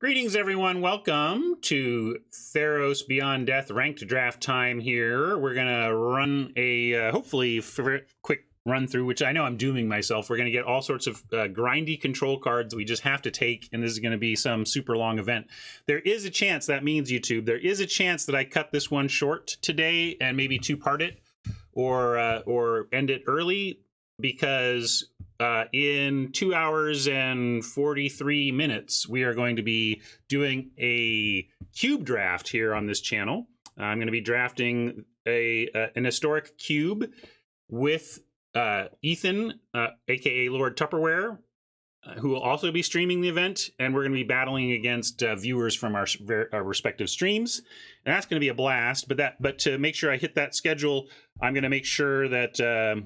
Greetings, everyone. Welcome to Theros Beyond Death ranked draft time here. We're going to run a, hopefully, quick run through, which I know I'm dooming myself. We're going to get all sorts of grindy control cards we just have to take, and this is going to be some super long event. There is a chance, that means YouTube, there is a chance that I cut this one short today and maybe two-part it or end it early, because in 2 hours and 43 minutes, we are going to be doing a cube draft here on this channel. I'm going to be drafting an historic cube with Ethan, aka Lord Tupperware, who will also be streaming the event, and we're going to be battling against viewers from our respective streams, and that's going to be a blast. But to make sure I hit that schedule, I'm going to make sure that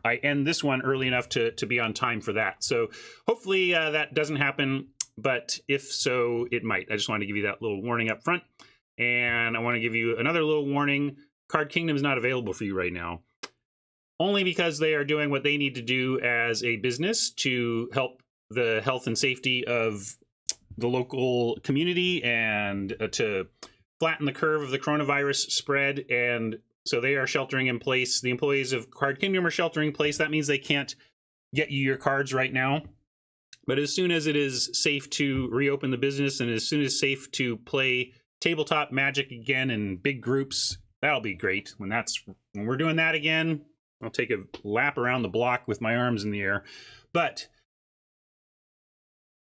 I end this one early enough to be on time for that. So hopefully that doesn't happen, but if so, it might. I just wanted to give you that little warning up front. And I want to give you another little warning. Card Kingdom is not available for you right now, only because they are doing what they need to do as a business to help the health and safety of the local community and to flatten the curve of the coronavirus spread. And so they are sheltering in place. The employees of Card Kingdom are sheltering in place. That means they can't get you your cards right now. But as soon as it is safe to reopen the business, and as soon as it's safe to play tabletop Magic again in big groups, that'll be great. When we're doing that again, I'll take a lap around the block with my arms in the air. But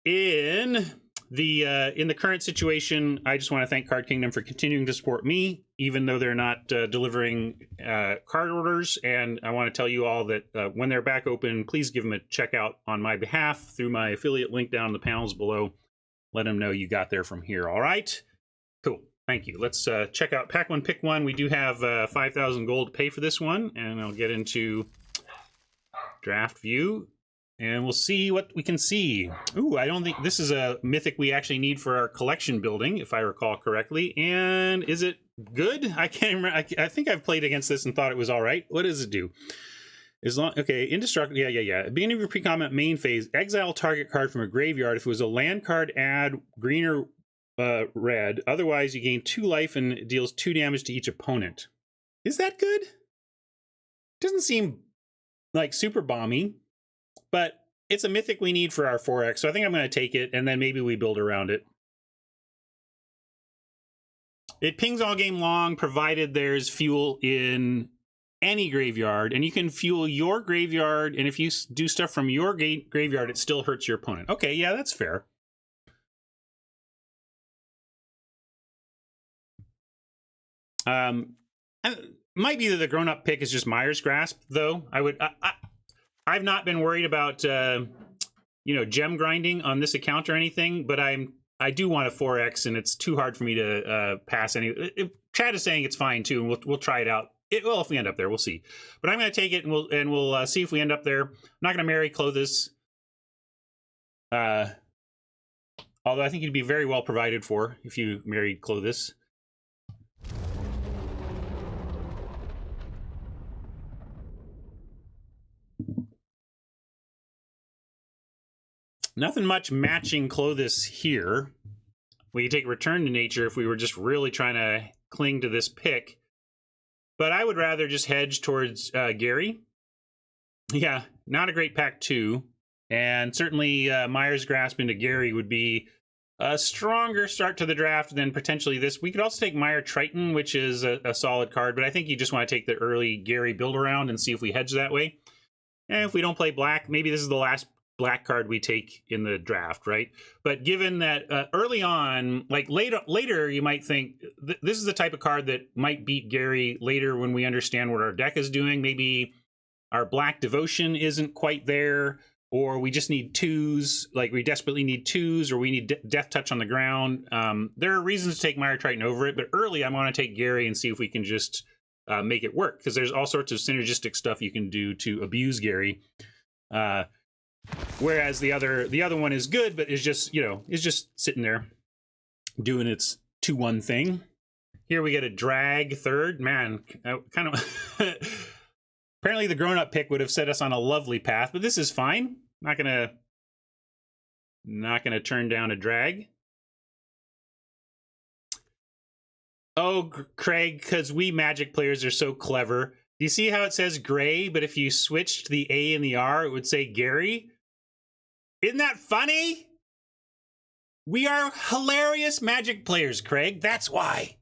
in the current situation, I just want to thank Card Kingdom for continuing to support me, even though they're not delivering card orders. And I want to tell you all that when they're back open, please give them a check out on my behalf through my affiliate link down in the panels below. Let them know you got there from here. All right? Cool. Thank you. Let's check out Pack One, Pick One. We do have 5,000 gold to pay for this one, and I'll get into draft view. And we'll see what we can see. Ooh, I don't think this is a mythic we actually need for our collection building, if I recall correctly. And is it good? I can't remember. I think I've played against this and thought it was all right. What does it do? Okay, indestructible. Yeah. At the beginning of your pre-combat main phase, exile target card from a graveyard. If it was a land card, add green or red. Otherwise, you gain 2 life and it deals 2 damage to each opponent. Is that good? Doesn't seem like super bomby. But it's a mythic we need for our 4X, so I think I'm going to take it, and then maybe we build around it. It pings all game long, provided there's fuel in any graveyard, and you can fuel your graveyard, and if you do stuff from your graveyard, it still hurts your opponent. Okay, yeah, that's fair. Might be that the grown-up pick is just Myers Grasp, though. I've not been worried about, gem grinding on this account or anything, but I do want a 4X, and it's too hard for me to pass any. Chad is saying it's fine too, and we'll try it out. Well, if we end up there, we'll see. But I'm going to take it, and we'll see if we end up there. I'm not going to marry Clothis, although I think you'd be very well provided for if you married Clothis. Nothing much matching Clothis here. We could take Return to Nature if we were just really trying to cling to this pick. But I would rather just hedge towards Gary. Yeah, not a great pack 2. And certainly Myers Grasp into Gary would be a stronger start to the draft than potentially this. We could also take Mire Triton, which is a solid card. But I think you just want to take the early Gary build around and see if we hedge that way. And if we don't play black, maybe this is the last black card we take in the draft, right? But given that early on, like later you might think this is the type of card that might beat Gary later when we understand what our deck is doing. Maybe our black devotion isn't quite there, or we just need 2s, like we desperately need 2s, or we need Death Touch on the ground. There are reasons to take Mire Triton over it, but early I want to take Gary and see if we can just make it work, because there's all sorts of synergistic stuff you can do to abuse Gary. Whereas the other one is good, but is just sitting there doing its 2-1 thing. Here we get a drag third. Man, kind of apparently the grown-up pick would have set us on a lovely path, but this is fine. Not gonna turn down a drag. Oh, Craig, because we Magic players are so clever. Do you see how it says Gray, but if you switched the A and the R, it would say Gary? Isn't that funny? We are hilarious Magic players, Craig. That's why.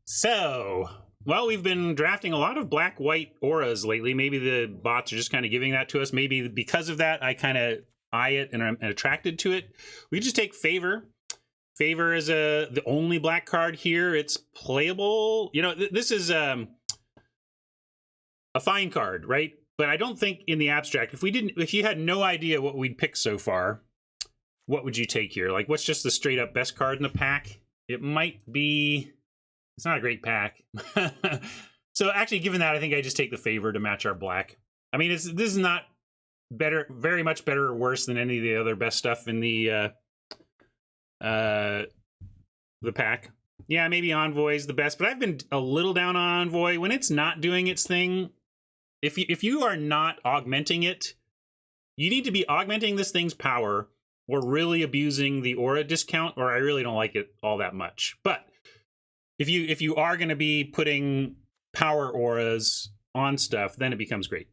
So, well, we've been drafting a lot of black-white auras lately. Maybe the bots are just kind of giving that to us. Maybe because of that, I kind of eye it and I'm attracted to it. We just take Favor. Favor is the only black card here. It's playable. You know, this is a fine card, right? But I don't think in the abstract, if you had no idea what we'd pick so far, what would you take here? Like, what's just the straight up best card in the pack? It might be. It's not a great pack. So actually, given that, I think I just take the Favor to match our black. I mean, this is not better, very much better or worse than any of the other best stuff in the pack. Yeah, maybe Envoy's the best, but I've been a little down on Envoy when it's not doing its thing. If you are not augmenting it, you need to be augmenting this thing's power or really abusing the aura discount, or I really don't like it all that much. But if you are going to be putting power auras on stuff, then it becomes great.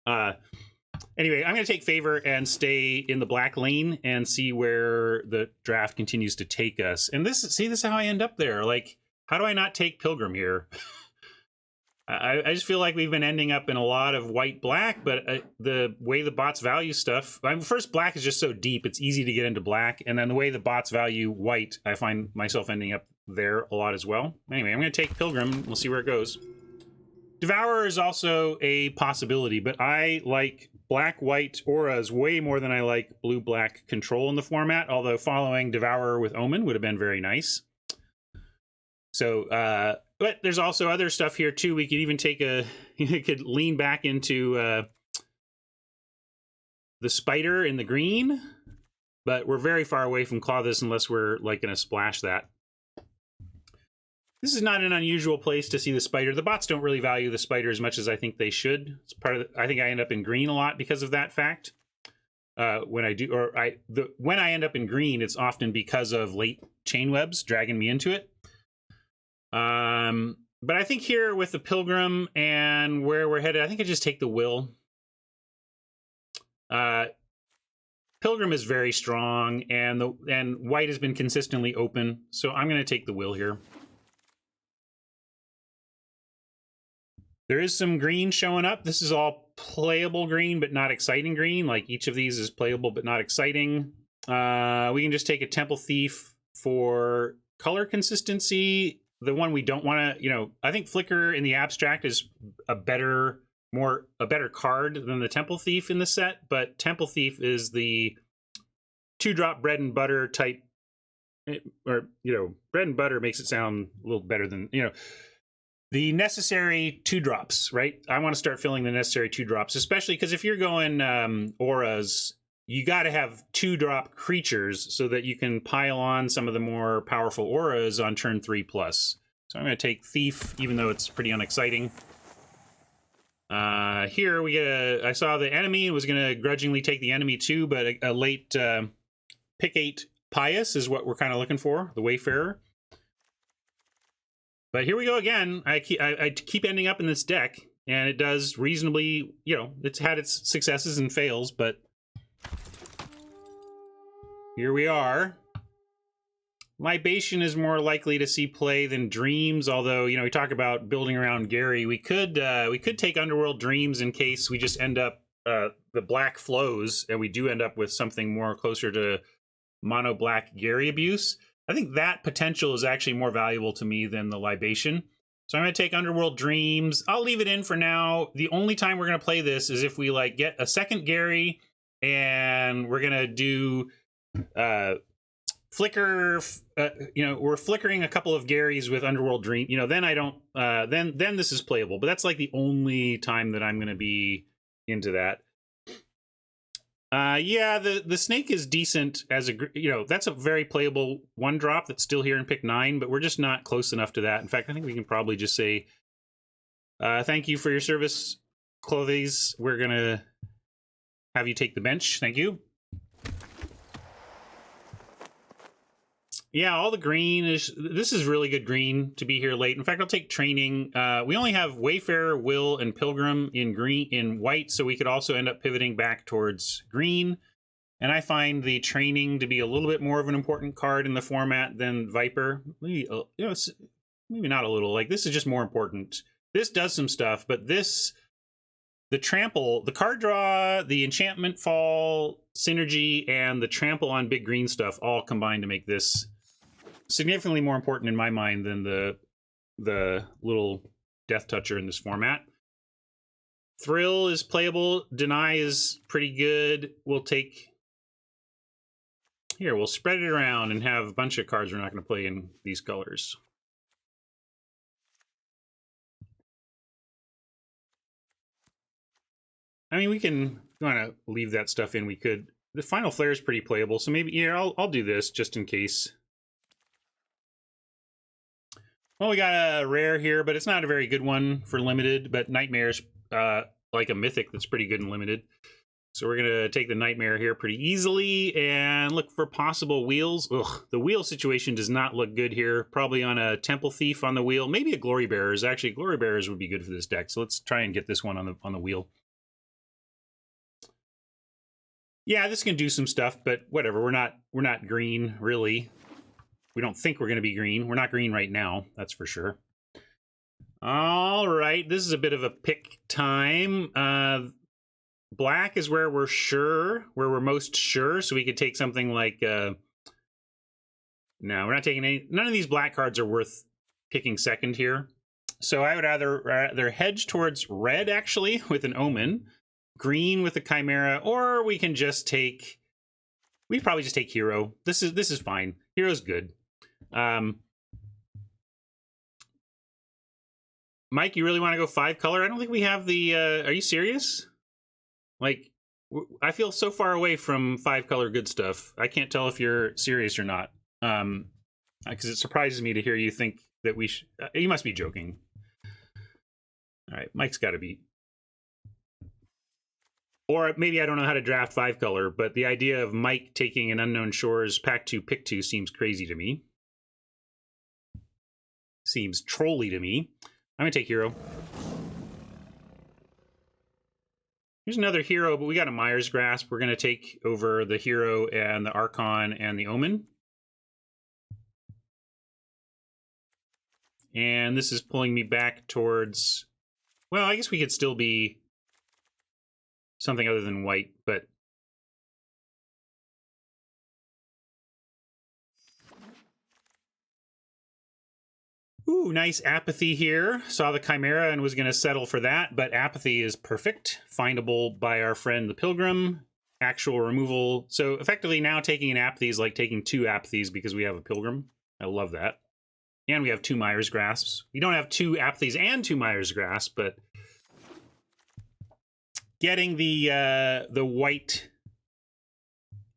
Anyway, I'm going to take Favor and stay in the black lane and see where the draft continues to take us. And this is how I end up there. Like, how do I not take Pilgrim here? I just feel like we've been ending up in a lot of white-black, but the way the bots value stuff... first, black is just so deep, it's easy to get into black. And then the way the bots value white, I find myself ending up there a lot as well. Anyway, I'm going to take Pilgrim. We'll see where it goes. Devourer is also a possibility, but I like black-white auras way more than I like blue-black control in the format, although following Devourer with Omen would have been very nice. So, but there's also other stuff here, too. We could even take you could lean back into the Spider in the green, but we're very far away from Clawthis unless we're, like, going to splash that. This is not an unusual place to see the Spider. The bots don't really value the Spider as much as I think they should. It's part of I think I end up in green a lot because of that fact. When I end up in green, it's often because of late chain webs dragging me into it. But I think here with the Pilgrim and where we're headed, I think I just take the Will. Pilgrim is very strong, and white has been consistently open, so I'm going to take the Will here. There is some green showing up. This is all playable green, but not exciting green. Like, each of these is playable, but not exciting. We can just take a Temple Thief for color consistency. The one we don't want to, I think Flicker in the abstract is a better card than the Temple Thief in the set, but Temple Thief is the 2-drop bread and butter type, or, bread and butter makes it sound a little better than, the necessary 2-drops, right? I want to start filling the necessary 2-drops, especially because if you're going auras, you got to have 2-drop creatures so that you can pile on some of the more powerful auras on turn 3+. So I'm going to take Thief, even though it's pretty unexciting. Here we get I saw the enemy, was going to grudgingly take the enemy too, but a late pick 8 Pious is what we're kind of looking for, the Wayfarer. But here we go again. I keep ending up in this deck, and it does reasonably, it's had its successes and fails, but here we are. Libation is more likely to see play than Dreams, although, we talk about building around Gary. We could take Underworld Dreams in case we just end up, the black flows, and we do end up with something more closer to mono black Gary abuse. I think that potential is actually more valuable to me than the Libation. So I'm going to take Underworld Dreams. I'll leave it in for now. The only time we're going to play this is if we get a second Gary and we're going to do Flicker, we're flickering a couple of Garys with Underworld Dream. Then I don't, then this is playable. But that's like the only time that I'm going to be into that. Yeah, the snake is decent as that's a very playable 1-drop that's still here in pick 9, but we're just not close enough to that. In fact, I think we can probably just say, thank you for your service, Clothes. We're gonna have you take the bench. Thank you. Yeah, all the green is... This is really good green to be here late. In fact, I'll take training. We only have Wayfarer, Will, and Pilgrim in green, in white, so we could also end up pivoting back towards green. And I find the training to be a little bit more of an important card in the format than Viper. Maybe, maybe not a little. Like, this is just more important. This does some stuff, but this... The trample, the card draw, the enchantment fall, synergy, and the trample on big green stuff all combine to make this significantly more important in my mind than the little death toucher in this format. Thrill is playable. Deny is pretty good. We'll take... Here, we'll spread it around and have a bunch of cards we're not going to play in these colors. I mean, we can want to leave that stuff in. We could. The Final Flare is pretty playable, so maybe here I'll do this just in case. Well, we got a rare here, but it's not a very good one for limited. But Nightmare's like a mythic that's pretty good in limited. So we're gonna take the Nightmare here pretty easily and look for possible wheels. Ugh, the wheel situation does not look good here. Probably on a Temple Thief on the wheel, maybe a Glory Bearers. Actually, Glory Bearers would be good for this deck. So let's try and get this one on the wheel. Yeah, this can do some stuff, but whatever. We're not green, really. We don't think we're going to be green. We're not green right now, that's for sure. All right, this is a bit of a pick time. Black is where we're most sure, so we could take something like... No, we're not taking any... None of these black cards are worth picking second here. So I would rather hedge towards red, actually, with an Omen. Green with a Chimera, or we can just take... We'd probably just take Hero. This is fine. Hero's good. Mike, you really want to go 5 color? I don't think we have the... are you serious? Like, I feel so far away from 5 color good stuff. I can't tell if you're serious or not. Because it surprises me to hear you think that we should... you must be joking. All right, Mike's got to be... Or maybe I don't know how to draft 5 color, but the idea of Mike taking an Unknown Shores Pack 2 Pick 2 seems crazy to me. Seems trolly to me. I'm going to take Hero. Here's another Hero, but we got a Myers Grasp. We're going to take over the Hero and the Archon and the Omen. And this is pulling me back towards... Well, I guess we could still be... something other than white, but... Ooh, nice Apathy here. Saw the Chimera and was going to settle for that, but Apathy is perfect. Findable by our friend the Pilgrim. Actual removal. So effectively now taking an Apathy is like taking 2 Apathies because we have a Pilgrim. I love that. And we have 2 Myers Grasps. We don't have 2 Apathies and 2 Myers Grasps, but... Getting the white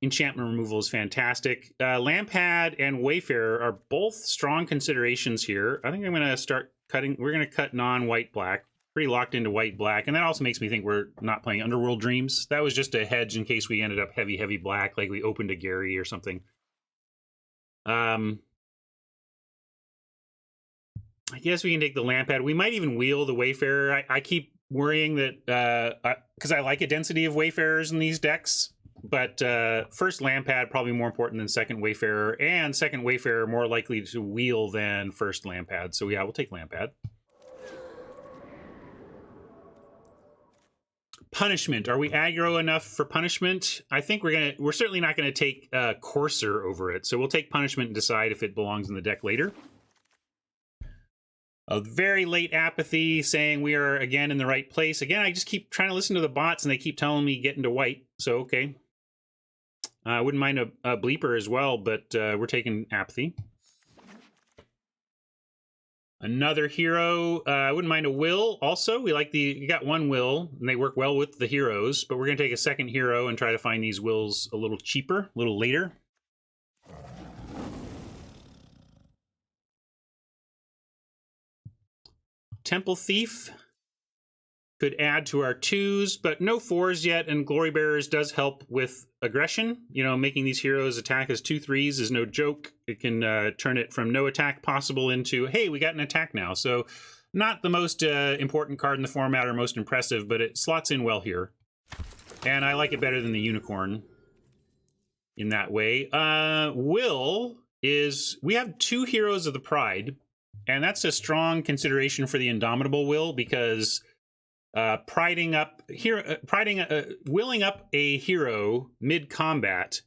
enchantment removal is fantastic. Lampad and Wayfarer are both strong considerations here. I think I'm going to start cutting. We're going to cut non-white black. Pretty locked into white black. And that also makes me think we're not playing Underworld Dreams. That was just a hedge in case we ended up heavy black, like we opened a Gary or something. I guess we can take the Lampad. We might even wheel the Wayfarer. I keep worrying that because I like a density of Wayfarers in these decks, but first Lampad probably more important than second Wayfarer, and second Wayfarer more likely to wheel than first Lampad. So yeah, we'll take Lampad. Punishment. Are we aggro enough for punishment? I think we're certainly not gonna take Courser over it. So we'll take punishment and decide if it belongs in the deck later. A very late Apathy saying we are again in the right place. Again, I just keep trying to listen to the bots and they keep telling me get into white. So, okay. I wouldn't mind a bleeper as well, but we're taking Apathy. Another Hero. I wouldn't mind a Will also. You got 1 Will and they work well with the heroes, but we're going to take a second Hero and try to find these Wills a little cheaper, a little later. Temple Thief. Could add to our 2s, but no 4s yet, and Glory Bearers does help with aggression. You know, making these heroes attack as 2/3s is no joke. It can turn it from no attack possible into, hey, we got an attack now. So not the most important card in the format or most impressive, but it slots in well here. And I like it better than the Unicorn in that way. Will is, we have 2 Heroes of the Pride, and that's a strong consideration for the Indomitable Will, because willing up a hero mid-combat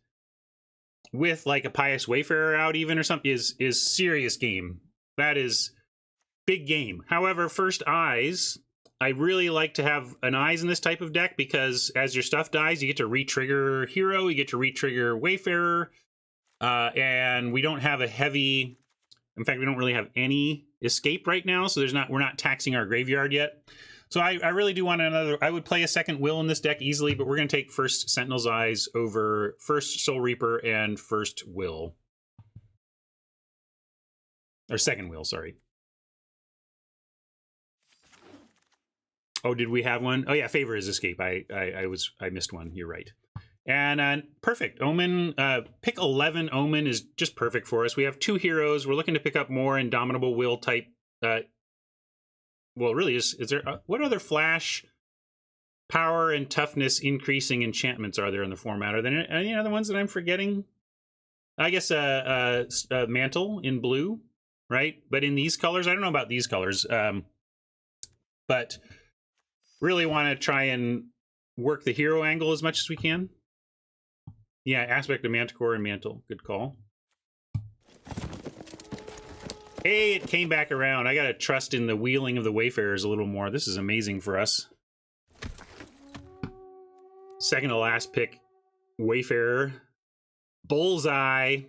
with like a Pious Wayfarer out even or something is serious game. That is big game. However, first Eyes, I really like to have an Eyes in this type of deck, because as your stuff dies, you get to re-trigger hero, you get to re-trigger Wayfarer, and we don't have a heavy, in fact, we don't really have any escape right now, so we're not taxing our graveyard yet. So I really do want another. I would play a second Will in this deck easily, but we're going to take first Sentinel's Eyes over first Soul Reaper and first Will. Or second Will, sorry. Oh, did we have one? Oh yeah, Favor is escape. I missed one. You're right. And perfect. Omen, pick 11 Omen is just perfect for us. We have 2 heroes. We're looking to pick up more Indomitable Will type. Well, really, is there, what other flash power and toughness increasing enchantments are there in the format? Are there any other ones that I'm forgetting? I guess Mantle in blue, right? But in these colors, I don't know about these colors, but really want to try and work the hero angle as much as we can. Yeah, Aspect of Manticore and Mantle. Good call. Hey, it came back around. I gotta trust in the wheeling of the Wayfarers a little more. This is amazing for us. Second to last pick, Wayfarer. Bullseye.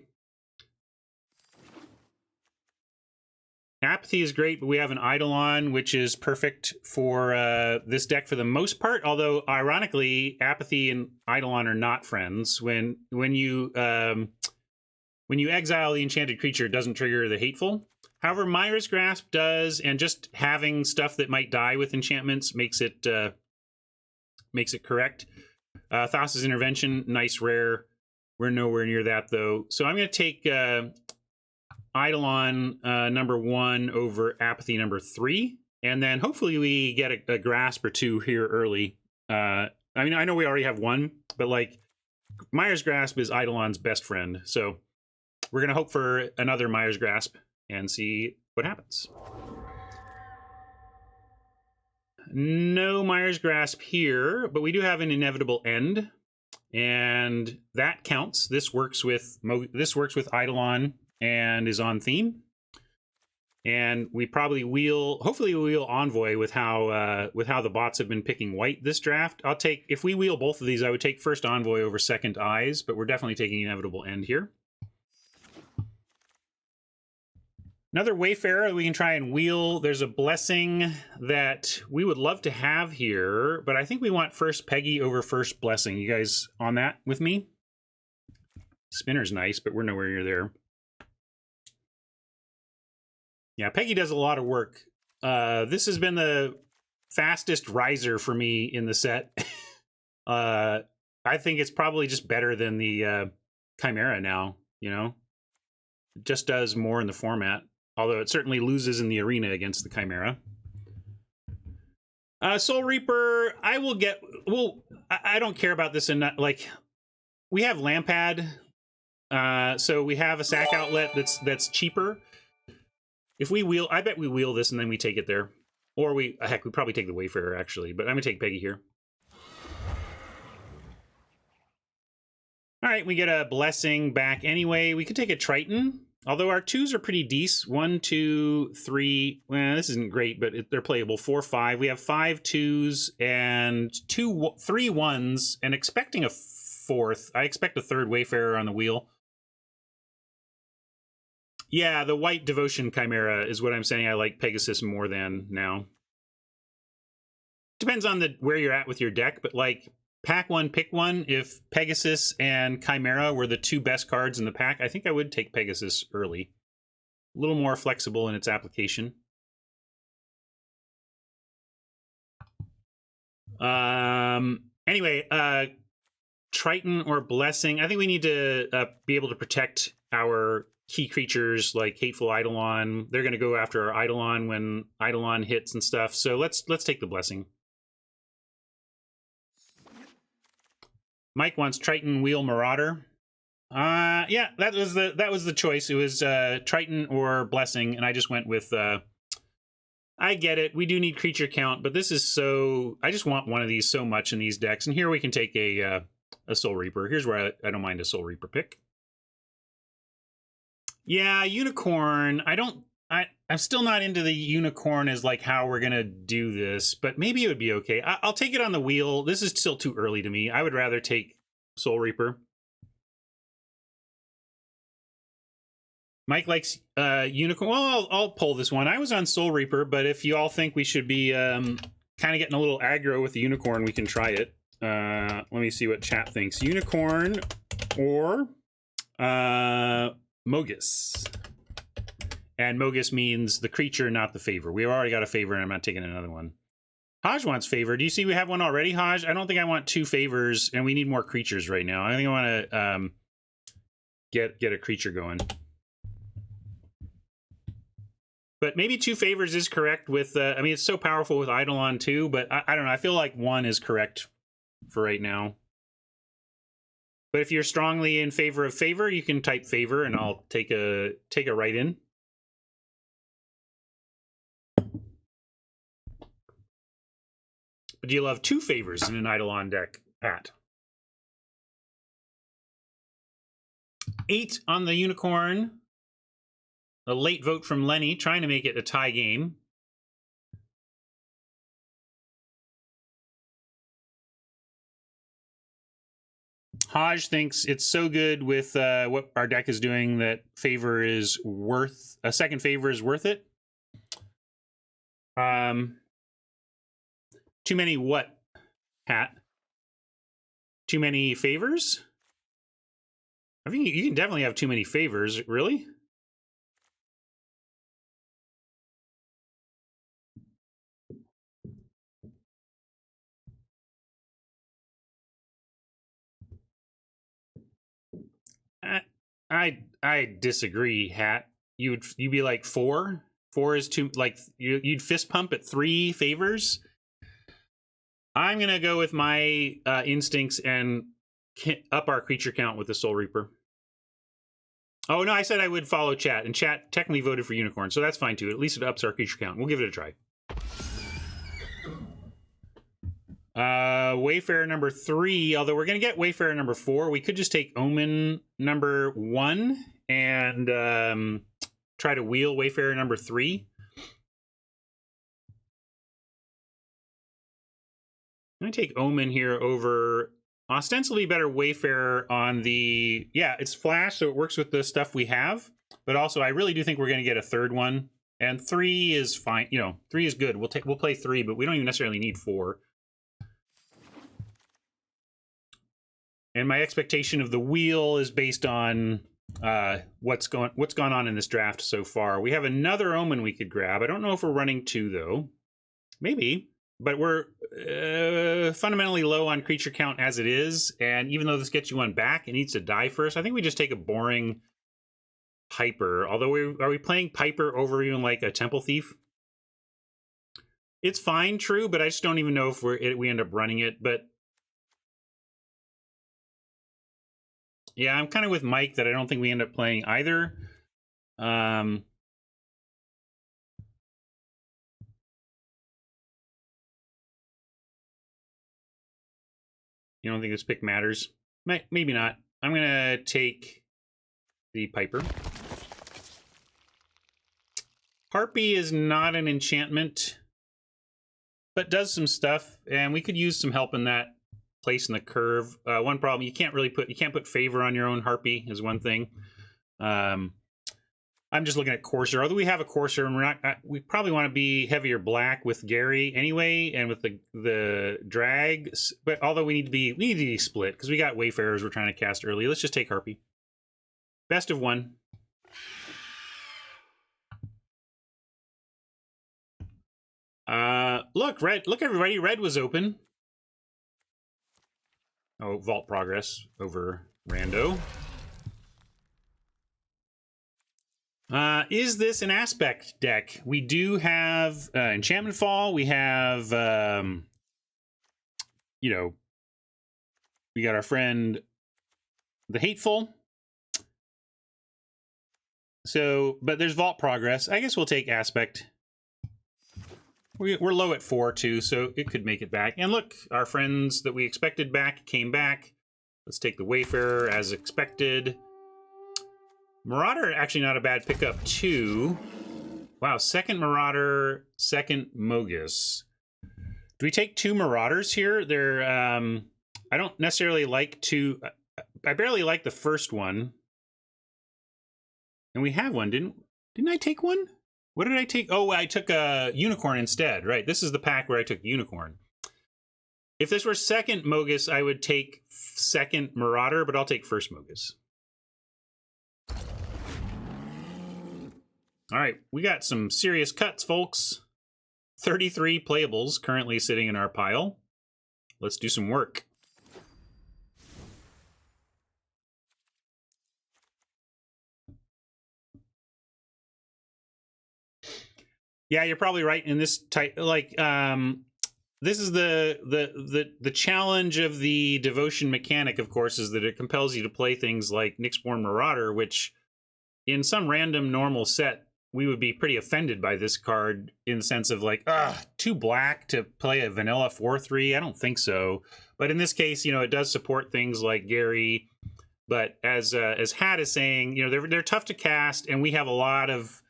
Apathy is great, but we have an Eidolon, which is perfect for this deck for the most part. Although, ironically, Apathy and Eidolon are not friends. When you exile the enchanted creature, it doesn't trigger the Hateful. However, Myra's Grasp does, and just having stuff that might die with enchantments makes it correct. Thassa's Intervention, nice rare. We're nowhere near that, though. So I'm going to take Eidolon number 1 over Apathy number 3. And then hopefully we get a Grasp or 2 here early. I mean, I know we already have 1, but like Myra's Grasp is Eidolon's best friend. So we're going to hope for another Myra's Grasp and see what happens. No Myra's Grasp here, but we do have an Inevitable End, and that counts. This works with Eidolon and is on theme. And we probably hopefully we wheel Envoy with how the bots have been picking white this draft. If we wheel both of these, I would take first Envoy over second Eyes, but we're definitely taking Inevitable End here. Another Wayfarer we can try and wheel. There's a Blessing that we would love to have here, but I think we want first Peggy over first Blessing. You guys on that with me? Spinner's nice, but we're nowhere near there. Yeah, Peggy does a lot of work. This has been the fastest riser for me in the set. I think it's probably just better than the Chimera now, you know? It just does more in the format. Although it certainly loses in the arena against the Chimera. Soul Reaper, I don't care about this. Like, we have Lampad, so we have a sack outlet that's cheaper. If we wheel, I bet we wheel this and then we take it there. Or we probably take the Wayfarer actually, but I'm gonna take Peggy here. All right, we get a Blessing back anyway. We could take a Triton. Although our 2s are pretty decent. 1, 2, 3. Well, this isn't great, but they're playable. 4, 5. We have 5 2s and 3 1s, and expecting a 4th. I expect a 3rd Wayfarer on the wheel. Yeah, the white Devotion Chimera is what I'm saying. I like Pegasus more than now. Depends on where you're at with your deck, but like pack 1, pick 1. If Pegasus and Chimera were the 2 best cards in the pack, I think I would take Pegasus early. A little more flexible in its application. Anyway, Triton or Blessing. I think we need to be able to protect our key creatures like Hateful Eidolon. They're going to go after our Eidolon when Eidolon hits and stuff. So let's take the Blessing. Mike wants Triton Wheel Marauder. Yeah, that was the choice. It was Triton or Blessing, and I just went with. I get it. We do need creature count, but this is so. I just want one of these so much in these decks, and here we can take a Soul Reaper. Here's where I don't mind a Soul Reaper pick. Yeah, Unicorn. I'm still not into the Unicorn as like how we're gonna do this, but maybe it would be okay. I'll take it on the wheel. This is still too early to me. I would rather take Soul Reaper. Mike likes Unicorn. Well, I'll pull this one. I was on Soul Reaper, but if you all think we should be kind of getting a little aggro with the Unicorn, we can try it. Let me see what chat thinks. Unicorn or Mogus. And Mogus means the creature, not the favor. We've already got a favor, and I'm not taking another one. Haj wants favor. Do you see we have one already, Haj? I don't think I want 2 favors, and we need more creatures right now. I think I want to get a creature going. But maybe 2 favors is correct with, I mean, it's so powerful with Eidolon too, but I don't know. I feel like 1 is correct for right now. But if you're strongly in favor of favor, you can type favor and I'll take a write in. But do you love 2 favors in an Eidolon deck, Pat? 8 on the Unicorn. A late vote from Lenny, trying to make it a tie game. Haj thinks it's so good with what our deck is doing that favor is worth, a second favor is worth it. Too many what, Pat? Too many favors? I think you can definitely have too many favors, really? I disagree, Hat. You'd be like 4. 4 is too, like, you'd fist pump at 3 favors. I'm gonna go with my instincts and up our creature count with the Soul Reaper. Oh no, I said I would follow chat, and chat technically voted for Unicorn, so that's fine too. At least it ups our creature count. We'll give it a try. Wayfarer number 3, although we're gonna get Wayfarer number 4. We could just take Omen number 1 and try to wheel Wayfarer number 3. I'm gonna take Omen here over ostensibly better Wayfarer on the, yeah, it's flash, so it works with the stuff we have, but also I really do think we're gonna get a third one, and 3 is fine. You know, 3 is good. We'll play 3, but we don't even necessarily need 4. And my expectation of the wheel is based on what's gone on in this draft so far. We have another Omen we could grab. I don't know if we're running 2 though. Maybe, but we're fundamentally low on creature count as it is. And even though this gets you 1 back, it needs to die first. I think we just take a boring Piper. Although, are we playing Piper over even like a Temple Thief? It's fine, true, but I just don't even know if we end up running it. But yeah, I'm kind of with Mike that I don't think we end up playing either. You don't think this pick matters? Maybe not. I'm going to take the Piper. Harpy is not an enchantment, but does some stuff, and we could use some help in that place in the curve. One problem, you can't put favor on your own Harpy is one thing. I'm just looking at Courser. Although we have a Courser, and we probably want to be heavier black with Gary anyway, and with the drag. But although we need to be split because we got Wayfarers we're trying to cast early. Let's just take Harpy. Best of 1. Look, red. Look, everybody. Red was open. Oh, Vault Progress over Rando. Is this an aspect deck? We do have Enchantment Fall. We have, you know, we got our friend the Hateful. So, but there's Vault Progress. I guess we'll take aspect. We're low at 4 too, so it could make it back. And look, our friends that we expected back came back. Let's take the Wayfarer as expected. Marauder, actually not a bad pickup too. Wow, second Marauder, second Mogus. Do we take 2 Marauders here? They're, I don't necessarily like to, I barely like the first one. And we have one, didn't I take one? What did I take? Oh, I took a Unicorn instead, right? This is the pack where I took Unicorn. If this were second Mogus, I would take second Marauder, but I'll take first Mogus. All right, we got some serious cuts, folks. 33 playables currently sitting in our pile. Let's do some work. Yeah, you're probably right in this type. Like, this is the challenge of the devotion mechanic, of course, is that it compels you to play things like Nyxborn Marauder, which in some random normal set, we would be pretty offended by this card in the sense of like, 2 black to play a vanilla 4/3. I don't think so. But in this case, you know, it does support things like Gary. But as Hat is saying, you know, they're tough to cast, and we have a lot of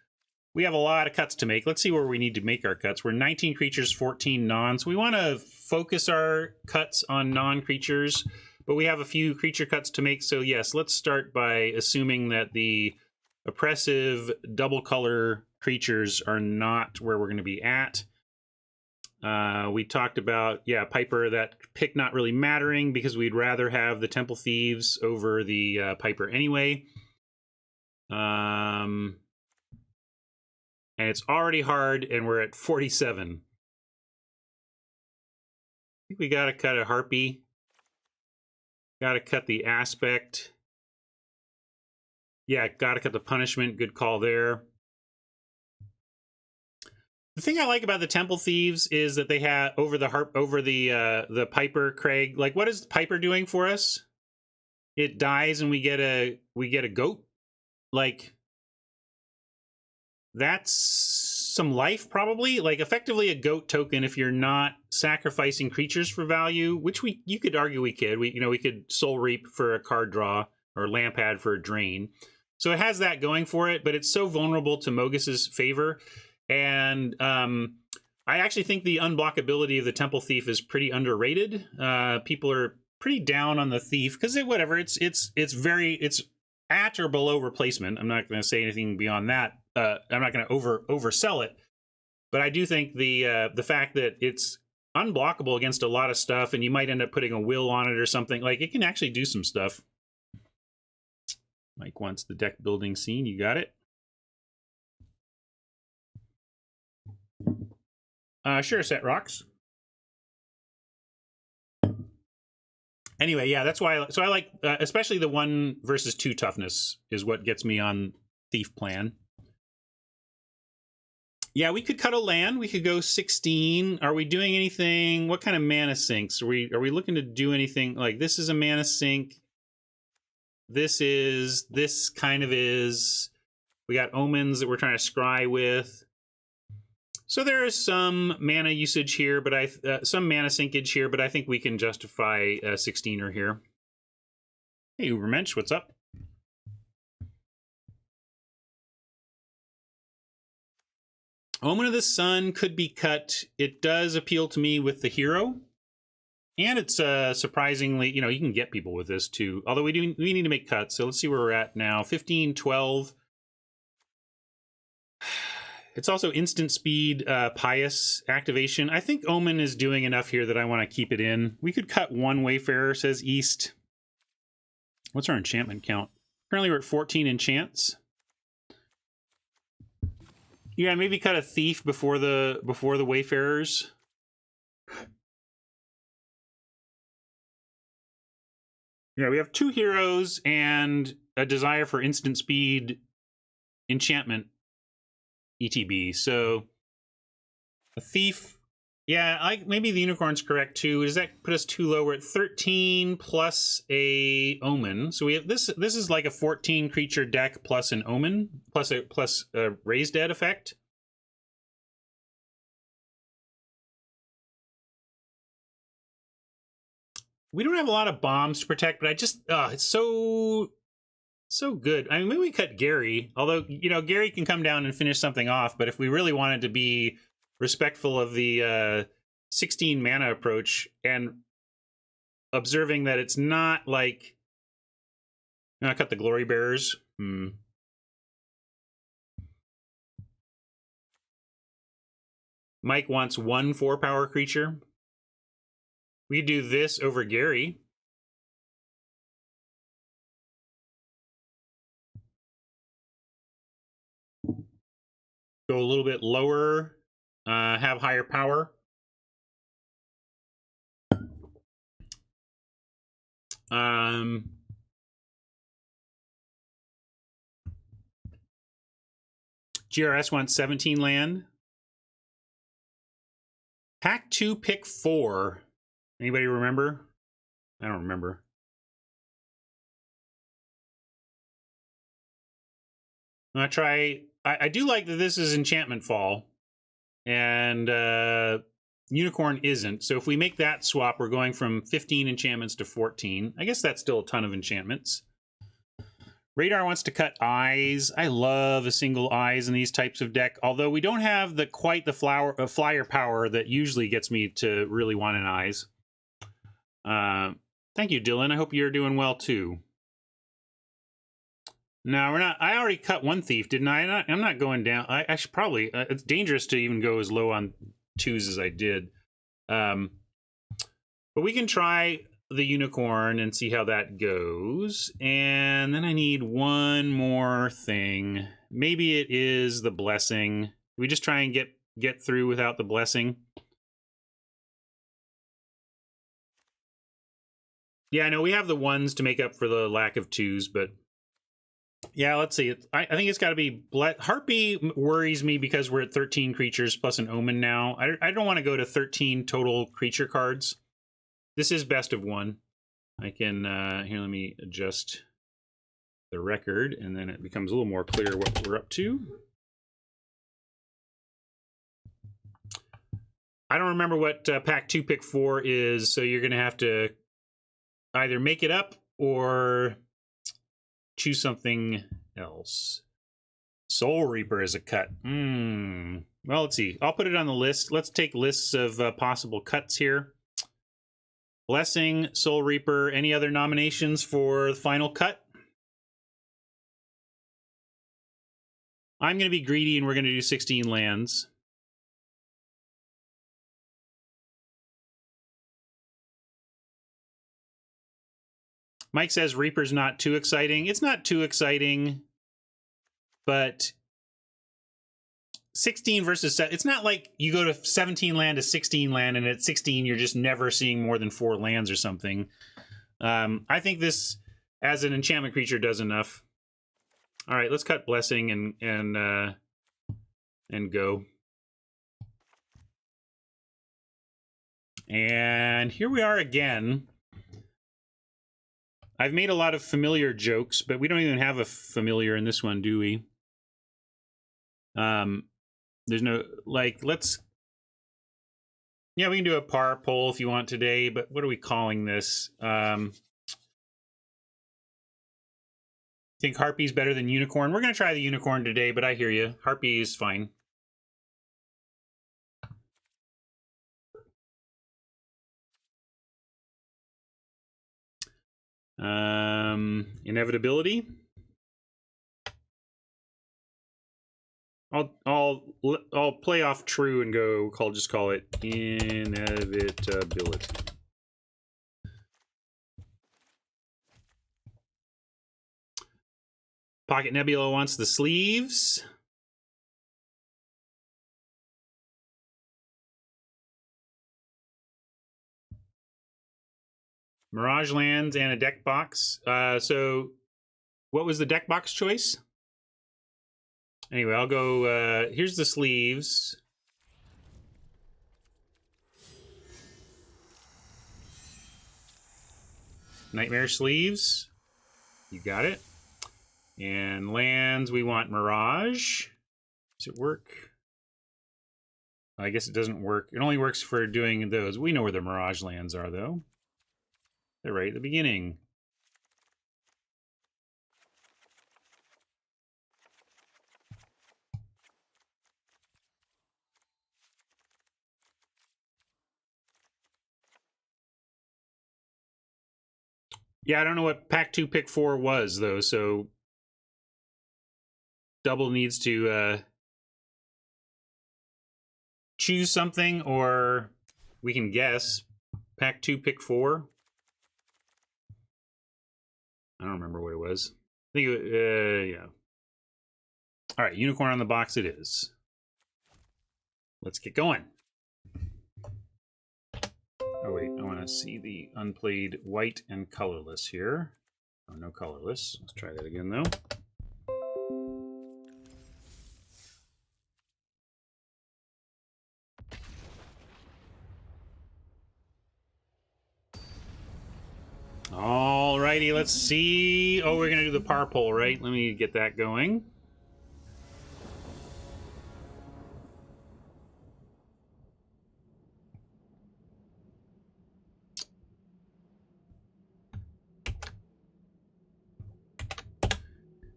cuts to make. Let's see where we need to make our cuts. We're 19 creatures, 14 non. So we want to focus our cuts on non-creatures, but we have a few creature cuts to make. So yes, let's start by assuming that the oppressive double color creatures are not where we're going to be at. We talked about, yeah, Piper, that pick not really mattering because we'd rather have the Temple Thieves over the Piper anyway. And it's already hard, and we're at 47. I think we got to cut a Harpy. Got to cut the Aspect. Yeah, got to cut the Punishment. Good call there. The thing I like about the Temple Thieves is that they have over the Piper, Craig. Like, what is Piper doing for us? It dies, and we get a goat. Like, that's some life, probably. Like, effectively a goat token if you're not sacrificing creatures for value, which you could argue we could. We could Soul Reap for a card draw or Lampad for a drain. So it has that going for it, but it's so vulnerable to Mogus's favor. And I actually think the unblockability of the Temple Thief is pretty underrated. People are pretty down on the Thief because it's at or below replacement. I'm not going to say anything beyond that. I'm not going to oversell it, but I do think the fact that it's unblockable against a lot of stuff, and you might end up putting a will on it or something, like it can actually do some stuff. Mike wants the deck building scene. You got it. Sure, Set Rocks. Anyway, yeah, that's why. So I like, especially the 1 versus 2 toughness is what gets me on Thief plan. Yeah, we could cut a land. We could go 16. Are we doing anything? What kind of mana sinks? Are we looking to do anything? Like, this is a mana sink. This kind of is. We got omens that we're trying to scry with. So there is some mana usage here, but some mana sinkage here, but I think we can justify a 16er here. Hey, Ubermensch, what's up? Omen of the Sun could be cut. It does appeal to me with the hero. And it's surprisingly, you can get people with this too. Although we need to make cuts. So let's see where we're at now. 15, 12. It's also instant speed, pious activation. I think Omen is doing enough here that I want to keep it in. We could cut 1 Wayfarer, says East. What's our enchantment count? Currently we're at 14 enchants. Yeah, maybe cut a Thief before the Wayfarers. Yeah, we have 2 heroes and a desire for instant speed enchantment ETB. So a thief. Yeah, maybe the unicorn's correct too. Does that put us too low? We're at 13 plus a omen. So we have this is like a 14 creature deck plus an omen plus a raise dead effect. We don't have a lot of bombs to protect, but I just it's so good. I mean, maybe we cut Gary, although, you know, Gary can come down and finish something off, but if we really wanted to be respectful of the 16 mana approach and observing that it's not like, I cut the Glory Bearers. Mike wants 1 4-power creature. We do this over Gary. Go a little bit lower, have higher power. GRS wants 17 land. Pack 2, pick 4. Anybody remember? I don't remember. I'm gonna try. I do like that this is Enchantment Fall, and Unicorn isn't. So if we make that swap, we're going from 15 enchantments to 14. I guess that's still a ton of enchantments. Radar wants to cut eyes. I love a single eyes in these types of deck, although we don't have quite the flyer power that usually gets me to really want an eyes. Thank you, Dylan. I hope you're doing well too. No, we're not. I already cut 1 thief, didn't I? I'm not going down. I should probably. It's dangerous to even go as low on 2s as I did. But we can try the unicorn and see how that goes. And then I need 1 more thing. Maybe it is the blessing. We just try and get through without the blessing. Yeah, I know we have the 1s to make up for the lack of 2s, but yeah, let's see. I think it's got to be Harpy worries me because we're at 13 creatures plus an omen now. I don't want to go to 13 total creature cards. This is best of 1. I can here. Let me adjust the record, and then it becomes a little more clear what we're up to. I don't remember what pack 2, pick 4 is, so you're going to have to either make it up or choose something else. Soul Reaper is a cut. Well, let's see. I'll put it on the list. Let's take lists of possible cuts here. Blessing, Soul Reaper. Any other nominations for the final cut? I'm going to be greedy and we're going to do 16 lands. Mike says Reaper's not too exciting. It's not too exciting, but 16 versus 7. It's not like you go to 17 land to 16 land, and at 16 you're just never seeing more than 4 lands or something. I think this, as an enchantment creature, does enough. All right, let's cut Blessing and go. And here we are again. I've made a lot of familiar jokes, but we don't even have a familiar in this one, do we? There's no, like, let's... Yeah, we can do a par poll if you want today, but what are we calling this? Think Harpy's better than Unicorn? We're going to try the Unicorn today, but I hear you. Harpy is fine. Inevitability. I'll play off true and go just call it Inevitability. Pocket Nebula wants the sleeves. Mirage lands and a deck box. So what was the deck box choice? Anyway, I'll go, here's the sleeves. Nightmare sleeves. You got it. And lands, we want Mirage. Does it work? I guess it doesn't work. It only works for doing those. We know where the Mirage lands are, though. They're right at the beginning. Yeah, I don't know what Pack 2, Pick 4 was, though, so Double needs to choose something, or we can guess. Pack 2, Pick 4. I don't remember what it was. I think it, yeah. All right, unicorn on the box it is. Let's get going. Oh wait, I want to see the unplayed white and colorless here. Oh, no colorless. Let's try that again, though. Alrighty, let's see. Oh, we're gonna do the Parpole, right? Let me get that going.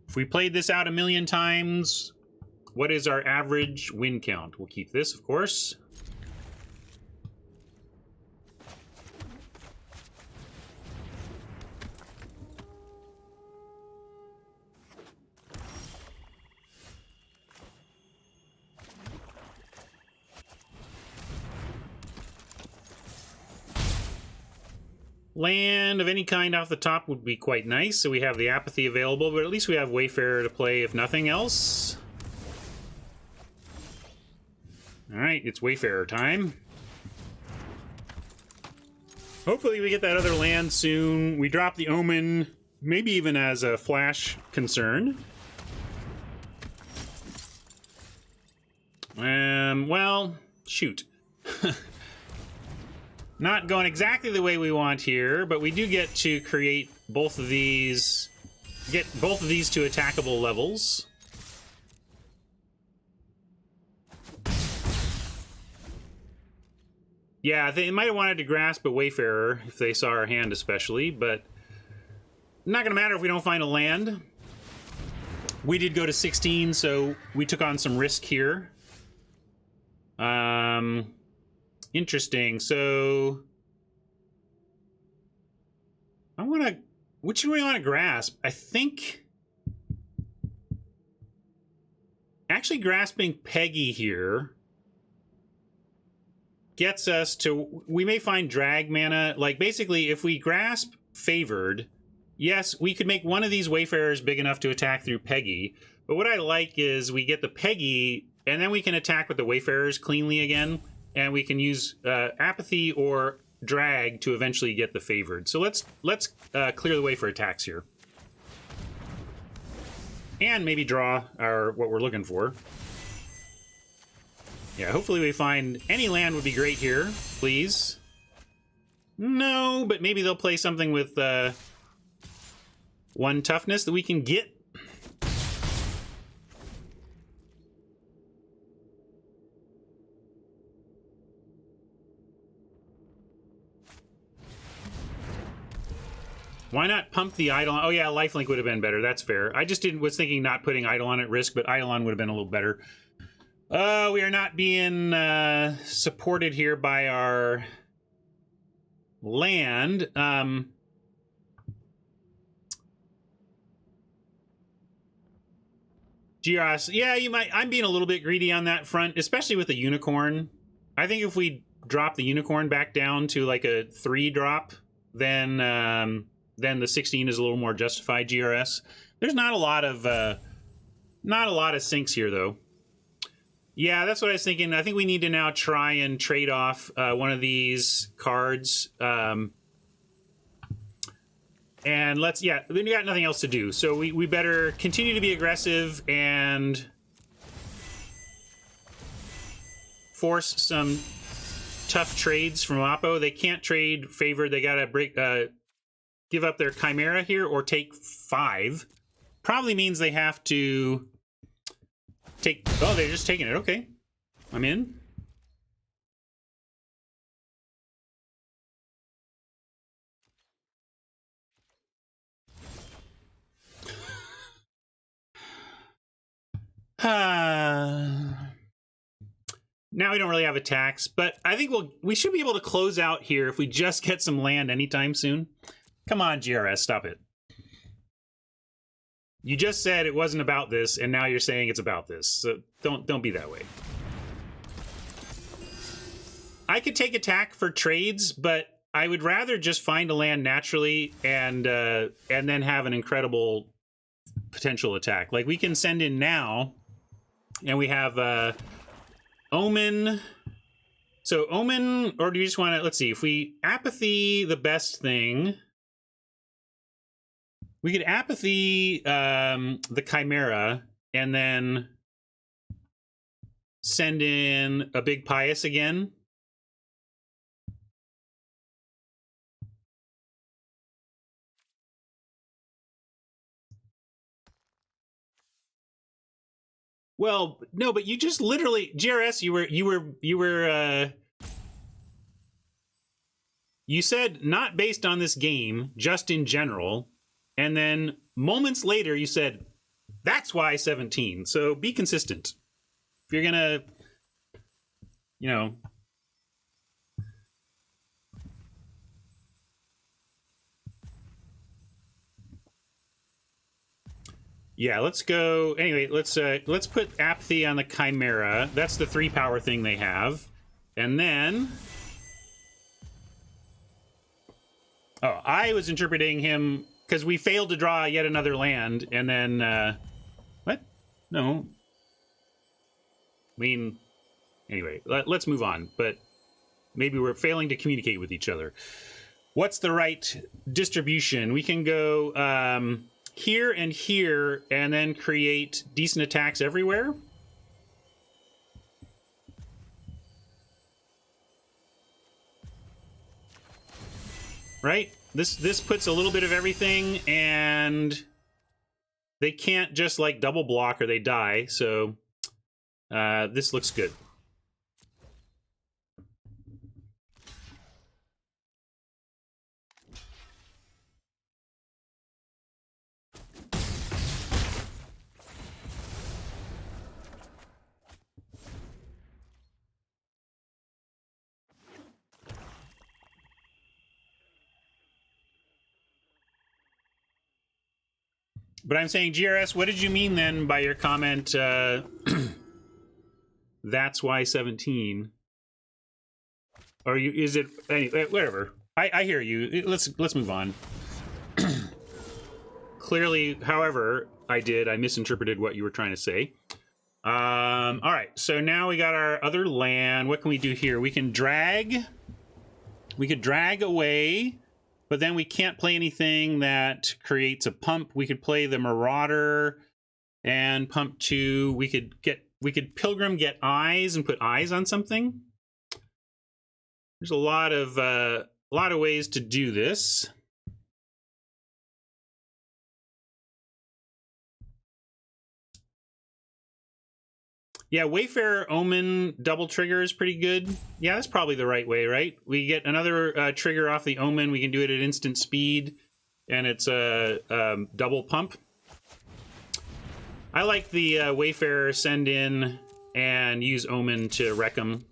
If we played this out 1,000,000 times, what is our average win count? We'll keep this, of course. Land of any kind off the top would be quite nice, so we have the Apathy available, but at least we have Wayfarer to play if nothing else. Alright, it's Wayfarer time. Hopefully we get that other land soon. We drop the Omen, maybe even as a flash concern. Well, shoot. Not going exactly the way we want here, but we do get to create both of these, get both of these to attackable levels. Yeah, they might have wanted to grasp a Wayfarer if they saw our hand especially, but not going to matter if we don't find a land. We did go to 16, so we took on some risk here. Interesting. So I want to, which do we want to grasp? I think actually grasping Peggy here gets us to, we may find drag mana. Like basically if we grasp Favored, yes, we could make one of these Wayfarers big enough to attack through Peggy. But what I like is we get the Peggy and then we can attack with the Wayfarers cleanly again. And we can use Apathy or Drag to eventually get the Favored. So let's clear the way for attacks here. And maybe draw our what we're looking for. Yeah, hopefully we find any land would be great here, please. No, but maybe they'll play something with 1 toughness that we can get. Why not pump the Eidolon? Oh yeah, lifelink would have been better. That's fair. I just was thinking not putting Eidolon at risk, but Eidolon would have been a little better. We are not being supported here by our land. Giras, yeah, you might. I'm being a little bit greedy on that front, especially with the Unicorn. I think if we drop the Unicorn back down to like a 3 drop, then the 16 is a little more justified. GRS. There's not a lot of sinks here though. Yeah, that's what I was thinking. I think we need to now try and trade off one of these cards. And let's, yeah, then we got nothing else to do. So we better continue to be aggressive and force some tough trades from Oppo. They can't trade favor. They gotta give up their Chimera here or take 5. Probably means they have to take, oh, they're just taking it. Okay, I'm in. Now we don't really have attacks, but I think we should be able to close out here if we just get some land anytime soon. Come on, GRS, stop it. You just said it wasn't about this, and now you're saying it's about this. So don't be that way. I could take attack for trades, but I would rather just find a land naturally and then have an incredible potential attack. Like, we can send in now, and we have Omen. So Omen, or do you just want to, let's see, if we apathy the best thing, we could apathy the Chimera and then send in a big Pious again. Well, no, but you just literally, GRS, you said not based on this game, just in general, and then moments later you said that's why 17. So be consistent. If you're gonna, you know. Yeah, let's go. Anyway, let's put apathy on the Chimera. That's the 3 power thing they have. And then, oh, I was interpreting him because we failed to draw yet another land, and then what? No. I mean, anyway, let's move on. But maybe we're failing to communicate with each other. What's the right distribution? We can go here and here, and then create decent attacks everywhere. Right? This puts a little bit of everything, and they can't just like double block or they die. So this looks good. But I'm saying, GRS, what did you mean then by your comment, that's why 17? Or is it, anyway, whatever. I hear you. Let's move on. Clearly, however, I misinterpreted what you were trying to say. All right, so now we got our other land. What can we do here? We can drag. We could drag away, but then we can't play anything that creates a pump. We could play the Marauder and pump 2. We could Pilgrim, get eyes, and put eyes on something. There's a lot of ways to do this. Yeah, Wayfarer Omen double trigger is pretty good. Yeah, that's probably the right way, right? We get another trigger off the Omen. We can do it at instant speed, and it's a double pump. I like the Wayfarer send in and use Omen to wreck them.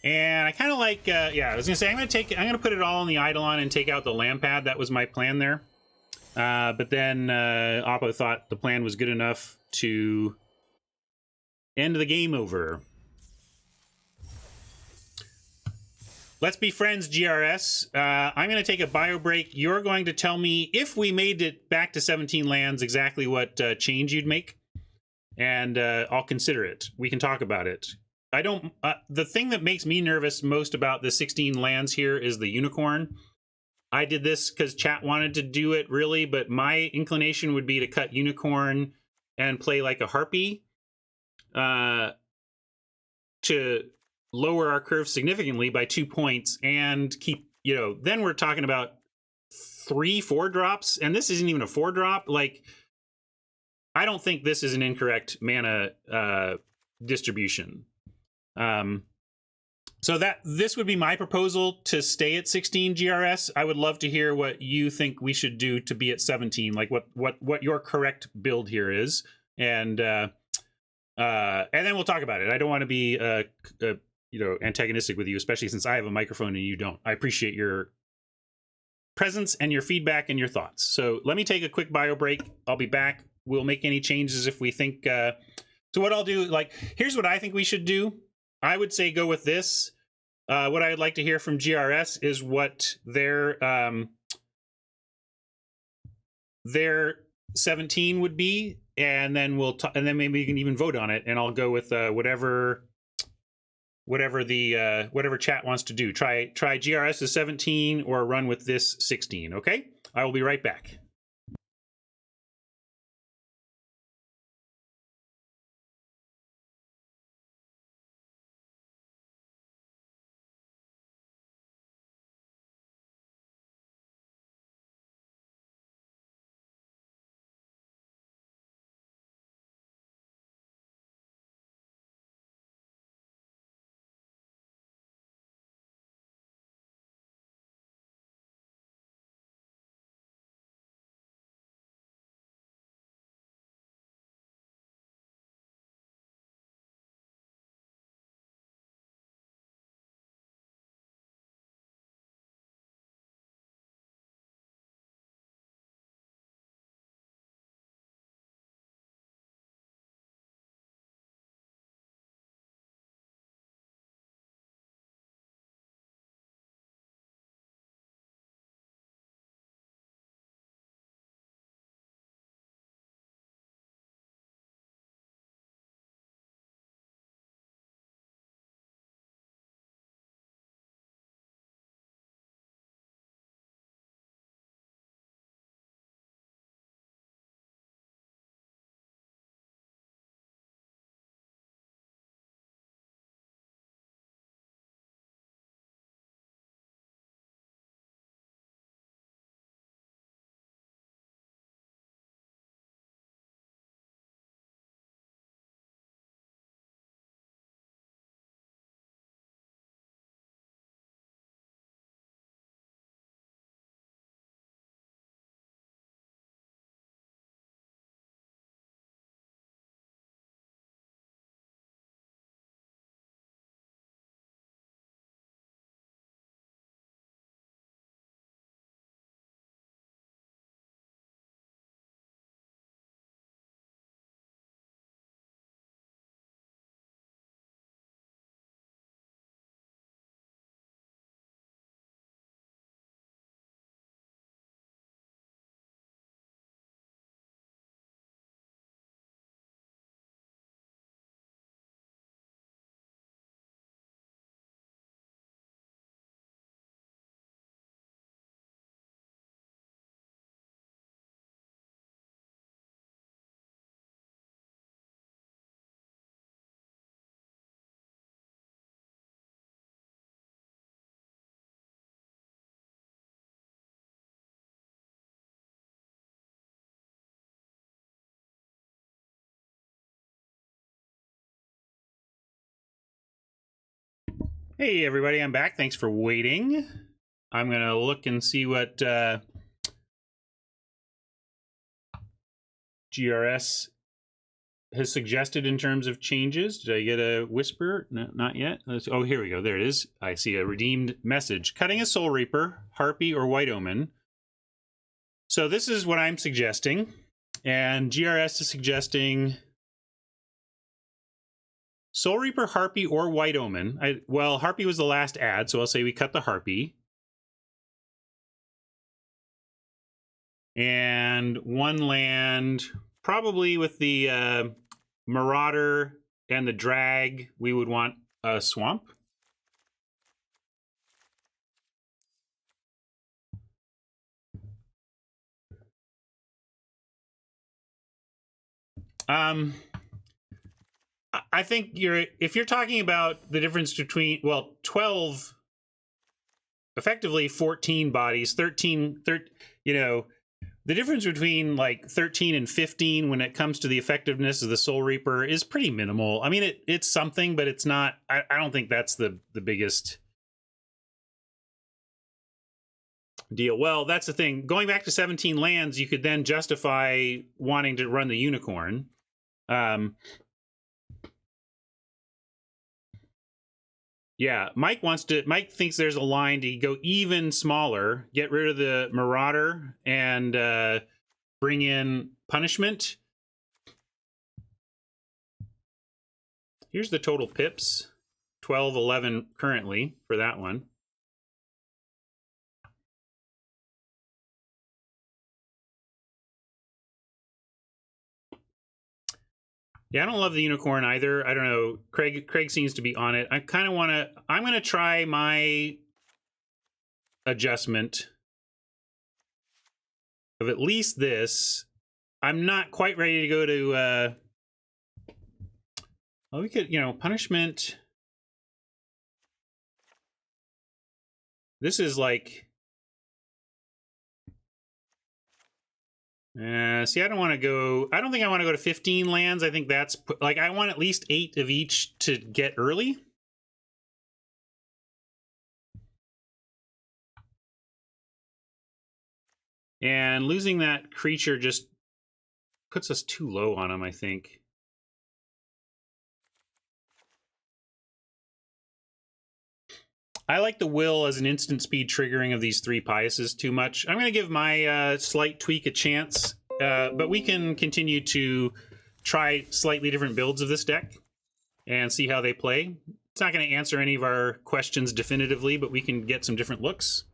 And I kind of like, yeah, I was gonna say I'm gonna put it all on the Eidolon and take out the land pad. That was my plan there. But then Oppo thought the plan was good enough to end the game over. let's be friends, GRS. I'm going to take a bio break. You're going to tell me if we made it back to 17 lands, exactly what change you'd make, and I'll consider it. We can talk about it. I don't. The thing that makes me nervous most about the 16 lands here is the unicorn. I did this because chat wanted to do it, really, but my inclination would be to cut unicorn and play like a harpy to lower our curve significantly by 2 points and keep, then we're talking about 3-4 drops, and this isn't even a 4-drop. Like, I don't think this is an incorrect mana distribution. So this would be my proposal to stay at 16, GRS. I would love to hear what you think we should do to be at 17, like what your correct build here is, and then we'll talk about it. I don't want to be antagonistic with you, especially since I have a microphone and you don't. I appreciate your presence and your feedback and your thoughts. So let me take a quick bio break. I'll be back. We'll make any changes if we think. So what I'll do, here's what I think we should do. I would say go with this. What I'd like to hear from GRS is what their 17 would be, and then and then maybe you can even vote on it, and I'll go with whatever chat wants to do. Try GRS as 17 or run with this 16. Okay, I will be right back. Hey everybody, I'm back. Thanks for waiting. I'm gonna look and see what GRS has suggested in terms of changes. Did I get a whisper? No, not yet. Oh, here we go. There it is. I see a redeemed message. Cutting a Soul Reaper, Harpy, or White Omen. So this is what I'm suggesting. And GRS is suggesting Soul Reaper, Harpy, or White Omen. Well, Harpy was the last ad, so I'll say we cut the Harpy. And one land, probably with the Marauder and the Drag, we would want a Swamp. I think if you're talking about the difference between, well, 12, effectively 14 bodies, 13, you know, the difference between like 13 and 15 when it comes to the effectiveness of the Soul Reaper is pretty minimal. I mean, it's something, but it's not, I don't think that's the biggest deal. Well, that's the thing. Going back to 17 lands, you could then justify wanting to run the Unicorn. Yeah, Mike thinks there's a line to go even smaller, get rid of the Marauder, and bring in Punishment. Here's the total pips. 12, 11 currently for that one. Yeah, I don't love the Unicorn either. I don't know. Craig seems to be on it. I kind of want to... I'm going to try my adjustment of at least this. I'm not quite ready to go to... well, we could, Punishment. This is like... see, I don't want to go... I don't think I want to go to 15 lands. I think that's... Like, I want at least 8 of each to get early. And losing that creature just puts us too low on him, I think. I like the Will as an instant speed triggering of these 3 Piuses too much. I'm going to give my slight tweak a chance, but we can continue to try slightly different builds of this deck and see how they play. It's not going to answer any of our questions definitively, but we can get some different looks.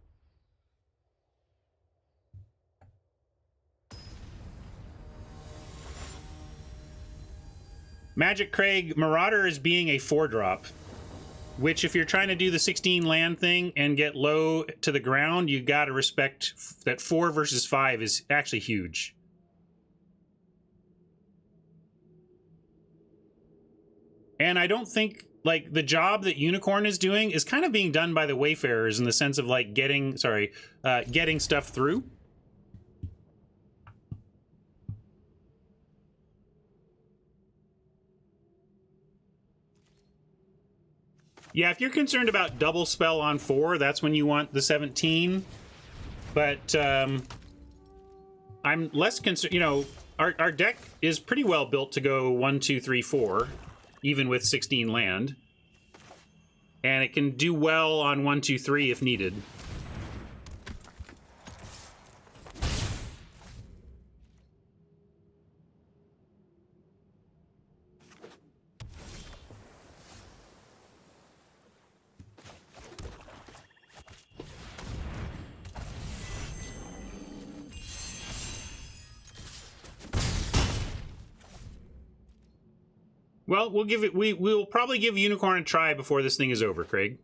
Magic Craig, Marauder is being a 4-drop. Which, if you're trying to do the 16 land thing and get low to the ground, you got to respect that 4 versus 5 is actually huge. And I don't think, like, the job that Unicorn is doing is kind of being done by the Wayfarers in the sense of, like, getting stuff through. Yeah, if you're concerned about double spell on 4, that's when you want the 17. But I'm less concerned. Our deck is pretty well built to go 1, 2, 3, 4, even with 16 land. And it can do well on 1, 2, 3 if needed. Well, we'll probably give Unicorn a try before this thing is over, Craig.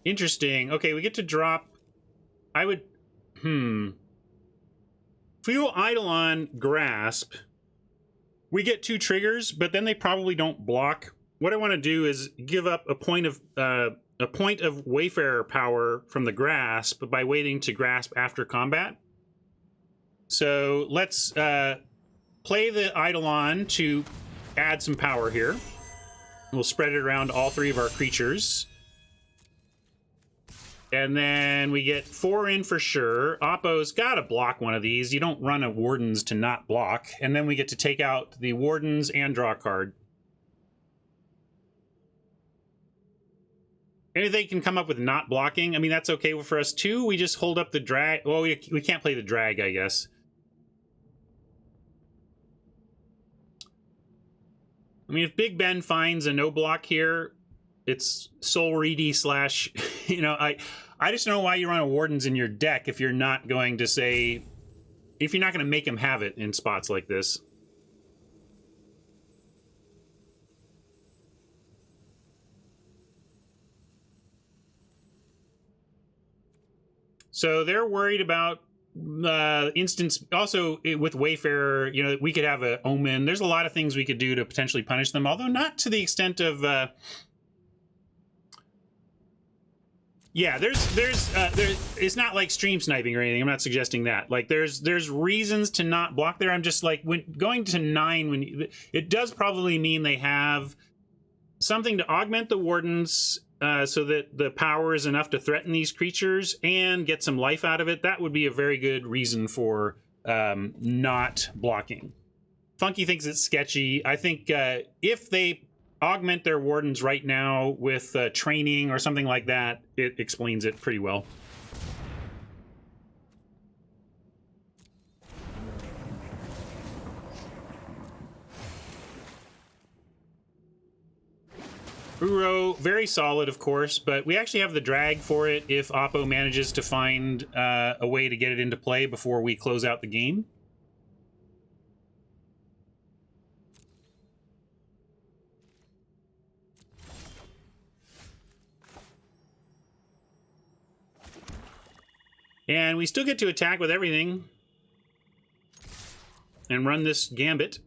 Interesting. Okay, we get to drop... I would... If we go Eidolon, Grasp, we get 2 triggers, but then they probably don't block. What I want to do is give up a point of Wayfarer power from the Grasp by waiting to Grasp after combat. So let's play the Eidolon to add some power here. We'll spread it around all 3 of our creatures. And then we get 4 in for sure. Oppo's got to block one of these. You don't run a Wardens to not block. And then we get to take out the Wardens and draw a card. Maybe they can come up with not blocking. I mean, that's okay for us too. We just hold up the drag. Well, we can't play the drag, I guess. I mean, if Big Ben finds a no block here, it's Soul Reedy slash, you know, I just don't know why you run a Wardens in your deck if you're not going to say, if you're not going to make him have it in spots like this. So they're worried about instance. Also, with Wayfarer, you know, we could have an Omen. There's a lot of things we could do to potentially punish them, although not to the extent of... yeah, there's it's not like stream sniping or anything. I'm not suggesting that. Like, there's reasons to not block there. I'm just like, when going to 9, it does probably mean they have something to augment the Wardens, so that the power is enough to threaten these creatures and get some life out of it. That would be a very good reason for not blocking. Funky thinks it's sketchy. I think if they augment their Wardens right now with training or something like that, it explains it pretty well. Uro, very solid, of course, but we actually have the drag for it if Oppo manages to find a way to get it into play before we close out the game. And we still get to attack with everything and run this gambit.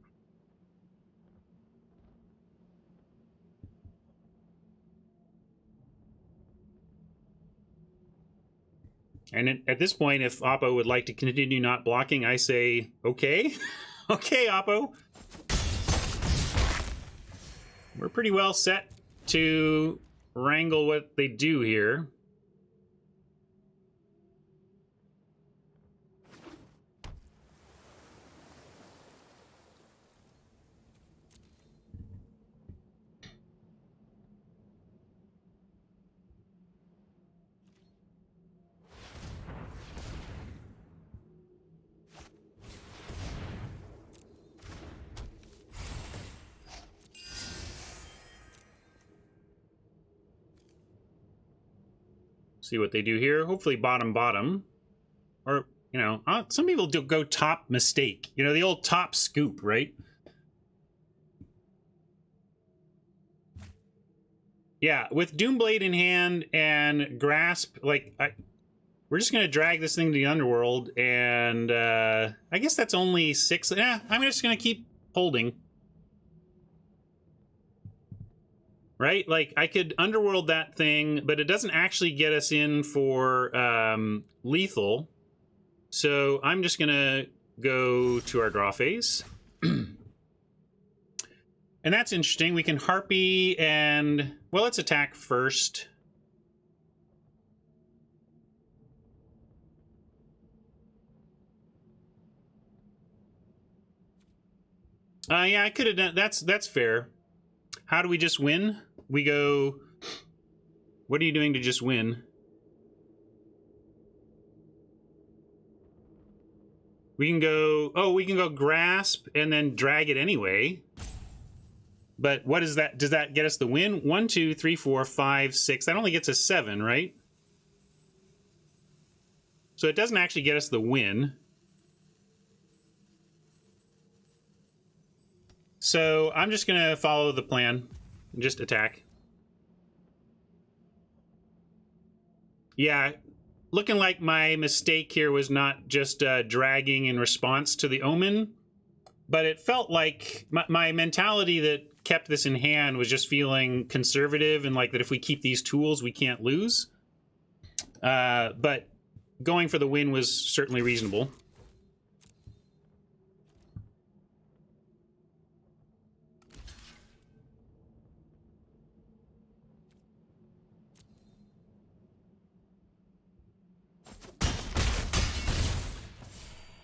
And at this point, if Oppo would like to continue not blocking, I say, okay. Okay, Oppo. We're pretty well set to wrangle what they do here. See what they do here. Hopefully bottom. Or, you know, some people do go top mistake. You know, the old top scoop, right? Yeah, with Doomblade in hand and Grasp, like, we're just going to drag this thing to the Underworld, and I guess that's only 6. Yeah, I'm just going to keep holding. Right? Like, I could Underworld that thing, but it doesn't actually get us in for lethal. So I'm just going to go to our draw phase. And that's interesting. We can Harpy and... Well, let's attack first. Yeah, I could have done... That's fair. How do we just win? We go... What are you doing to just win? We can go... Oh, we can go Grasp and then drag it anyway. But what is that? Does that get us the win? 1, 2, 3, 4, 5, 6. That only gets us 7, right? So it doesn't actually get us the win. So I'm just going to follow the plan and just attack. Yeah, looking like my mistake here was not just dragging in response to the Omen, but it felt like my mentality that kept this in hand was just feeling conservative and like that if we keep these tools, we can't lose. But going for the win was certainly reasonable.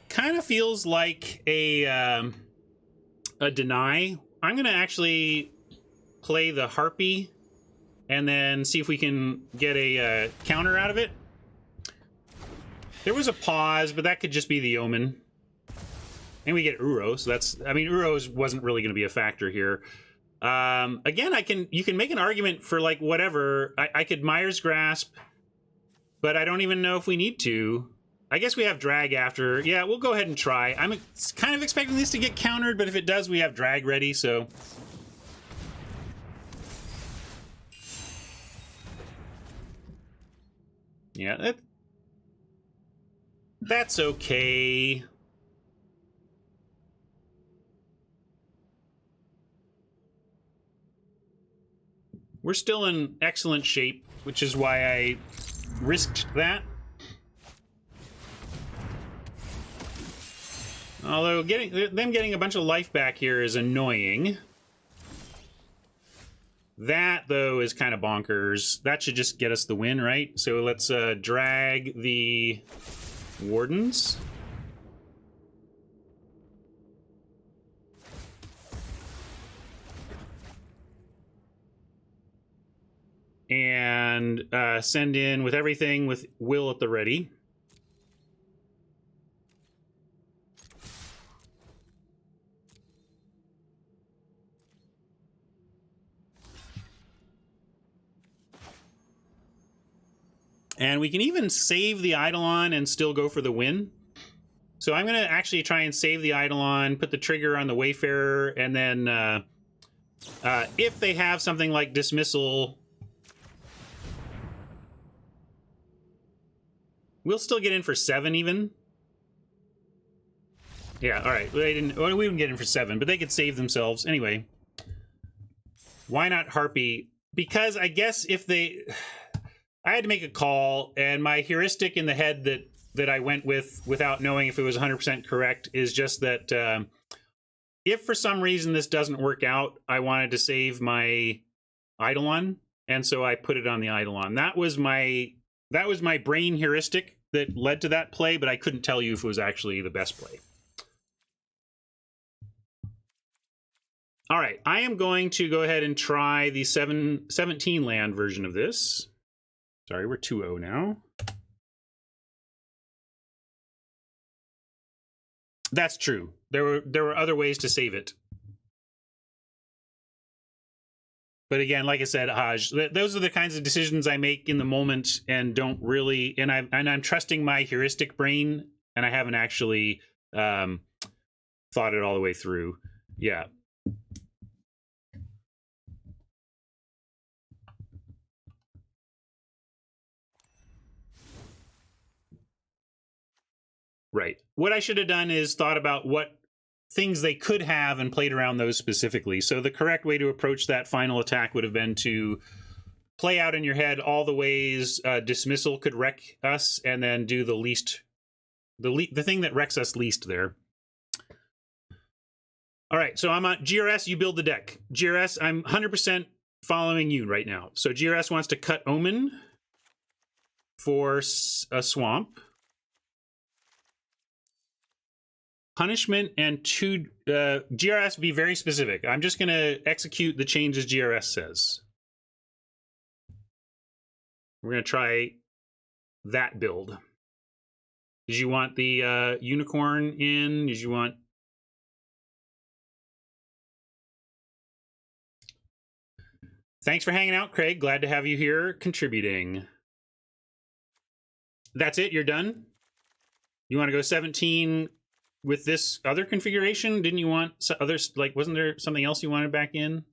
Kind of feels like a deny. I'm going to actually play the Harpy and then see if we can get a counter out of it. There was a pause, but that could just be the Omen. And we get Uro, so that's... I mean, Uro wasn't really going to be a factor here. Again, you can make an argument for, like, whatever. I could Myers Grasp, but I don't even know if we need to. I guess we have drag after. Yeah, we'll go ahead and try. I'm kind of expecting this to get countered, but if it does, we have drag ready, so... Yeah, that's okay. We're still in excellent shape, which is why I risked that. Although them getting a bunch of life back here is annoying. That, though, is kind of bonkers. That should just get us the win, right? So let's drag the Wardens. And send in with everything with Will at the ready. And we can even save the Eidolon and still go for the win. So I'm going to actually try and save the Eidolon, put the trigger on the Wayfarer, and then if they have something like Dismissal, we'll still get in for 7 even. Yeah, all right. They didn't. Well, we wouldn't get in for 7, but they could save themselves anyway. Why not Harpy? Because I guess if they... I had to make a call, and my heuristic in the head that I went with without knowing if it was 100% correct is just that if for some reason this doesn't work out, I wanted to save my Eidolon, and so I put it on the Eidolon. That was my brain heuristic that led to that play, but I couldn't tell you if it was actually the best play. All right, I am going to go ahead and try the 17 land version of this. Sorry, we're 2-0 now. That's true. There were other ways to save it. But again, like I said, Haj, those are the kinds of decisions I make in the moment and don't really... And I'm trusting my heuristic brain, and I haven't actually thought it all the way through. Yeah. Right. What I should have done is thought about what things they could have and played around those specifically. So the correct way to approach that final attack would have been to play out in your head all the ways Dismissal could wreck us, and then do the thing that wrecks us least there. All right, so I'm on GRS, you build the deck. GRS, I'm 100% following you right now. So GRS wants to cut Omen for a swamp. Punishment and 2... GRS, be very specific. I'm just going to execute the changes GRS says. We're going to try that build. Did you want the unicorn in? Did you want... Thanks for hanging out, Craig. Glad to have you here contributing. That's it? You're done? You want to go 17... with this other configuration? Didn't you want others? Like, wasn't there something else you wanted back in?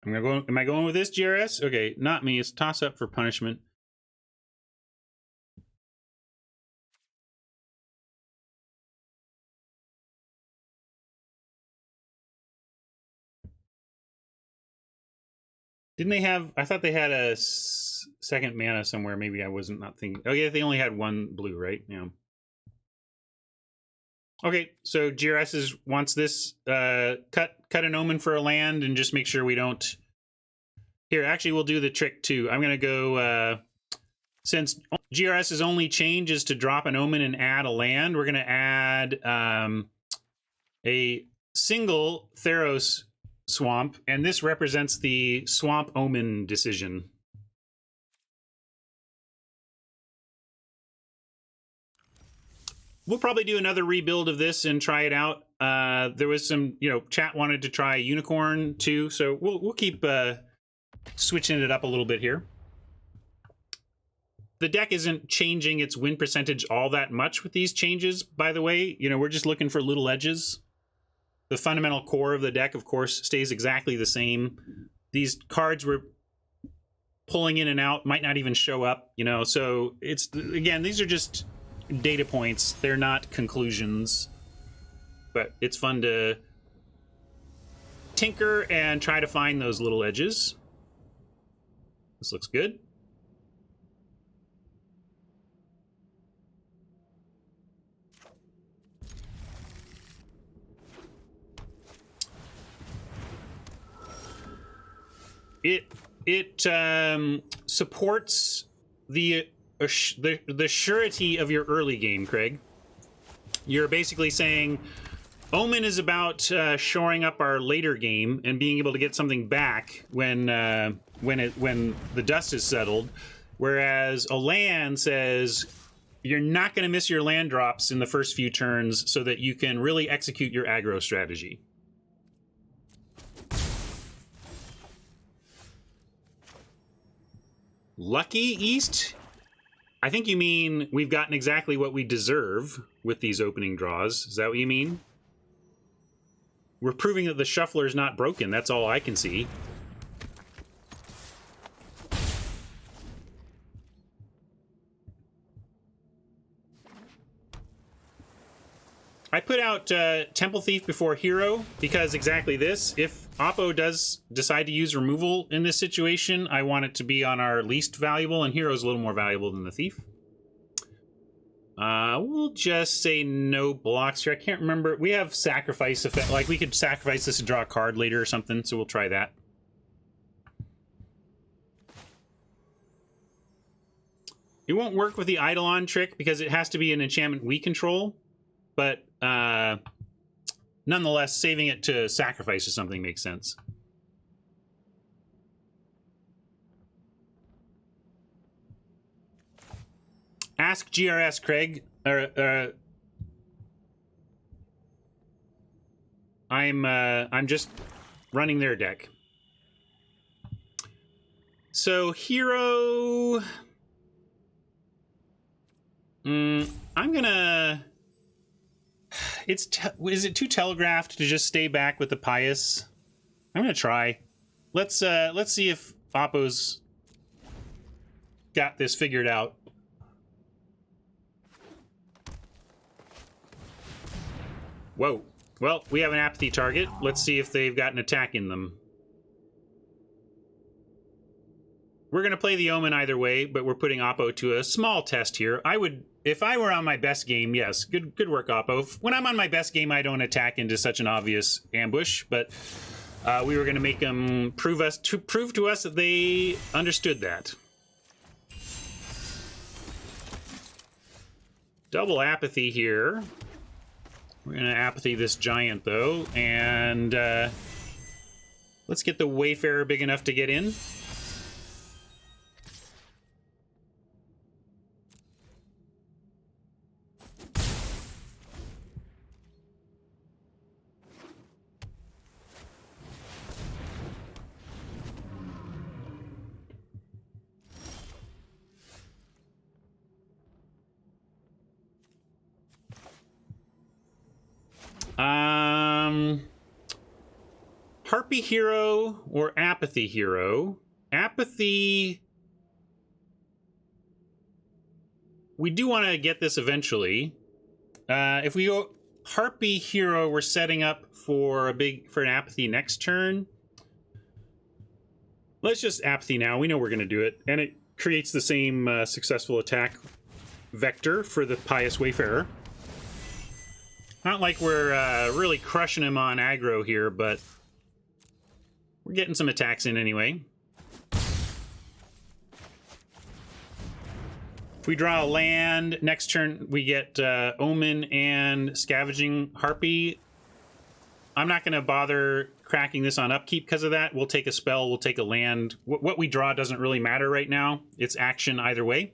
I'm gonna go. Am I going with this, GRS? Okay, not me. It's toss up for punishment. Didn't they have... I thought they had a second mana somewhere. Maybe I wasn't not thinking. Oh yeah, they only had 1 blue, right? Yeah. Okay, so GRS wants this cut an omen for a land and just make sure we don't. Here, actually, we'll do the trick too. I'm gonna go since GRS's only change is to drop an omen and add a land. We're gonna add a single Theros swamp, and this represents the swamp omen decision. We'll probably do another rebuild of this and try it out. There was some, chat wanted to try unicorn too, so we'll keep switching it up a little bit here. The deck isn't changing its win percentage all that much with these changes, by the way. We're just looking for little edges. The fundamental core of the deck, of course, stays exactly the same. These cards we're pulling in and out might not even show up, so it's, again, these are just data points. They're not conclusions, but it's fun to tinker and try to find those little edges. This looks good. It supports the surety of your early game, Craig. You're basically saying Omen is about shoring up our later game and being able to get something back when the dust is settled, whereas a land says you're not going to miss your land drops in the first few turns so that you can really execute your aggro strategy. Lucky East? I think you mean we've gotten exactly what we deserve with these opening draws. Is that what you mean? We're proving that the shuffler is not broken. That's all I can see. I put out Temple Thief before Hero because exactly this. If Oppo does decide to use removal in this situation, I want it to be on our least valuable, and Hero's a little more valuable than the Thief. We'll just say no blocks here. I can't remember. We have sacrifice effect. Like, we could sacrifice this and draw a card later or something, so we'll try that. It won't work with the Eidolon trick because it has to be an enchantment we control, but nonetheless, saving it to sacrifice or something makes sense. Ask GRS, Craig. I'm just running their deck. So Hero, I'm gonna. Is it too telegraphed to just stay back with the Pious? I'm gonna try. Let's see if Oppo's got this figured out. Whoa. Well, we have an apathy target. Let's see if they've got an attack in them. We're gonna play the Omen either way, but we're putting Oppo to a small test here. I would, if I were on my best game, yes, good work, Oppo. When I'm on my best game, I don't attack into such an obvious ambush, but we were gonna make them prove to us that they understood that. Double apathy here. We're gonna apathy this giant though, and let's get the Wayfarer big enough to get in. Harpy Hero or Apathy Hero? Apathy... We do want to get this eventually. If we go Harpy Hero, we're setting up for an Apathy next turn. Let's just Apathy now. We know we're going to do it. And it creates the same successful attack vector for the Pious Wayfarer. Not like we're really crushing him on aggro here, but we're getting some attacks in anyway. If we draw a land, next turn we get Omen and Scavenging Harpy. I'm not going to bother cracking this on upkeep because of that. We'll take a spell, we'll take a land. What we draw doesn't really matter right now. It's action either way.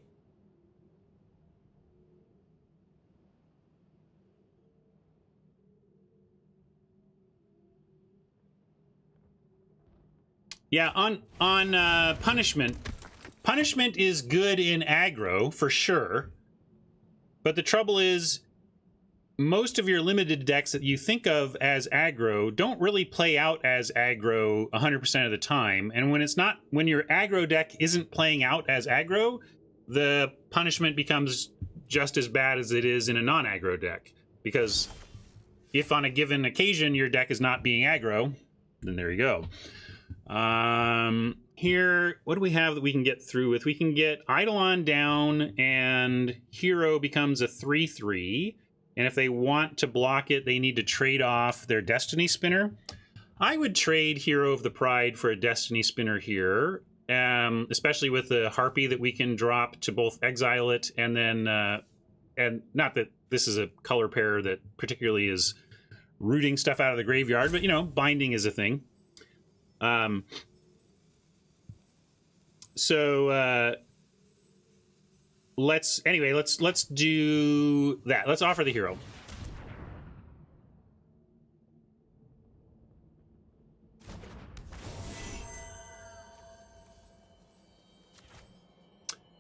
Yeah, on punishment. Punishment is good in aggro, for sure. But the trouble is, most of your limited decks that you think of as aggro don't really play out as aggro 100% of the time. And when your aggro deck isn't playing out as aggro, the punishment becomes just as bad as it is in a non-aggro deck. Because if on a given occasion your deck is not being aggro, then there you go. Here, what do we have that we can get through with? We can get Eidolon down, and Hero becomes a 3/3. And if they want to block it, they need to trade off their Destiny Spinner. I would trade Hero of the Pride for a Destiny Spinner here, especially with the Harpy that we can drop to both exile it and then, and not that this is a color pair that particularly is rooting stuff out of the graveyard, but, you know, binding is a thing. Let's do that. Let's offer the hero.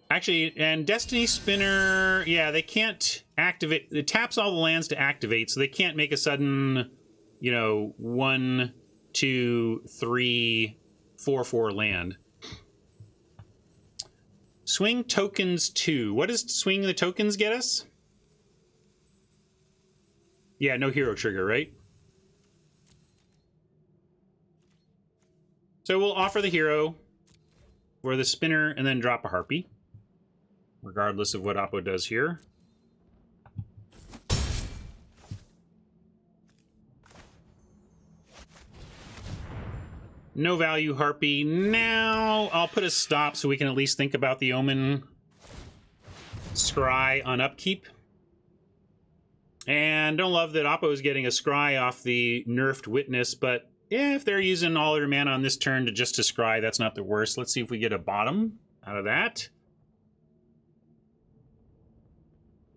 Actually, and Destiny Spinner, yeah, they can't activate. It taps all the lands to activate, so they can't make a sudden, you know, 1, 2, 3, 4/4 land. Swing tokens 2. What does swing the tokens get us? Yeah, no hero trigger, right? So we'll offer the hero or the spinner and then drop a harpy, regardless of what Oppo does here. No value harpy. Now I'll put a stop so we can at least think about the Omen Scry on upkeep. And don't love that Oppo is getting a Scry off the nerfed Witness, but yeah, if they're using all their mana on this turn to just to Scry, that's not the worst. Let's see if we get a bottom out of that.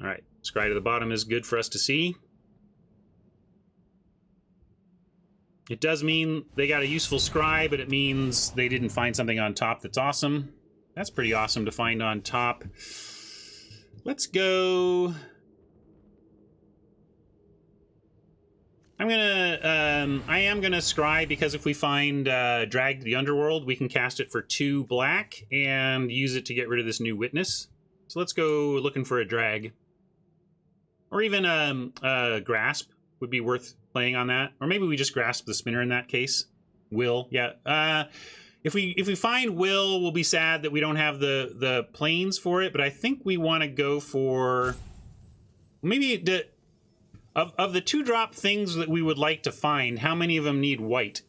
All right, Scry to the bottom is good for us to see. It does mean they got a useful Scry, but it means they didn't find something on top that's awesome. That's pretty awesome to find on top. Let's go. I am gonna Scry because if we find Drag to the Underworld, we can cast it for 2 black and use it to get rid of this new Witness. So let's go looking for a Drag. Or even a Grasp would be worth playing on that. Or maybe we just grasp the spinner in that case. Will, yeah. If we find Will, we'll be sad that we don't have the planes for it, but I think we want to go for maybe of the 2-drop things that we would like to find, how many of them need white?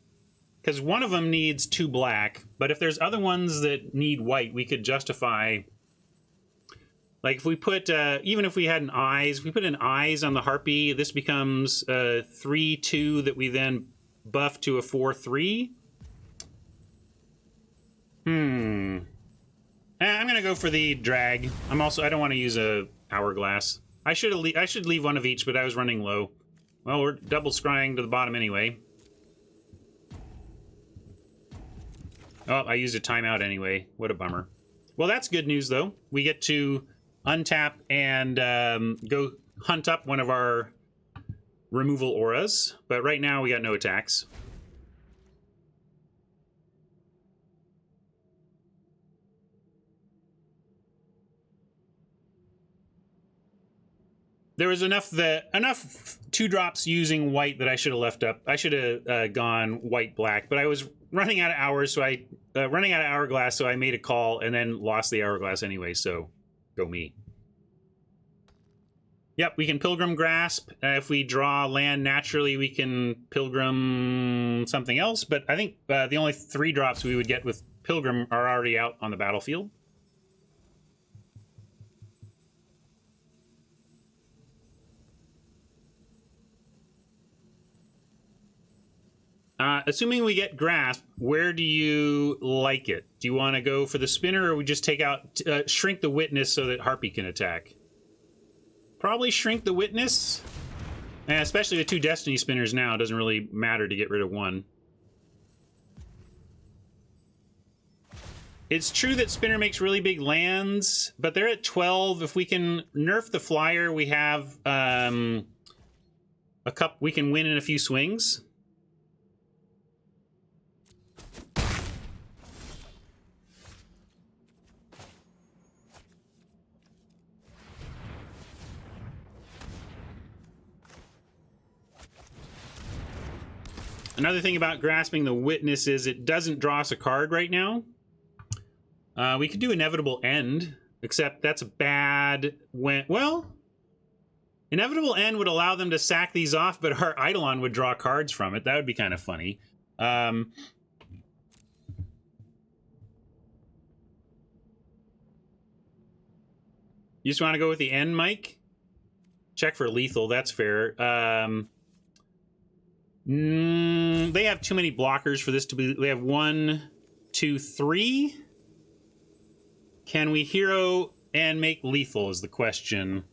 Because one of them needs 2 black, but if there's other ones that need white, we could justify. Like if we put, even if we had an Eyes, if we put an Eyes on the Harpy, this becomes a 3/2 that we then buff to a 4/3. I'm gonna go for the Drag. I don't want to use a Hourglass. I should leave one of each, but I was running low. Well, we're double scrying to the bottom anyway. Oh, I used a timeout anyway. What a bummer. Well, that's good news though. We get to untap and go hunt up one of our removal auras, but right now we got no attacks. There was enough 2-drops using white that I should have left up. I should have gone white-black, but I was running out of hours, so running out of Hourglass, so I made a call and then lost the Hourglass anyway, so go me. Yep, we can Pilgrim Grasp. If we draw land naturally, we can Pilgrim something else. But I think the only 3 drops we would get with Pilgrim are already out on the battlefield. Assuming we get Grasp, where do you like it? Do you want to go for the spinner, or we just take out, shrink the Witness so that Harpy can attack? Probably shrink the Witness. And especially with 2 Destiny Spinners now, it doesn't really matter to get rid of 1. It's true that Spinner makes really big lands, but they're at 12. If we can nerf the Flyer, we have we can win in a few swings. Another thing about Grasping the Witness is it doesn't draw us a card right now. We could do Inevitable End, except that's bad when... Well, Inevitable End would allow them to sack these off, but our Eidolon would draw cards from it. That would be kind of funny. You just want to go with the end, Mike? Check for lethal, that's fair. They have too many blockers for this to be... They have 1, 2, 3. Can we hero and make lethal is the question.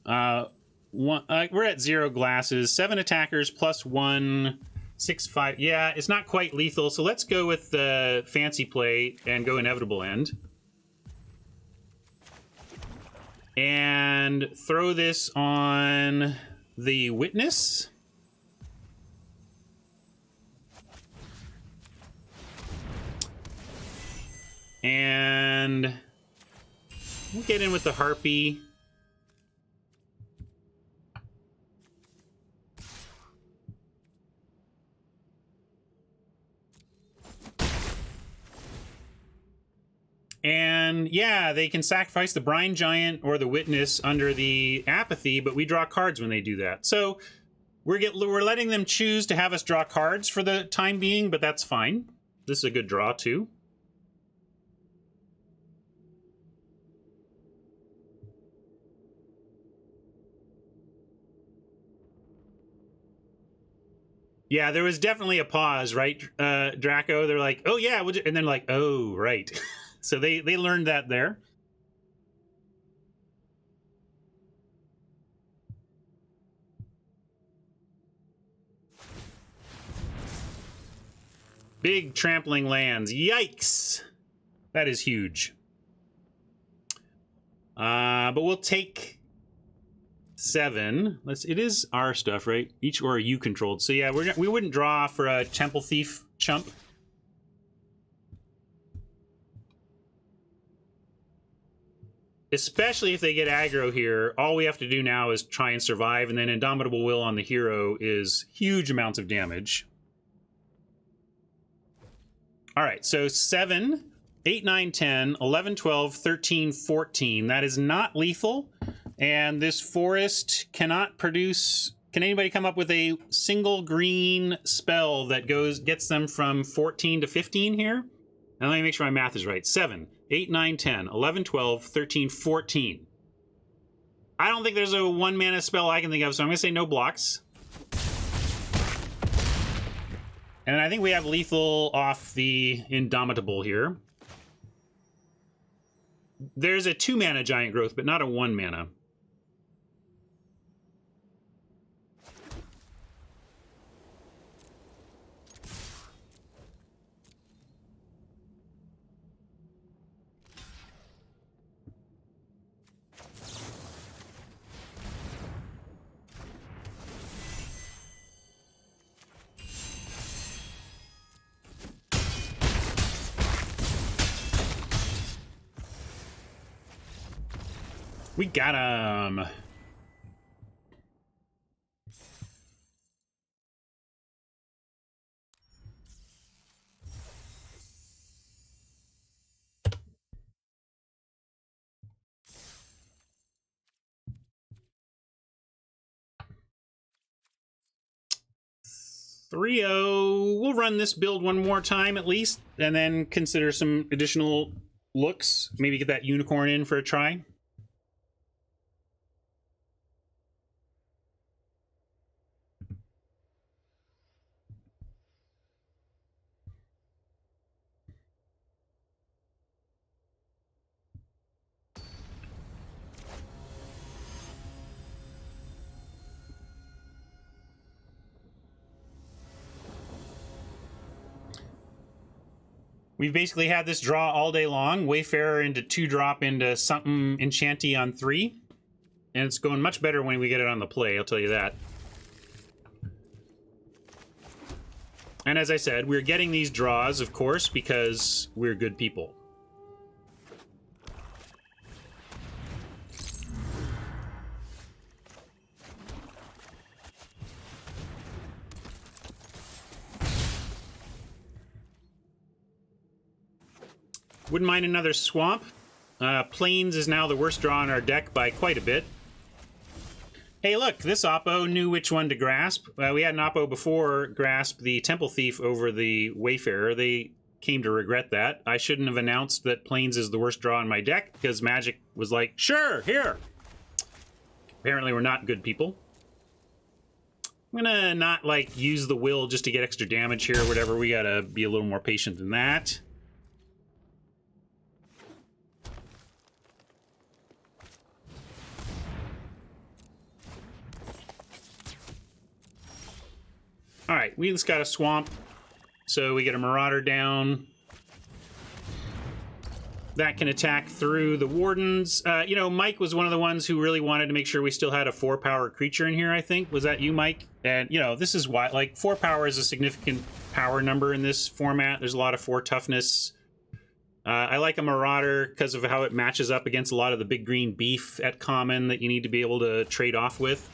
We're at 0 glasses. 7 attackers plus 1, 6, 5. Yeah, it's not quite lethal, so let's go with the fancy play and go Inevitable End. And throw this on the Witness. And we'll get in with the Harpy. And yeah, they can sacrifice the Brine Giant or the Witness under the Apathy, but we draw cards when they do that. So we're letting them choose to have us draw cards for the time being, but that's fine. This is a good draw too. Yeah, there was definitely a pause, right, Draco? They're like, oh yeah, and then like, oh, right. So they learned that there. Big trampling lands. Yikes! That is huge. But we'll take 7. It is our stuff, right? Each or you controlled. So yeah, we wouldn't draw for a Temple Thief chump. Especially if they get aggro here, all we have to do now is try and survive, and then Indomitable Will on the hero is huge amounts of damage. All right, so 7, 8, 9, 10, 11, 12, 13, 14. That is not lethal, and this forest cannot produce... Can anybody come up with a single green spell that gets them from 14 to 15 here? Now let me make sure my math is right. 7, 8, 9, 10, 11, 12, 13, 14. I don't think there's a 1-mana spell I can think of, so I'm going to say no blocks. And I think we have lethal off the Indomitable here. There's a 2-mana Giant Growth, but not a 1-mana. We got him. 3-0. We'll run this build one more time at least, and then consider some additional looks. Maybe get that unicorn in for a try. We've basically had this draw all day long. Wayfarer into 2-drop into something enchanty on 3. And it's going much better when we get it on the play, I'll tell you that. And as I said, we're getting these draws, of course, because we're good people. Wouldn't mind another swamp. Plains is now the worst draw in our deck by quite a bit. Hey, look, this Oppo knew which one to grasp. We had an Oppo before grasp the Temple Thief over the Wayfarer. They came to regret that. I shouldn't have announced that Plains is the worst draw in my deck, because Magic was like, sure, here. Apparently we're not good people. I'm gonna not, like, use the will just to get extra damage here or whatever. We gotta be a little more patient than that. All right, we just got a swamp, so we get a Marauder down. That can attack through the Wardens. You know, Mike was one of the ones who really wanted to make sure we still had a 4-power creature in here, I think. Was that you, Mike? And, you know, this is why, like, 4 power is a significant power number in this format. There's a lot of 4 toughness. I like a Marauder because of how it matches up against a lot of the big green beef at common that you need to be able to trade off with.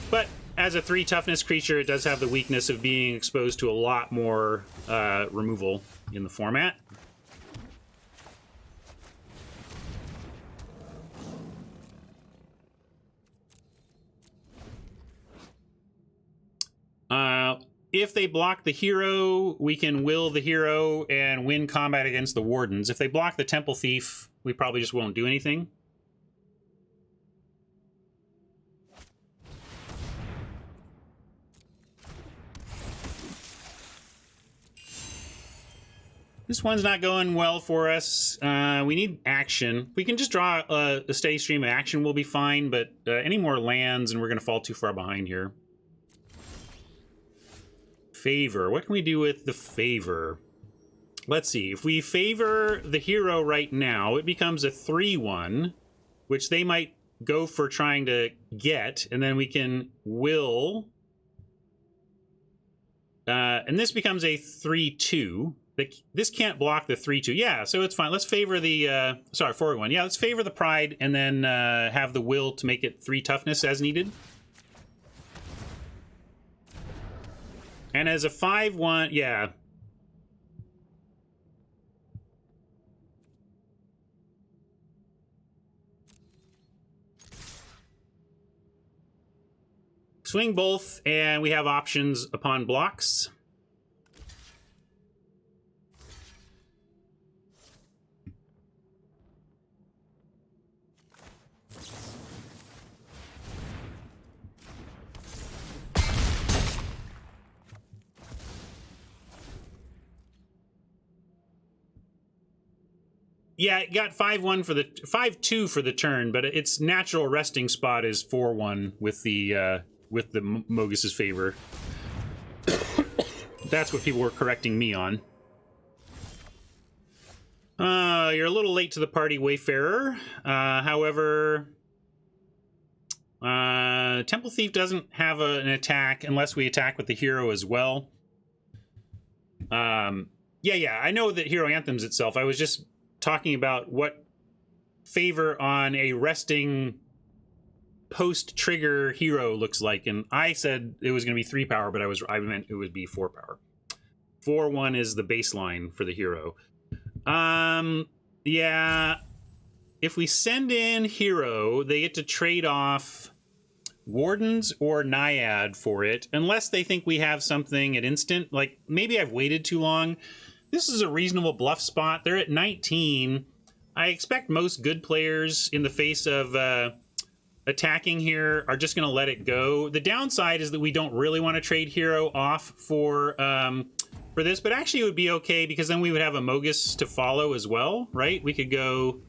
But as a 3 toughness creature, it does have the weakness of being exposed to a lot more removal in the format. If they block the hero, we can will the hero and win combat against the Wardens. If they block the Temple Thief, we probably just won't do anything. This one's not going well for us. We need action. We can just draw a steady stream of action, we'll be fine, but any more lands and we're going to fall too far behind here. Favor. What can we do with the favor? Let's see. If we favor the hero right now, it becomes a 3-1, which they might go for trying to get, and then we can will. And this becomes a 3-2. This can't block the 3-2. Yeah, so it's fine. Let's favor the... sorry, 4-1. Yeah, let's favor the Pride and then have the will to make it 3 toughness as needed. And as a 5-1, yeah. Swing both, and we have options upon blocks. Yeah, it got 5-1 for the 5-2 for the turn, but its natural resting spot is 4-1 with the Mogus's favor. That's what people were correcting me on. You're a little late to the party, Wayfarer. However, Temple Thief doesn't have an attack unless we attack with the hero as well. Yeah, I know that Hero Anthem's itself. I was just talking about what favor on a resting post-trigger hero looks like, and I said it was going to be 3 power, but I meant it would be 4 power. 4-1 is the baseline for the hero. Yeah, if we send in hero, they get to trade off Wardens or Naiad for it, unless they think we have something at instant. Like, maybe I've waited too long. This is a reasonable bluff spot. They're at 19. I expect most good players in the face of attacking here are just going to let it go. The downside is that we don't really want to trade hero off for this, but actually it would be okay because then we would have a Mogus to follow as well, right? We could go...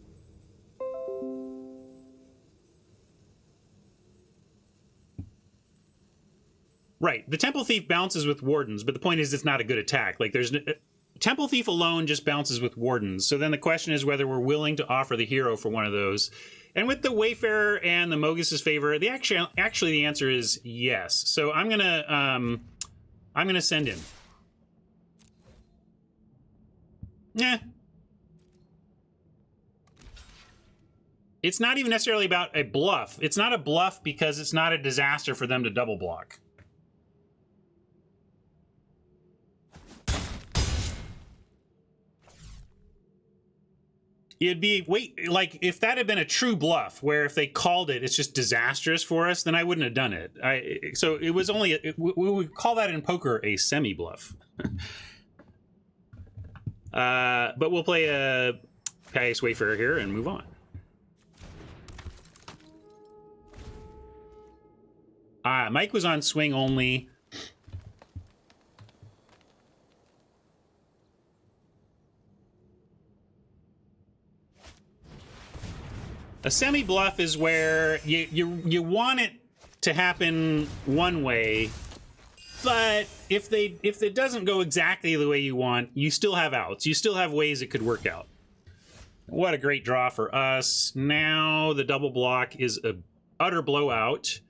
Right, the Temple Thief bounces with Wardens, but the point is it's not a good attack. Like, there's... Temple Thief alone just bounces with Wardens, so then the question is whether we're willing to offer the hero for one of those. And with the Wayfarer and the Mogus's favor, actually the answer is yes. So I'm gonna send in. Yeah. It's not even necessarily about a bluff. It's not a bluff because it's not a disaster for them to double block. It'd be, like, if that had been a true bluff, where if they called it, it's just disastrous for us, then I wouldn't have done it. So it was only, we would call that in poker a semi-bluff. But we'll play a Pious Wayfarer here and move on. Mike was on swing only. A semi-bluff is where you want it to happen one way, but if it doesn't go exactly the way you want, you still have outs. You still have ways it could work out. What a great draw for us. Now the double block is a utter blowout.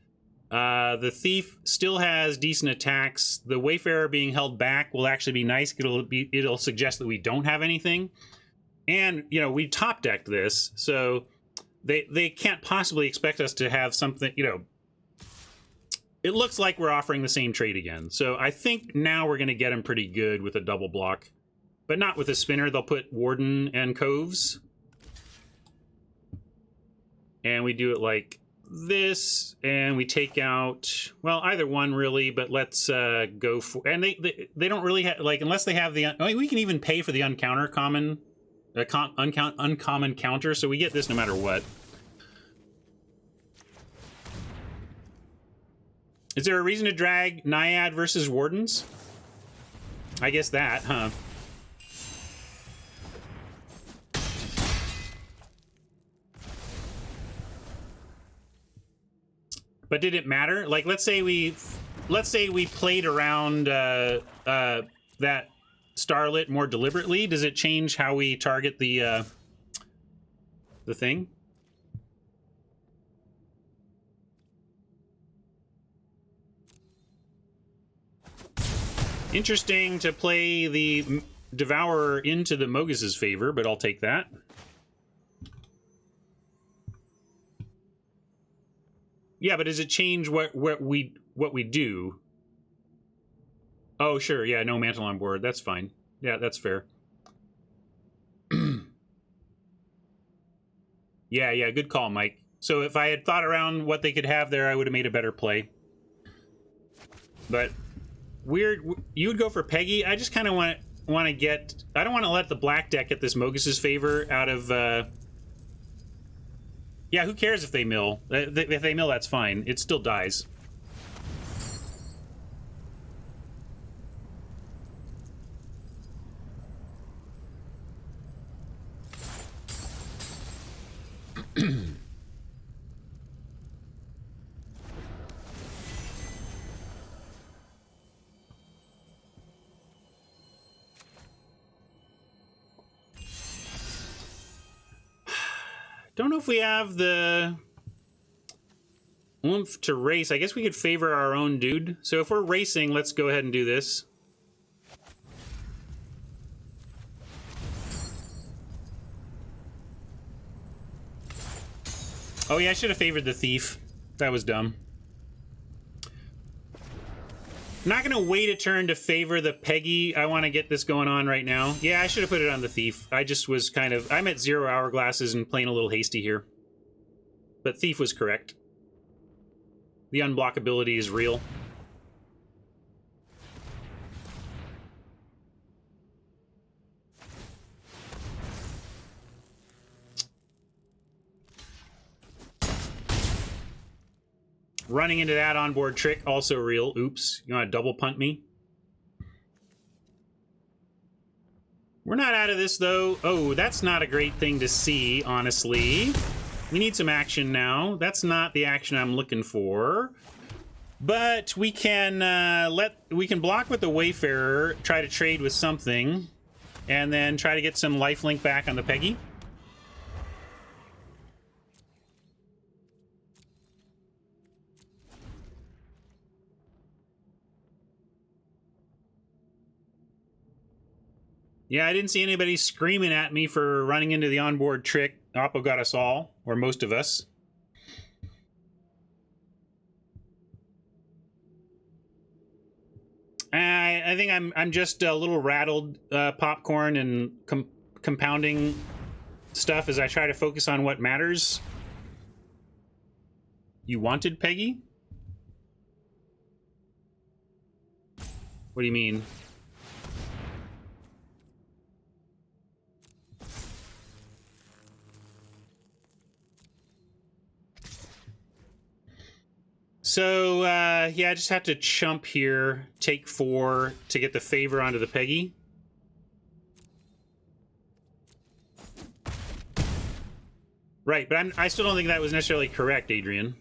The Thief still has decent attacks. The Wayfarer being held back will actually be nice. It'll suggest that we don't have anything. And, you know, we top decked this, so they can't possibly expect us to have something, you know. It looks like we're offering the same trade again. So I think now we're going to get them pretty good with a double block, but not with a spinner. They'll put Warden and Coves. And we do it like this, and we take out, well, either one really, but let's go for, and they don't really have, like, unless they have the, I mean, we can even pay for the uncounter common, uncommon counter, so we get this no matter what. Is there a reason to drag Naiad versus Wardens? I guess that, huh? But did it matter? Like, let's say we played around that Starlit more deliberately. Does it change how we target the thing? Interesting to play the Devourer into the Mogus's favor, but I'll take that. Yeah, but does it change what we do? Oh, sure. Yeah, no mantle on board. That's fine. Yeah, that's fair. Yeah, good call, Mike. So if I had thought around what they could have there, I would have made a better play. But weird, you would go for Peggy. I just kind of want to get. I don't want to let the black deck get this Mogus's favor out of. Yeah, who cares if they mill? If they mill, that's fine. It still dies. Don't know if we have the oomph to race. I guess we could favor our own dude. So if we're racing, let's go ahead and do this. Oh yeah, I should have favored the Thief. That was dumb. I'm not gonna wait a turn to favor the Peggy. I want to get this going on right now. Yeah, I should have put it on the Thief. I just was kind of, I'm at 0 hourglasses and playing a little hasty here. But Thief was correct. the unblockability is real. Running into that onboard trick, also real. Oops, you want to double punt me? We're not out of this, though. Oh, that's not a great thing to see, honestly. We need some action now. That's not the action I'm looking for. But we can we can block with the Wayfarer, try to trade with something, and then try to get some lifelink back on the Peggy. Yeah, I didn't see anybody screaming at me for running into the onboard trick. Oppo got us all, or most of us. I think I'm just a little rattled, popcorn, and compounding stuff as I try to focus on what matters. You wanted Peggy? What do you mean? So, yeah, I just have to chump here, take 4 to get the favor onto the Peggy. Right, but I still don't think that was necessarily correct, Adrian.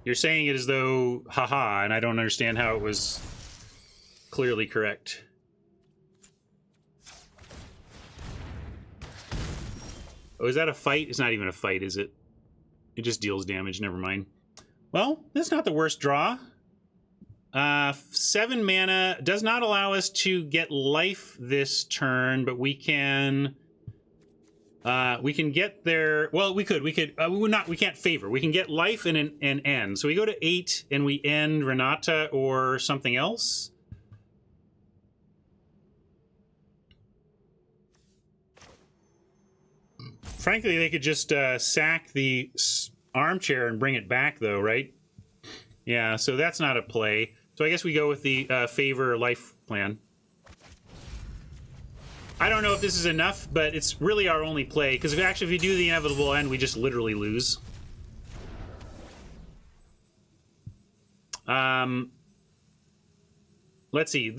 You're saying it as though, haha, and I don't understand how it was clearly correct. Oh, is that a fight? It's not even a fight, is it? It just deals damage, never mind. Well, that's not the worst draw. 7 mana does not allow us to get life this turn, but we can get there. Well, we can't favor. We can get life and an end. So we go to 8 and we end Renata or something else. Frankly, they could just sack the armchair and bring it back, though, right? Yeah, so that's not a play. So I guess we go with the favor life plan. I don't know if this is enough, but it's really our only play, because if we do the inevitable end, we just literally lose. Let's see.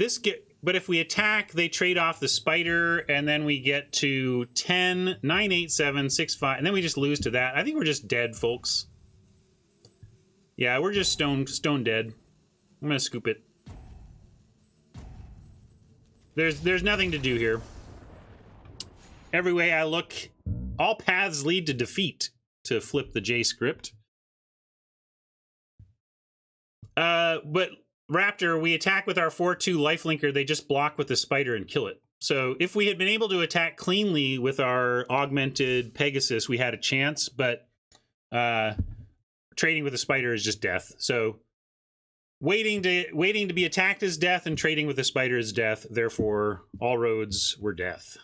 But if we attack, they trade off the spider, and then we get to 10, 9, 8, 7, 6, 5, and then we just lose to that. I think we're just dead, folks. Yeah, we're just stone dead. I'm gonna scoop it. There's nothing to do here. Every way I look, all paths lead to defeat, to flip the J script. But Raptor, we attack with our 4/2 lifelinker, they just block with the spider and kill it. So if we had been able to attack cleanly with our augmented Pegasus, we had a chance, but trading with the spider is just death. So waiting to be attacked is death, and trading with the spider is death. Therefore, all roads were death.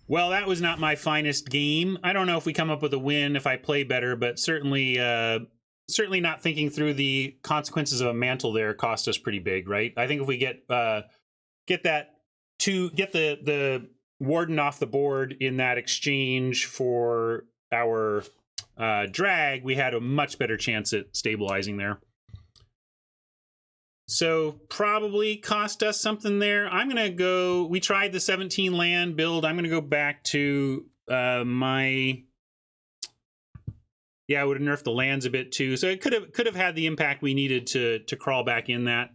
Well, that was not my finest game. I don't know if we come up with a win if I play better, but certainly not thinking through the consequences of a mantle there cost us pretty big, right? I think if we get the warden off the board in that exchange for our drag, we had a much better chance at stabilizing there. So probably cost us something there. I'm going to go... We tried the 17 land build. I'm going to go back to my... Yeah, I would have nerfed the lands a bit too. So it could have had the impact we needed to crawl back in that.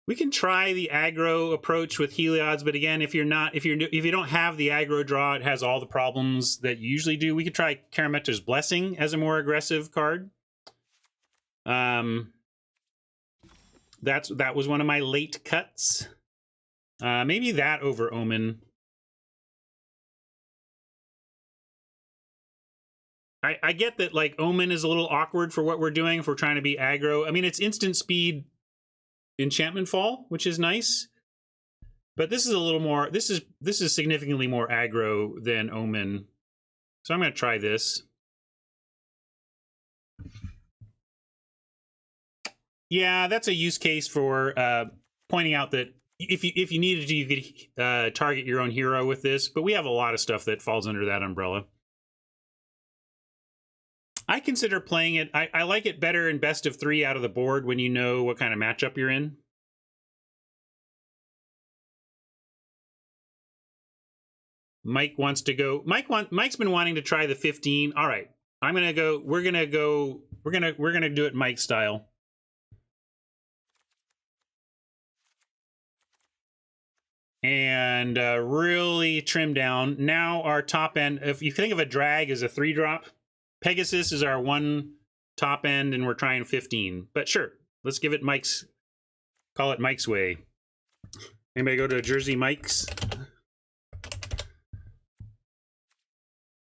We can try the aggro approach with Heliod's, but again, if you don't have the aggro draw, it has all the problems that you usually do. We could try Karametra's Blessing as a more aggressive card. That was one of my late cuts. Maybe that over Omen. I get that, like, Omen is a little awkward for what we're doing if we're trying to be aggro. I mean, it's instant speed Enchantment Fall, which is nice. But this is a little more, this is significantly more aggro than Omen. So I'm going to try this. Yeah, that's a use case for pointing out that if you needed to, you could target your own hero with this, but we have a lot of stuff that falls under that umbrella. I consider playing it. I like it better in best of 3 out of the board when you know what kind of matchup you're in. Mike wants to go. Mike's been wanting to try the 15. All right, I'm gonna go. We're gonna do it Mike style. And really trim down. Now our top end, if you think of a drag as a 3-drop, Pegasus is our 1 top end, and we're trying 15. But sure, let's give it Mike's, call it Mike's way. Anybody go to a Jersey Mike's?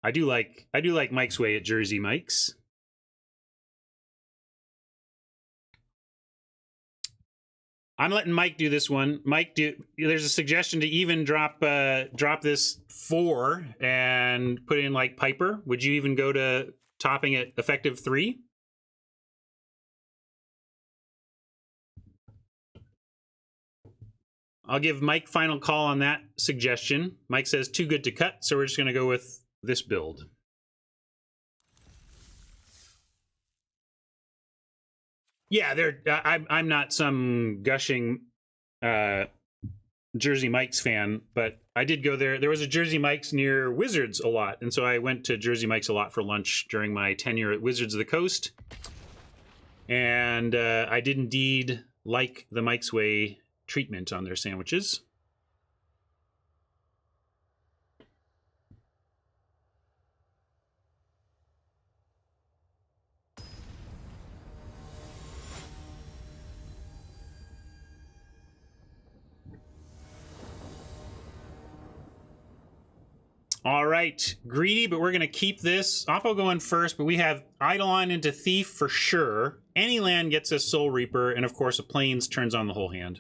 I do like Mike's way at Jersey Mike's. I'm letting Mike do this one. Mike, there's a suggestion to even drop this 4 and put in like Piper. Would you even go to topping at effective 3? I'll give Mike final call on that suggestion. Mike says too good to cut, so we're just going to go with this build. Yeah, I'm not some gushing Jersey Mike's fan, but I did go there. There was a Jersey Mike's near Wizards a lot, and so I went to Jersey Mike's a lot for lunch during my tenure at Wizards of the Coast. And I did indeed like the Mike's Way treatment on their sandwiches. All right, greedy, but we're going to keep this. Oppo going first, but we have Eidolon into Thief for sure. Any land gets us Soul Reaper, and of course a Plains turns on the whole hand.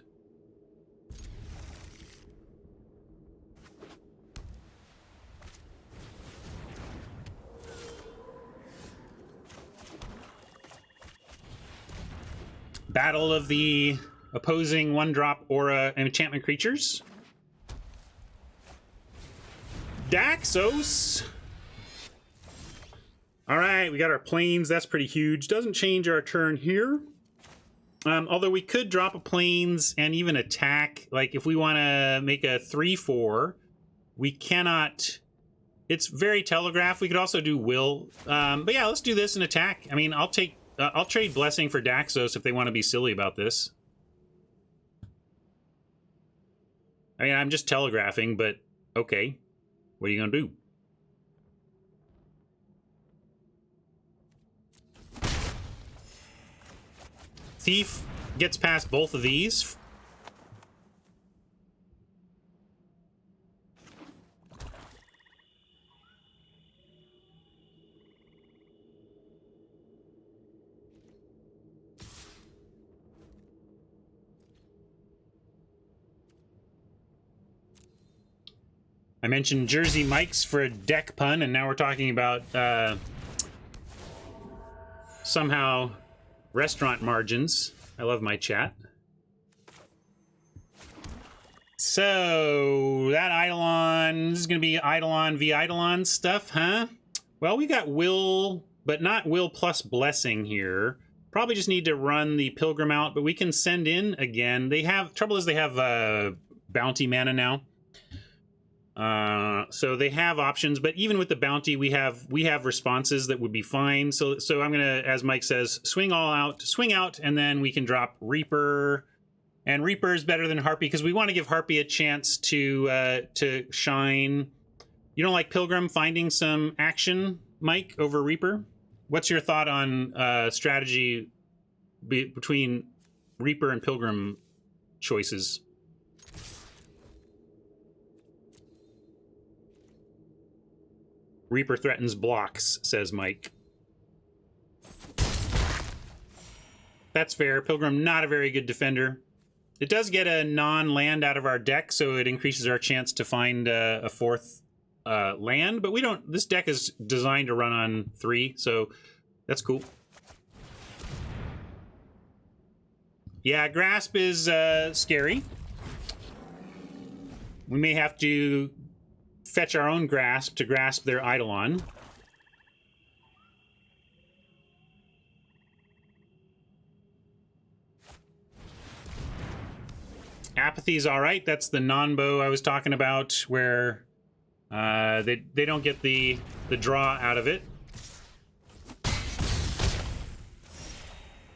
Battle of the opposing 1-drop aura and enchantment creatures. Daxos. All right, we got our Plains. That's pretty huge. Doesn't change our turn here. Although we could drop a Plains and even attack. Like if we want to make a 3/4, we cannot. It's very telegraphed. We could also do Will. But yeah, let's do this and attack. I mean, I'll trade Blessing for Daxos if they want to be silly about this. I mean, I'm just telegraphing, but okay. What are you going to do? Thief gets past both of these. I mentioned Jersey Mike's for a deck pun, and now we're talking about somehow restaurant margins. I love my chat. So that Eidolon, this is going to be Eidolon v Eidolon stuff, huh? Well, we got Will, but not Will plus Blessing here. Probably just need to run the Pilgrim out, but we can send in again. They have, trouble is they have bounty mana now. So they have options, but even with the bounty, we have responses that would be fine. So I'm gonna, as Mike says, swing out, and then we can drop Reaper, and Reaper is better than Harpy because we want to give Harpy a chance to shine. You don't like Pilgrim finding some action, Mike, over Reaper? What's your thought on strategy between Reaper and Pilgrim choices? Reaper threatens blocks, says Mike. That's fair. Pilgrim, not a very good defender. It does get a non-land out of our deck, so it increases our chance to find a fourth land. But we don't. This deck is designed to run on 3, so that's cool. Yeah, Grasp is scary. We may have to fetch our own Grasp to grasp their Eidolon. Apathy's all right. That's the non-bow I was talking about, where they don't get the draw out of it.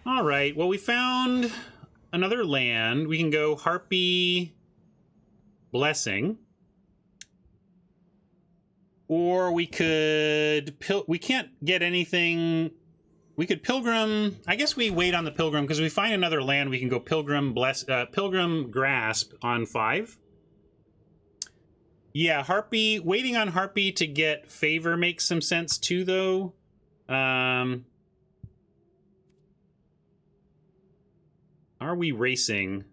All right. Well, we found another land. We can go Harpy Blessing, or we could we can't get anything. We could Pilgrim. I guess we wait on the Pilgrim, because if we find another land, we can go Pilgrim Grasp on 5. Yeah, Harpy. Waiting on Harpy to get Favor makes some sense too, though. Are we racing?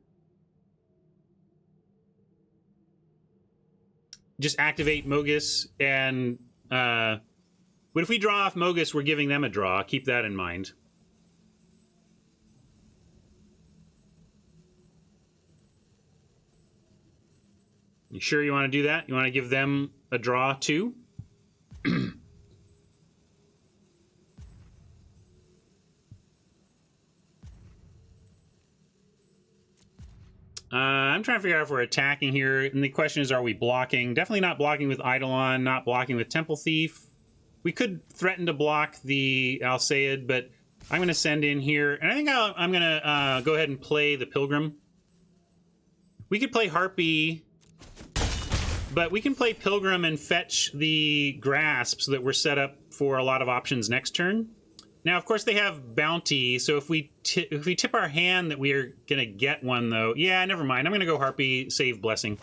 Just activate Mogus and. But if we draw off Mogus, we're giving them a draw. Keep that in mind. You sure you want to do that? You want to give them a draw too? I'm trying to figure out if we're attacking here. And the question is, are we blocking? Definitely not blocking with Eidolon, not blocking with Temple Thief. We could threaten to block the Alseid, but I'm going to send in here. And I think I'm going to go ahead and play the Pilgrim. We could play Harpy, but we can play Pilgrim and fetch the Grasp so that we're set up for a lot of options next turn. Now, of course, they have Bounty, so if we tip our hand that we are going to get one, though... Yeah, never mind. I'm going to go Harpy, save Blessing.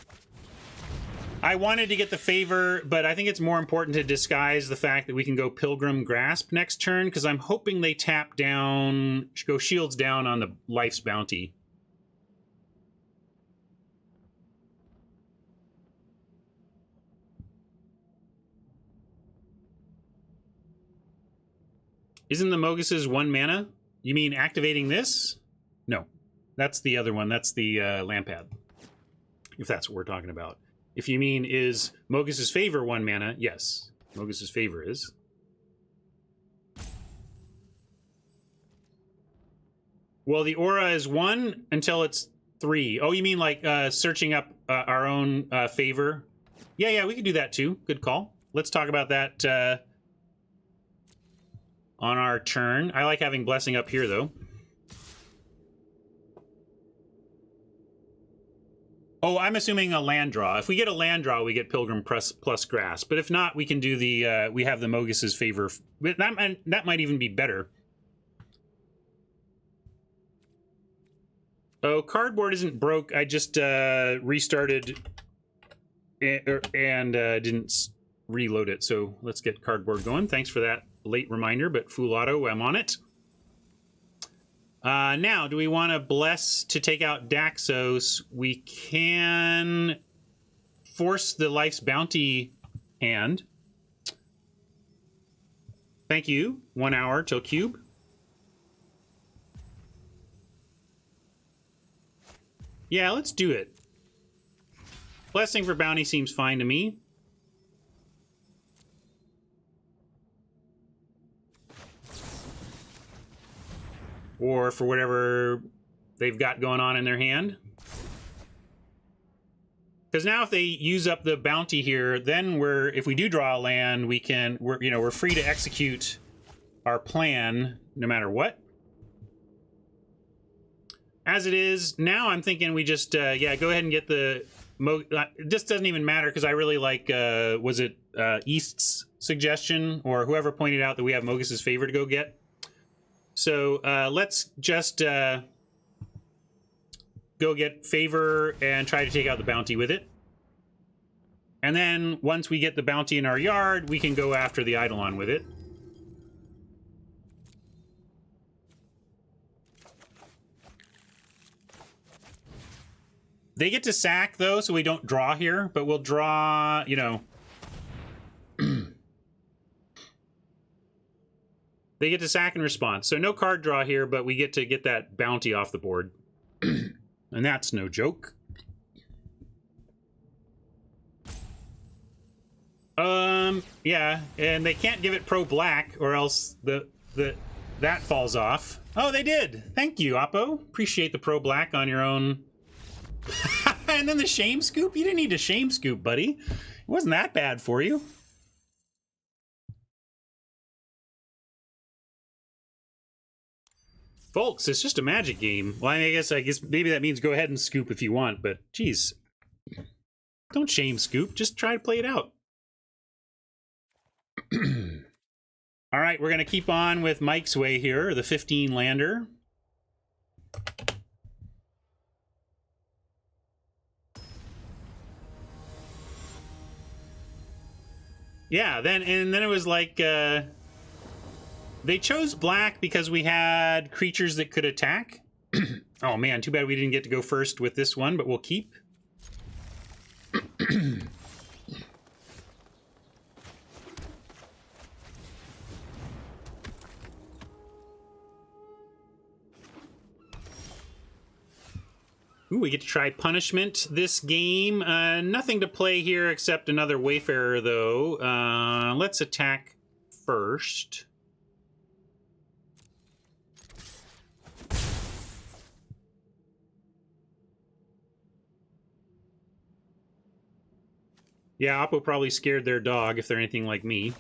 I wanted to get the Favor, but I think it's more important to disguise the fact that we can go Pilgrim Grasp next turn, because I'm hoping they tap down, go Shields down on the Life's Bounty. Isn't the Mogus's 1 mana? You mean activating this? No. That's the other one. That's the Lampad. If that's what we're talking about. If you mean, is Mogus's Favor 1 mana? Yes. Mogus's Favor is. Well, the aura is 1 until it's 3. Oh, you mean like searching up our own Favor? Yeah, we could do that too. Good call. Let's talk about that on our turn. I like having Blessing up here, though. Oh, I'm assuming a land draw. If we get a land draw, we get Pilgrim plus Grasp. But if not, we can do the... we have the Mogus's Favor. That might even be better. Oh, cardboard isn't broke. I just restarted and didn't reload it. So let's get cardboard going. Thanks for that late reminder, but Fool Auto, I'm on it. Now, do we want to bless to take out Daxos? We can force the Life's Bounty hand. Thank you. 1 hour till cube. Yeah, let's do it. Blessing for Bounty seems fine to me. Or for whatever they've got going on in their hand. Because now if they use up the bounty here, then if we do draw a land, we're free to execute our plan no matter what. As it is, now I'm thinking we just, go ahead and get the... this doesn't even matter because I really like, was it East's suggestion? Or whoever pointed out that we have Mogus's Favor to go get. So let's just go get Favor and try to take out the bounty with it. And then once we get the bounty in our yard, we can go after the Eidolon with it. They get to sack, though, so we don't draw here, but we'll draw, you know... They get to sack in response. So no card draw here, but we get to get that bounty off the board. And that's no joke. Yeah, and they can't give it pro-black, or else that falls off. Oh, they did! Thank you, Oppo. Appreciate the pro-black on your own... And then the shame scoop? You didn't need a shame scoop, buddy. It wasn't that bad for you. Folks, it's just a Magic game. Well, I guess maybe that means go ahead and scoop if you want, but geez. Don't shame scoop. Just try to play it out. All right, we're going to keep on with Mike's Way here, the 15 lander. Yeah, then it was like they chose black because we had creatures that could attack. Oh man, too bad we didn't get to go first with this one, but we'll keep. Ooh, we get to try Punishment this game. Nothing to play here except another Wayfarer, though. Let's attack first. Yeah, Oppo probably scared their dog if they're anything like me.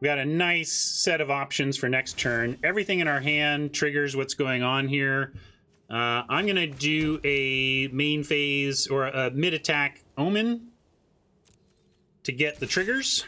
We got a nice set of options for next turn. Everything in our hand triggers what's going on here. I'm going to do a main phase or a mid-attack Omen to get the triggers.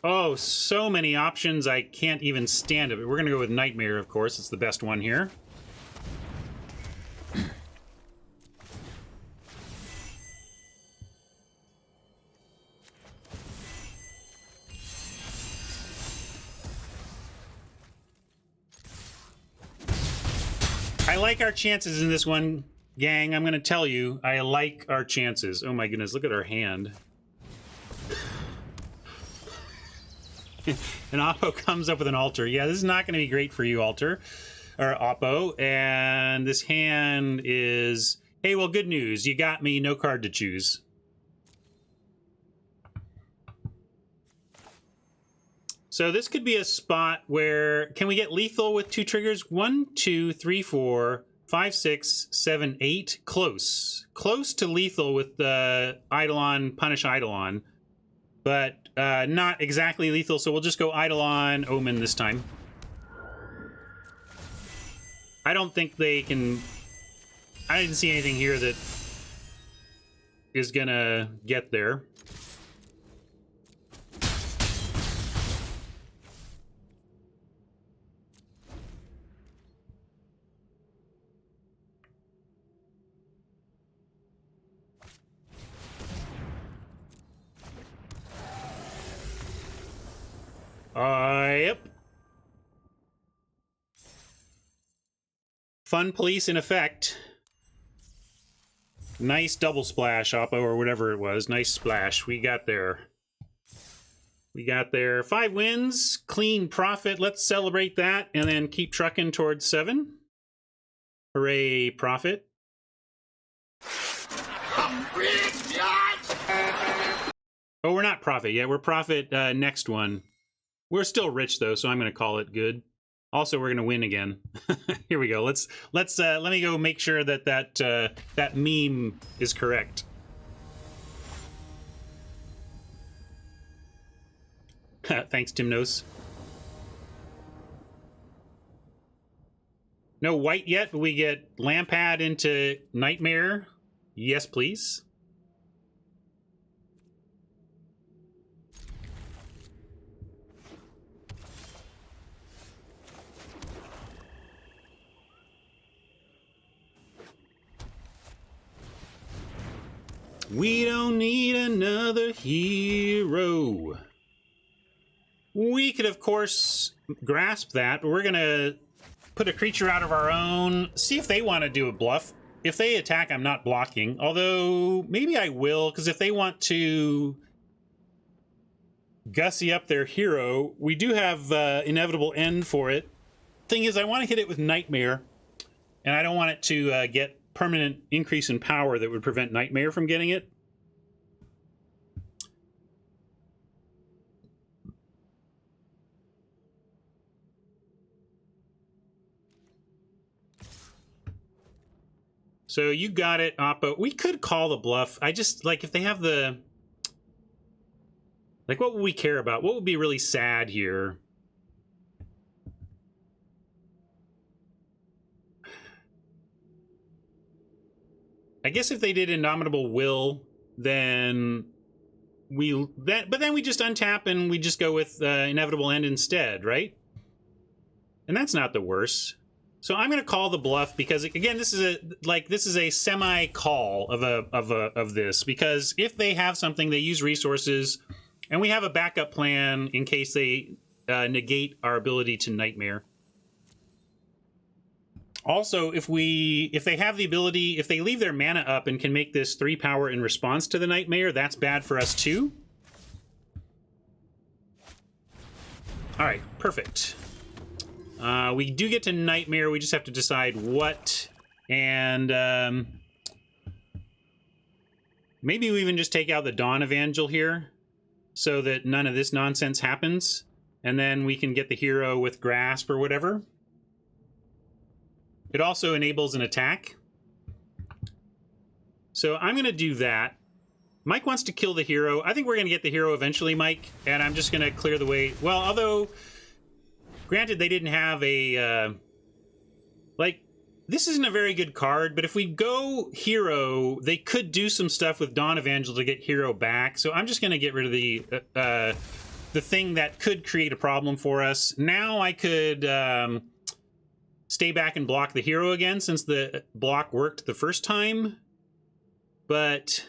Oh, so many options, I can't even stand it. We're going to go with Nightmare, of course. It's the best one here. I like our chances in this one, gang. I'm going to tell you, I like our chances. Oh my goodness, look at our hand. And Oppo comes up with an Altar. Yeah, this is not going to be great for you, Altar. Or Oppo. And this hand is... Hey, well, good news. You got me. No card to choose. So this could be a spot where... Can we get lethal with 2 triggers? 1, 2, 3, 4, 5, 6, 7, 8. Close. Close to lethal with the Eidolon, Punish Eidolon. But not exactly lethal, so we'll just go Eidolon Omen this time. I don't think they can... I didn't see anything here that is gonna get there. Yep. Fun Police in effect. Nice double splash, Oppo, or whatever it was. Nice splash. We got there. We got there. 5 wins. Clean profit. Let's celebrate that and then keep trucking towards 7. Hooray, profit. Oh, we're not profit yet. We're profit next one. We're still rich though, so I'm going to call it good. Also, we're going to win again. Here we go. Let me go make sure that that meme is correct. Thanks, Timnos. No white yet, but we get Lampad into Nightmare. Yes, please. We don't need another hero. We could, of course, grasp that, but we're going to put a creature out of our own, see if they want to do a bluff. If they attack, I'm not blocking. Although, maybe I will, because if they want to gussy up their hero, we do have Inevitable End for it. Thing is, I want to hit it with Nightmare, and I don't want it to get permanent increase in power that would prevent Nightmare from getting it. So you got it, Oppo. We could call the bluff. I just, like, if they have the... Like, what would we care about? What would be really sad here? I guess if they did Indomitable Will, then but then we just untap and we just go with Inevitable End instead, right? And that's not the worst. So I'm going to call the bluff because, again, this is a semi call of this, because if they have something, they use resources, and we have a backup plan in case they negate our ability to Nightmare. Also, if they have the ability, if they leave their mana up and can make this 3 power in response to the Nightmare, that's bad for us too. All right, perfect. We do get to Nightmare. We just have to decide what, and maybe we even just take out the Dawn Evangel here so that none of this nonsense happens, and then we can get the hero with Grasp or whatever. It also enables an attack. So I'm going to do that. Mike wants to kill the hero. I think we're going to get the hero eventually, Mike, and I'm just going to clear the way. Well, although, granted, they didn't have a... this isn't a very good card, but if we go hero, they could do some stuff with Dawn Evangel to get hero back. So I'm just going to get rid of the thing that could create a problem for us. Now I could... stay back and block the hero again, since the block worked the first time. But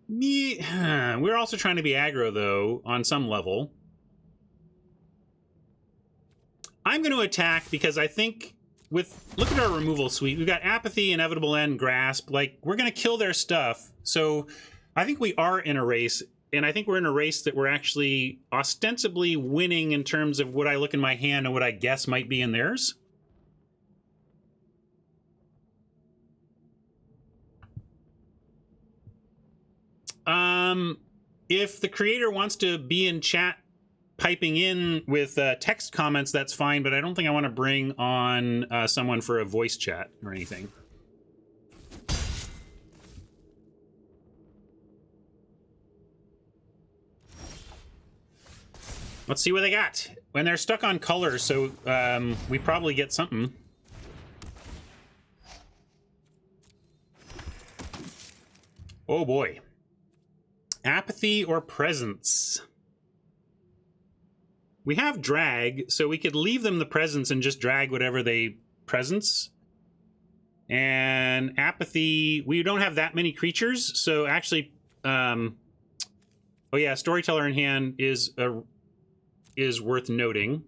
we're also trying to be aggro, though, on some level. I'm going to attack because I think look at our removal suite. We've got Apathy, Inevitable End, Grasp. Like, we're going to kill their stuff. So I think we are in a race. And I think we're in a race that we're actually ostensibly winning in terms of what I look in my hand and what I guess might be in theirs. If the creator wants to be in chat piping in with text comments, that's fine, but I don't think I want to bring on someone for a voice chat or anything. Let's see what they got. When they're stuck on color, so we probably get something. Oh boy. Apathy or Presence. We have Drag, so we could leave them the Presence and just drag whatever they presence. And Apathy, we don't have that many creatures, so actually... oh yeah, Storyteller in hand is worth noting.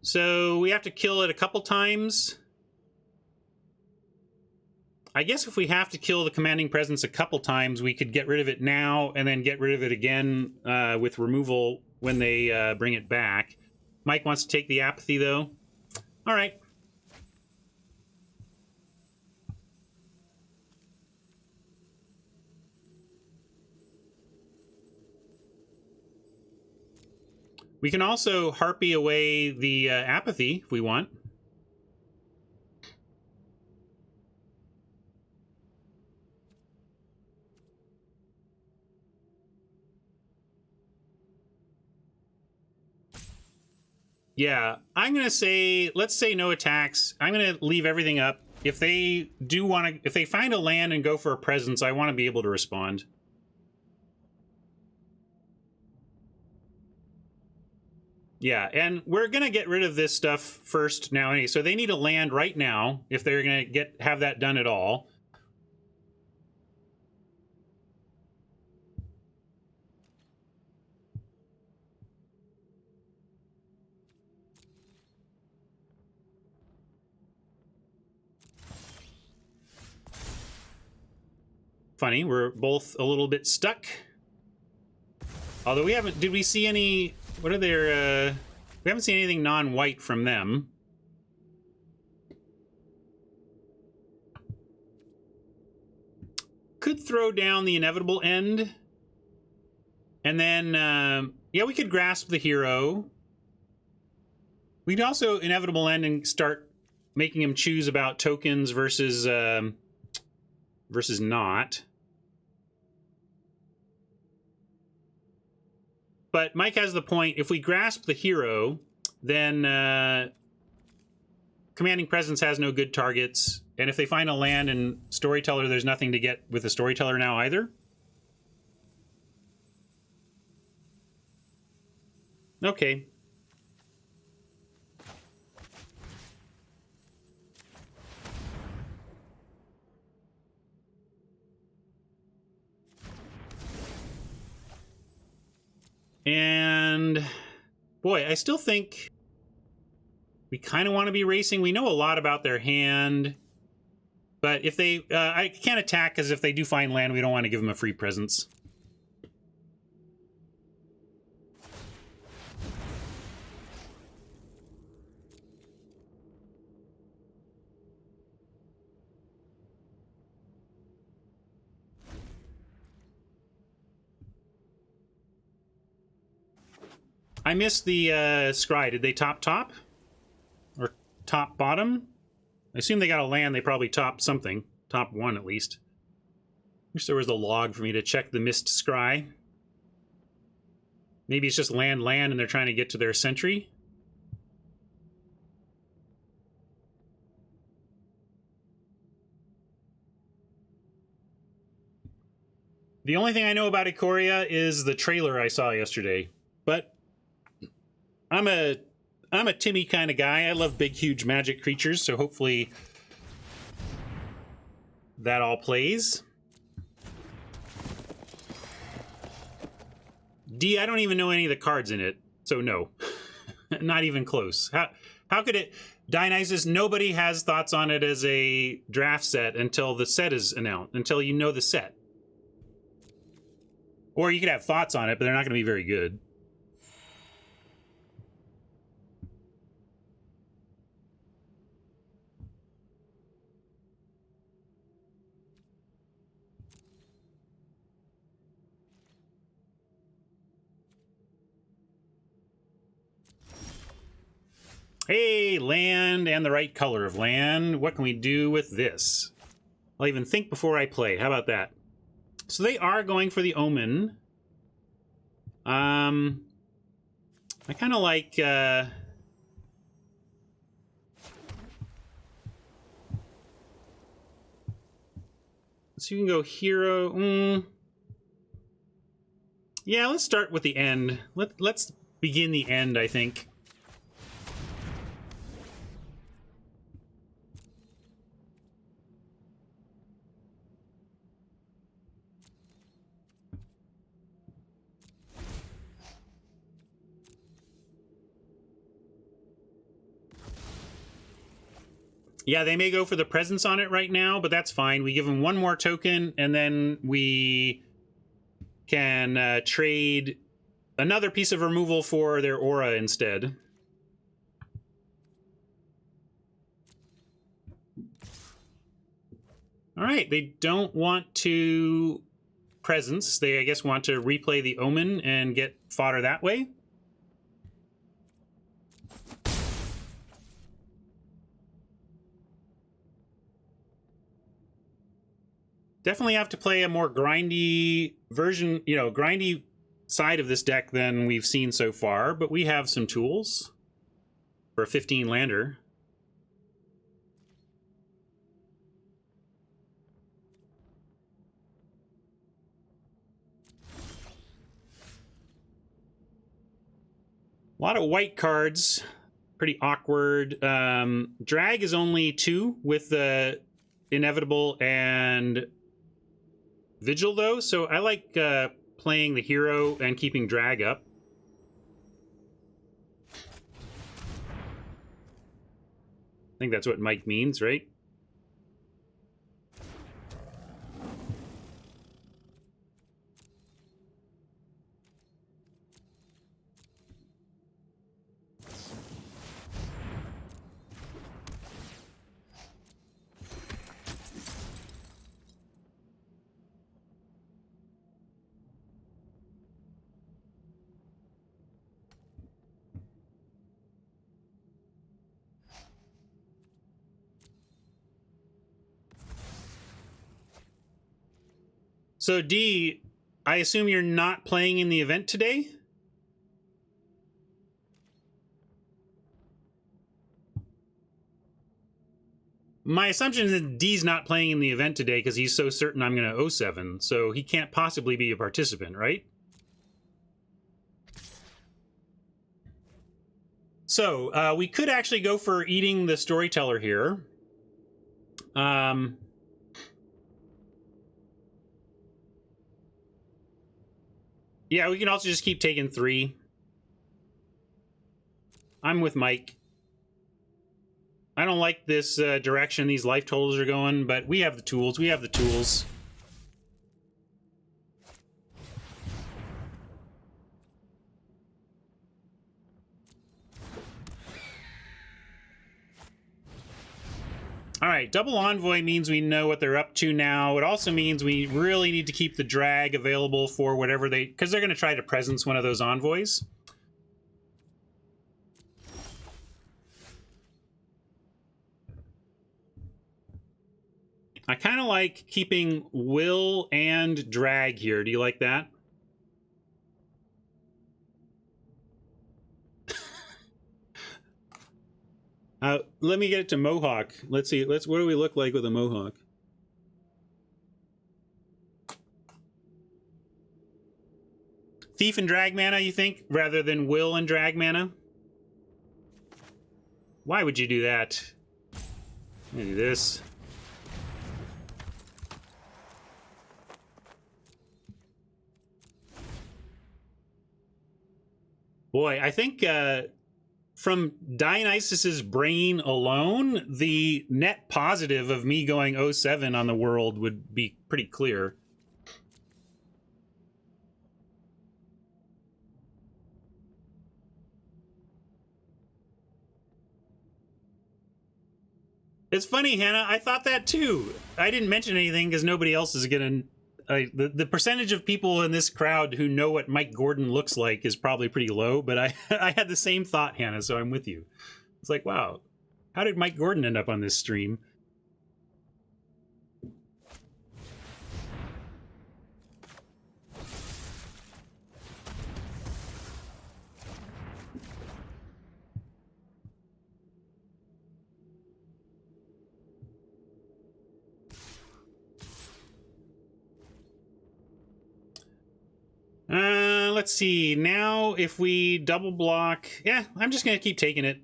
So we have to kill it a couple times. I guess if we have to kill the Commanding Presence a couple times, we could get rid of it now and then get rid of it again with removal when they bring it back. Mike wants to take the Apathy, though. All right. We can also Harpy away the Apathy if we want. Yeah, I'm going to say, let's say no attacks. I'm going to leave everything up. If they do want to, if they find a land and go for a presence, I want to be able to respond. Yeah, and we're going to get rid of this stuff first now. Anyway, so they need to land right now if they're going to have that done at all. Funny, we're both a little bit stuck. Although we haven't... Did we see any... What are their... we haven't seen anything non-white from them. Could throw down the inevitable end. And then... yeah, we could grasp the hero. We'd also inevitable end and start making him choose about tokens versus... versus not. But Mike has the point, if we grasp the hero, then Commanding Presence has no good targets. And if they find a land and Storyteller, there's nothing to get with the Storyteller now either. Okay. And boy, I still think we kind of want to be racing. We know a lot about their hand, but if they, I can't attack because if they do find land, we don't want to give them a free presence. I missed the scry. Did they top? Or top bottom? I assume they got a land. They probably topped something. Top one, at least. Wish there was a log for me to check the missed scry. Maybe it's just land, and they're trying to get to their sentry. The only thing I know about Ikoria is the trailer I saw yesterday. But I'm a Timmy kind of guy. I love big, huge magic creatures, so hopefully that all plays. D, I don't even know any of the cards in it, so no. Not even close. How could it... Dionysus, nobody has thoughts on it as a draft set until the set is announced, until you know the set. Or you could have thoughts on it, but they're not going to be very good. Hey, land and the right color of land. What can we do with this? I'll even think before I play. How about that? So they are going for the Omen. I kind of like... so you can go hero. Yeah, let's start with the end. Let's begin the end, I think. Yeah, they may go for the presence on it right now, but that's fine. We give them one more token, and then we can trade another piece of removal for their aura instead. All right, they don't want to presence. They, I guess, want to replay the Omen and get fodder that way. Definitely have to play a more grindy version, you know, grindy side of this deck than we've seen so far, but we have some tools for a 15 lander. A lot of white cards. Pretty awkward. Drag is only 2 with the Inevitable and Vigil, though. So I like playing the hero and keeping drag up. I think that's what Mike means, right? So, D, I assume you're not playing in the event today? My assumption is that D's not playing in the event today because he's so certain I'm going to 07, so he can't possibly be a participant, right? So, we could actually go for eating the storyteller here. Yeah, we can also just keep taking 3. I'm with Mike. I don't like this direction these life totals are going, but we have the tools. We have the tools. All right, double envoy means we know what they're up to now. It also means we really need to keep the drag available for whatever they... because they're going to try to presence one of those envoys. I kind of like keeping will and drag here. Do you like that? Let me get it to Mohawk. Let's see. What do we look like with a Mohawk? Thief and drag mana, you think, rather than will and drag mana? Why would you do that? I'm gonna do this. Boy, I think from Dionysus's brain alone, the net positive of me going 07 on the world would be pretty clear. It's funny, Hannah. I thought that too. I didn't mention anything because nobody else is gonna. The percentage of people in this crowd who know what Mike Gordon looks like is probably pretty low, but I had the same thought, Hannah, so I'm with you. It's like, wow, how did Mike Gordon end up on this stream? Let's see. Now, if we double block... yeah, I'm just going to keep taking it.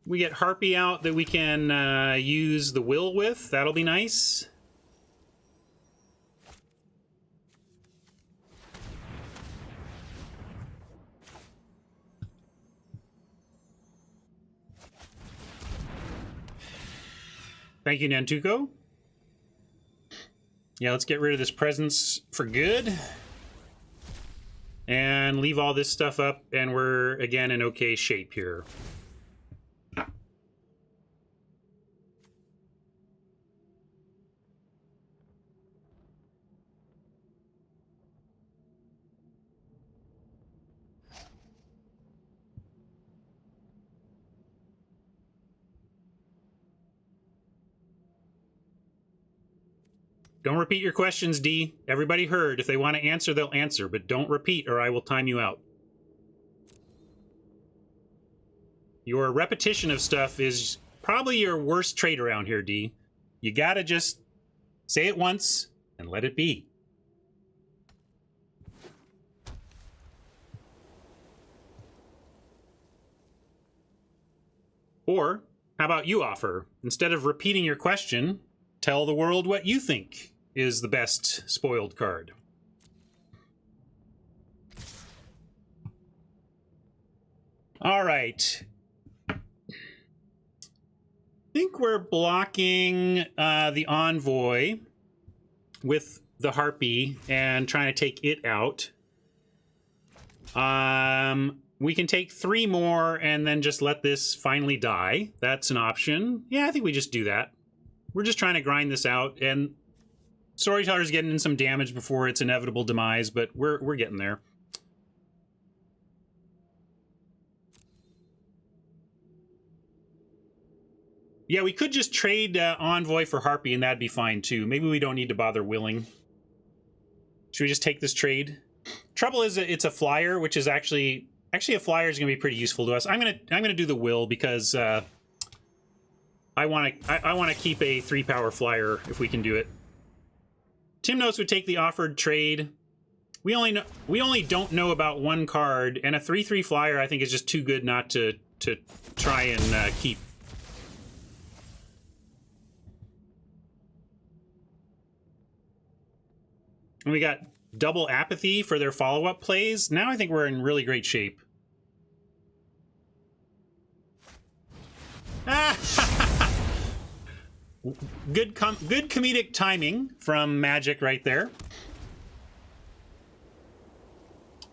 We get Harpy out that we can use the will with. That'll be nice. Thank you, Nantuko. Yeah, let's get rid of this presence for good. And leave all this stuff up, and we're, again, in okay shape here. Don't repeat your questions, D. Everybody heard. If they want to answer, they'll answer, but don't repeat or I will time you out. Your repetition of stuff is probably your worst trait around here, D. You gotta just say it once and let it be. Or how about you offer? Instead of repeating your question, tell the world what you think is the best spoiled card. All right. I think we're blocking the Envoy with the Harpy and trying to take it out. We can take 3 more and then just let this finally die. That's an option. Yeah, I think we just do that. We're just trying to grind this out, and Storyteller's getting in some damage before its inevitable demise, but we're getting there. Yeah, we could just trade Envoy for Harpy, and that'd be fine too. Maybe we don't need to bother willing. Should we just take this trade? Trouble is, it's a flyer, which is actually a flyer is going to be pretty useful to us. I'm gonna do the will because I want to keep a 3-power flyer if we can do it. Timnos would take the offered trade. We only don't know about 1 card, and a 3/3 flyer I think is just too good not to try and keep. And we got double apathy for their follow-up plays. Now I think we're in really great shape. Good comedic timing from Magic right there.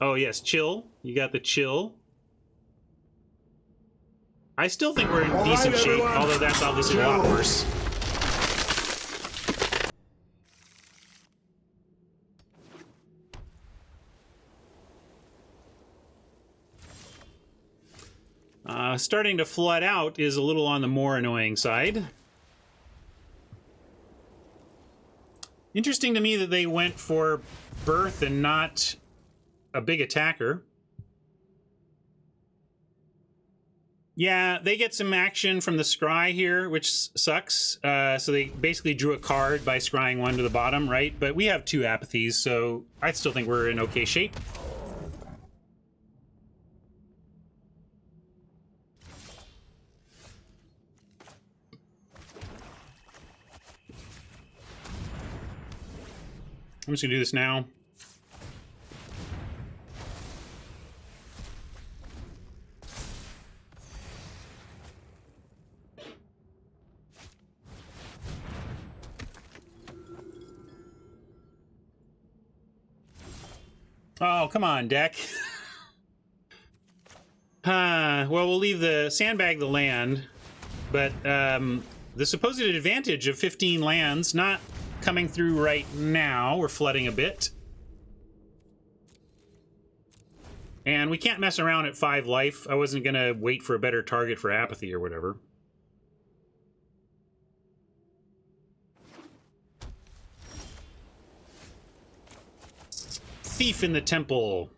Oh yes, chill. You got the chill. I still think we're in decent shape, although that's obviously a lot worse. Starting to flood out is a little on the more annoying side. Interesting to me that they went for Birth and not a big attacker. Yeah, they get some action from the scry here, which sucks. So they basically drew a card by scrying 1 to the bottom, right? But we have 2 apathies, so I still think we're in okay shape. I'm just gonna do this now. Oh, come on, deck. Well, we'll leave the sandbag the land, but the supposed advantage of 15 lands not coming through right now. We're flooding a bit. And we can't mess around at 5 life. I wasn't going to wait for a better target for apathy or whatever. Thief in the Temple.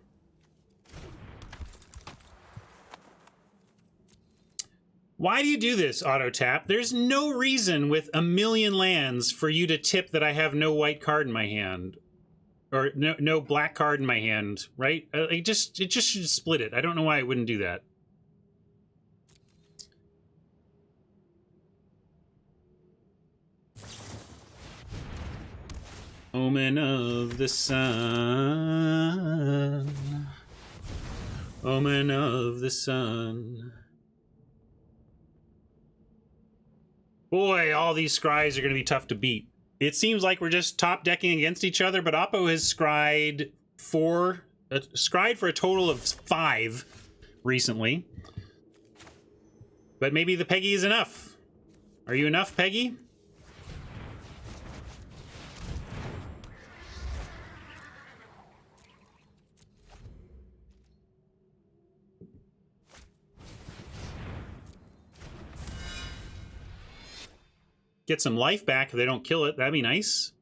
Why do you do this, auto tap? There's no reason with 1,000,000 lands for you to tip that I have no white card in my hand. Or no black card in my hand, right? It just should split it. I don't know why it wouldn't do that. Omen of the sun. Omen of the sun. Boy, all these scries are going to be tough to beat. It seems like we're just top decking against each other, but Oppo has scryed for a total of 5 recently. But maybe the Peggy is enough. Are you enough, Peggy? Get some life back if they don't kill it. That'd be nice.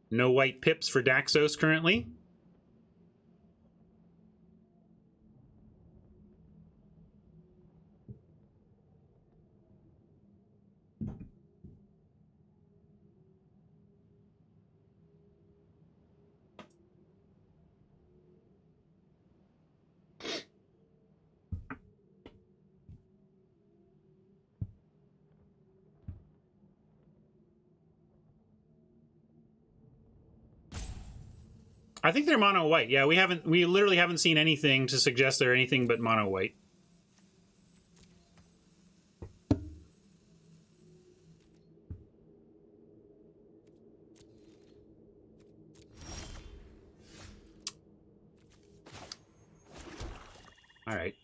No white pips for Daxos currently. I think they're mono white. Yeah, we literally haven't seen anything to suggest they're anything but mono white. All right.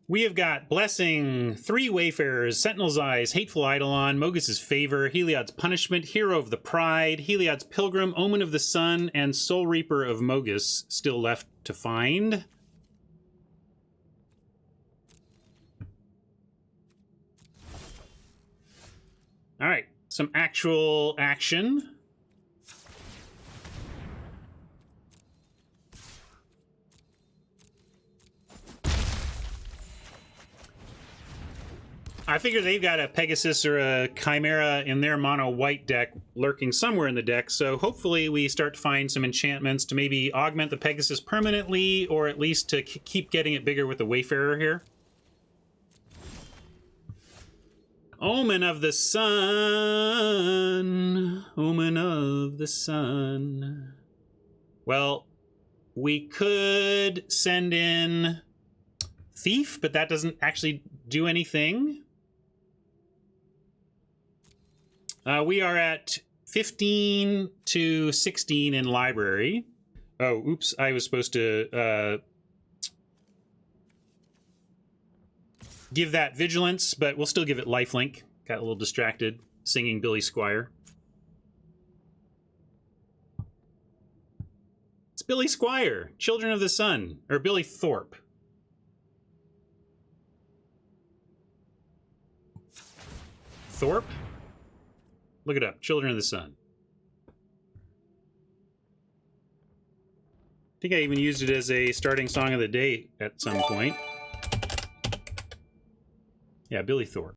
We have got Blessing, Three Wayfarers, Sentinel's Eyes, Hateful Eidolon, Mogus's Favor, Heliod's Punishment, Hero of the Pride, Heliod's Pilgrim, Omen of the Sun, and Soul Reaper of Mogus still left to find. All right, some actual action. I figure they've got a Pegasus or a Chimera in their mono white deck lurking somewhere in the deck, so hopefully we start to find some enchantments to maybe augment the Pegasus permanently, or at least to keep getting it bigger with the Wayfarer here. Omen of the Sun. Omen of the Sun. Well, we could send in Thief, but that doesn't actually do anything. We are at 15 to 16 in library. Oh, oops, I was supposed to give that vigilance, but we'll still give it lifelink. Got a little distracted singing Billy Squire. It's Billy Squire, Children of the Sun, or Billy Thorpe. Thorpe? Look it up. Children of the Sun. I think I even used it as a starting song of the day at some point. Yeah, Billy Thorpe.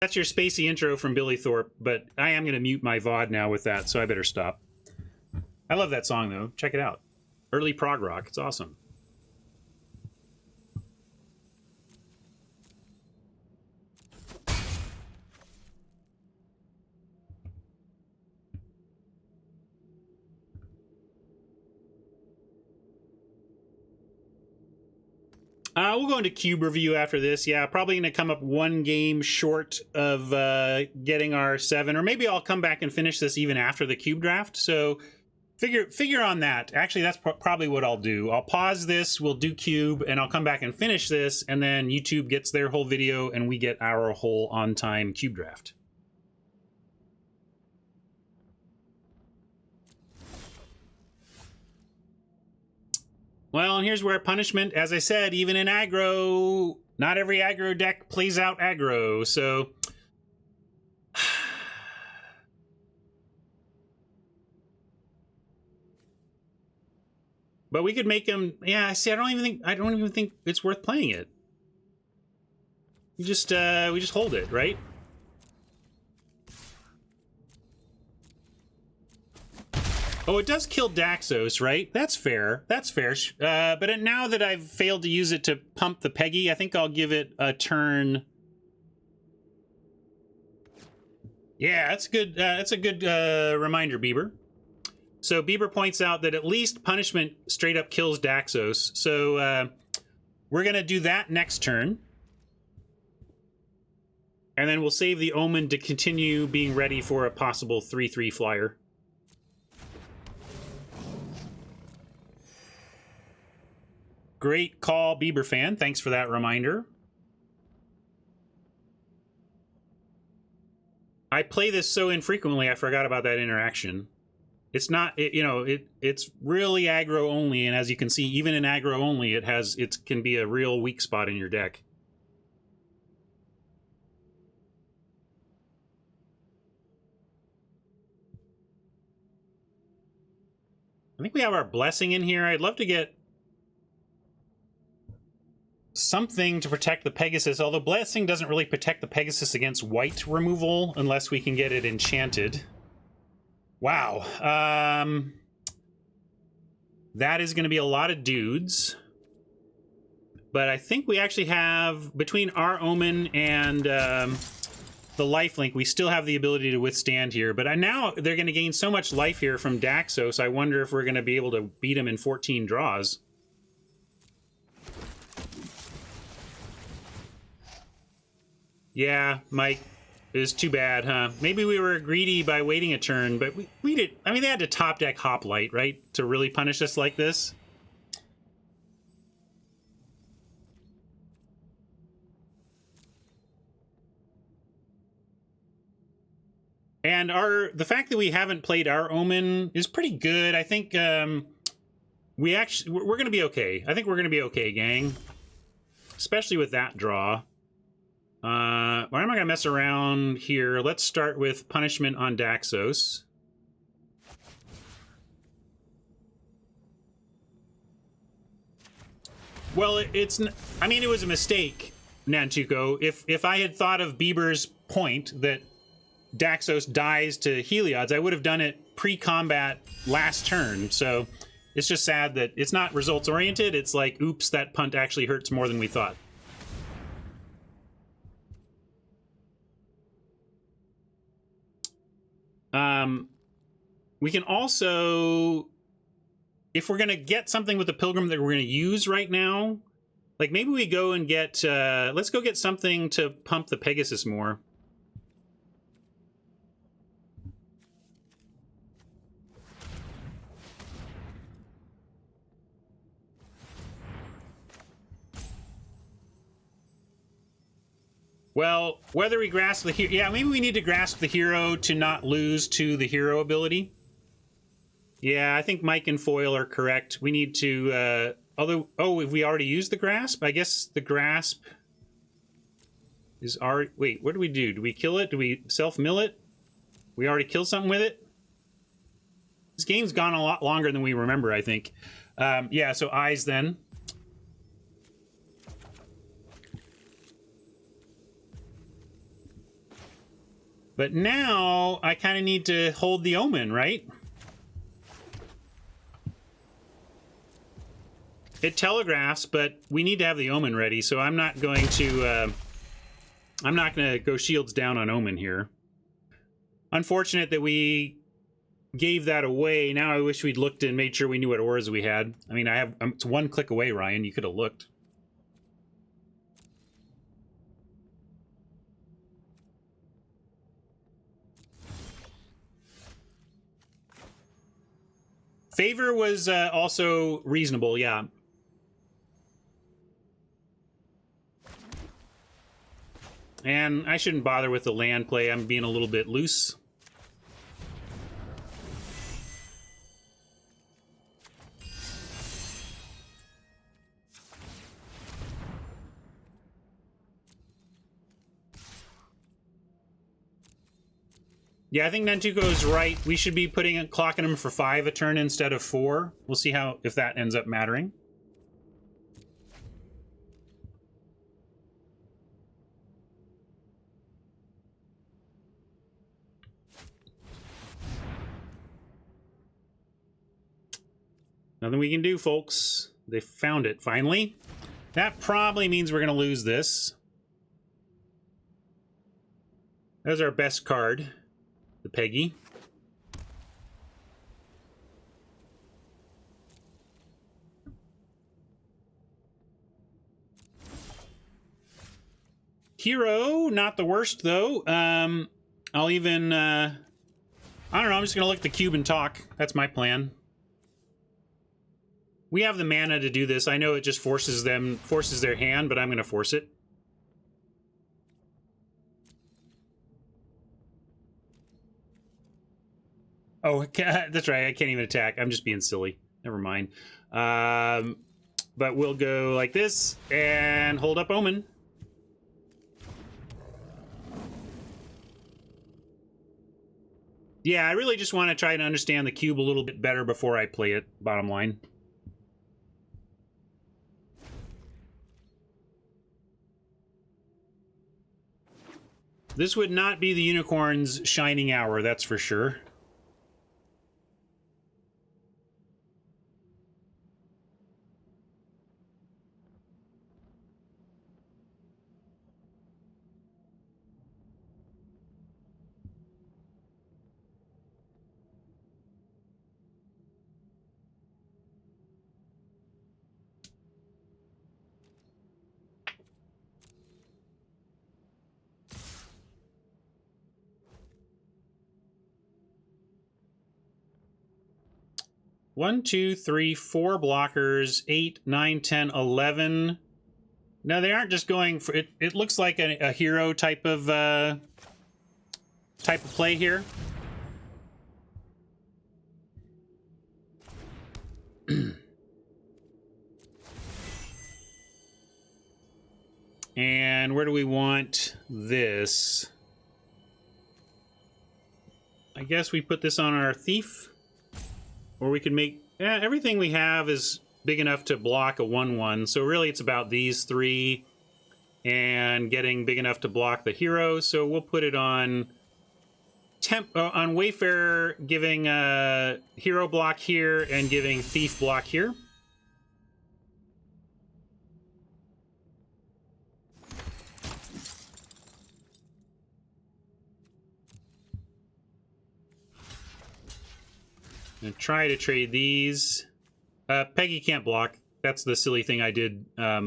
That's your spacey intro from Billy Thorpe, but I am going to mute my VOD now with that, so I better stop. I love that song, though. Check it out. Early prog rock. It's awesome. We'll go into cube review after this. Yeah, probably going to come up one game short of getting our 7, or maybe I'll come back and finish this even after the cube draft. So figure on that. Actually, that's probably what I'll do. I'll pause this, we'll do cube, and I'll come back and finish this, and then YouTube gets their whole video, and we get our whole on-time cube draft. Well, and here's where punishment, as I said, even in aggro, not every aggro deck plays out aggro, so... But we could make him... Yeah, see, I don't even think it's worth playing it. We just hold it, right? Oh, it does kill Daxos, right? That's fair. That's fair. But now that I've failed to use it to pump the Peggy, I think I'll give it a turn. Yeah, that's good. That's a good reminder, Bieber. So Bieber points out that at least punishment straight up kills Daxos. So we're going to do that next turn. And then we'll save the Omen to continue being ready for a possible 3/3 flyer. Great call, Bieber fan. Thanks for that reminder. I play this so infrequently, I forgot about that interaction. It's not, it's really aggro only, and as you can see, even in aggro only, it can be a real weak spot in your deck. I think we have our blessing in here. I'd love to get something to protect the Pegasus, although blessing doesn't really protect the Pegasus against white removal unless we can get it enchanted. Wow. That is going to be a lot of dudes. But I think we actually have, between our Omen and the lifelink, we still have the ability to withstand here. But now they're going to gain so much life here from Daxos, I wonder if we're going to be able to beat him in 14 draws. Yeah, Mike, it was too bad, huh? Maybe we were greedy by waiting a turn, but we did. I mean, they had to top deck Hoplite, right, to really punish us like this. And the fact that we haven't played our Omen is pretty good. I think we're going to be okay. I think we're going to be okay, gang. Especially with that draw. Why am I going to mess around here? Let's start with punishment on Daxos. Well, I mean, it was a mistake, Nantuko. If I had thought of Bieber's point that Daxos dies to Heliod's, I would have done it pre-combat last turn. So it's just sad that it's not results-oriented. It's like, oops, that punt actually hurts more than we thought. We can also, if we're going to get something with the Pilgrim that we're going to use right now, like maybe we go and get, let's go get something to pump the Pegasus more. Well, whether we grasp the hero, yeah, maybe we need to grasp the hero to not lose to the hero ability. Yeah, I think Mike and Foil are correct. We need to, have we already used the grasp? I guess the grasp is already, wait, what do we do? Do we kill it? Do we self-mill it? We already killed something with it? This game's gone a lot longer than we remember, I think. Yeah, so eyes then. But now I kind of need to hold the Omen, right? It telegraphs, but we need to have the Omen ready, so I'm not going to go shields down on Omen here. Unfortunate that we gave that away. Now I wish we'd looked and made sure we knew what auras we had. I mean, it's one click away, Ryan. You could have looked. Favor was also reasonable, yeah. And I shouldn't bother with the land play. I'm being a little bit loose. Yeah, I think Nantuko is right. We should be clocking him for 5 a turn instead of 4. We'll see if that ends up mattering. Nothing we can do, folks. They found it, finally. That probably means we're going to lose this. That's our best card, the Peggy. Hero, not the worst, though. I'll even, I don't know, I'm just going to look at the cube and talk. That's my plan. We have the mana to do this. I know it just forces their hand, but I'm going to force it. Oh, that's right. I can't even attack. I'm just being silly. Never mind. But we'll go like this and hold up Omen. Yeah, I really just want to try to understand the cube a little bit better before I play it, bottom line. This would not be the unicorn's shining hour, that's for sure. One, two, three, four blockers, 8, 9, 10, 11. No, they aren't just going for it. It looks like a hero type of play here. And where do we want this? I guess we put this on our thief. Or we could make... everything we have is big enough to block a 1/1. So really it's about these three and getting big enough to block the hero. So we'll put it on... on Wayfarer, giving a hero block here and giving thief block here. And try to trade these. Peggy can't block. That's the silly thing I did at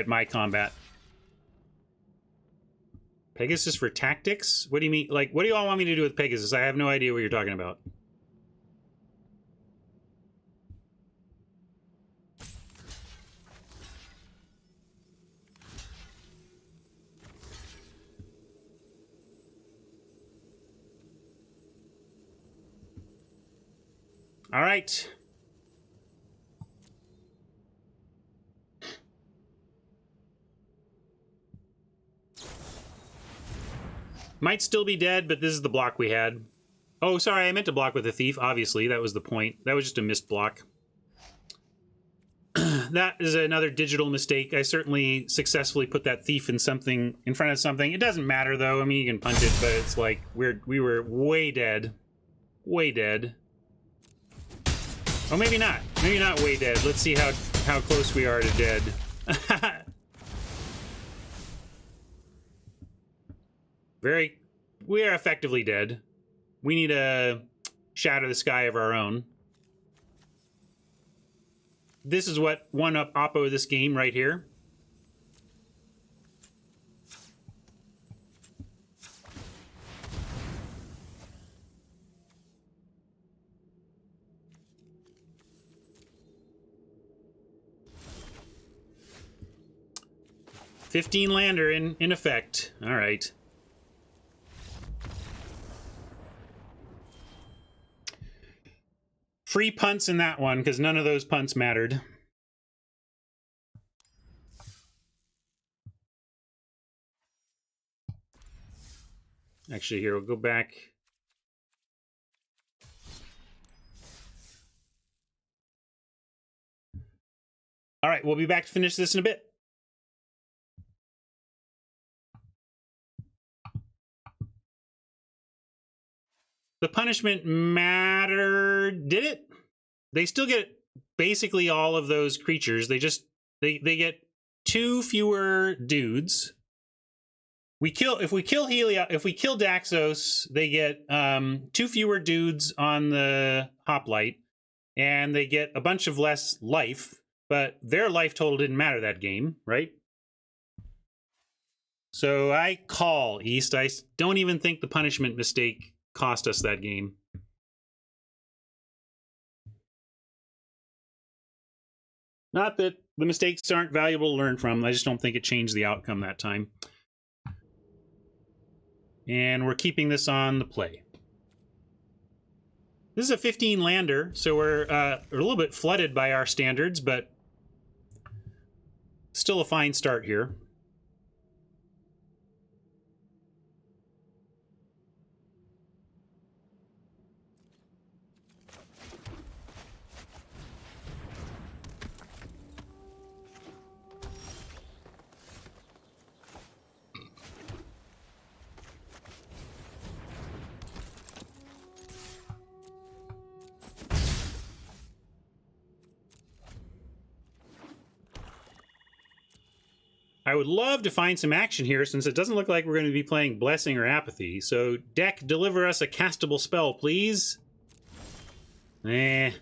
my combat. Pegasus for tactics? What do you mean? Like, what do you all want me to do with Pegasus? I have no idea what you're talking about. All right. Might still be dead, but this is the block we had. Oh, sorry, I meant to block with a thief, obviously. That was the point. That was just a missed block. That is another digital mistake. I certainly successfully put that thief in something, in front of something. It doesn't matter, though. I mean, you can punch it, but it's like we were way dead. Way dead. Oh, maybe not. Maybe not way dead. Let's see how close we are to dead. We are effectively dead. We need to shatter the sky of our own. This is what one-up Oppo this game right here. $15 lander in effect. All right. Free punts in that one, because none of those punts mattered. Actually, here, we'll go back. All right, we'll be back to finish this in a bit. The punishment mattered. Did it? They still get basically all of those creatures. They get 2 fewer dudes. If we kill Daxos, they get 2 fewer dudes on the hoplite, and they get a bunch of less life, but their life total didn't matter that game, right? So I call East. I don't even think the punishment mistake cost us that game. Not that the mistakes aren't valuable to learn from. I just don't think it changed the outcome that time. And we're keeping this on the play. This is a 15 lander, so we're a little bit flooded by our standards, but still a fine start here. I would love to find some action here since it doesn't look like we're going to be playing Blessing or Apathy. So, deck, deliver us a castable spell, please. I'm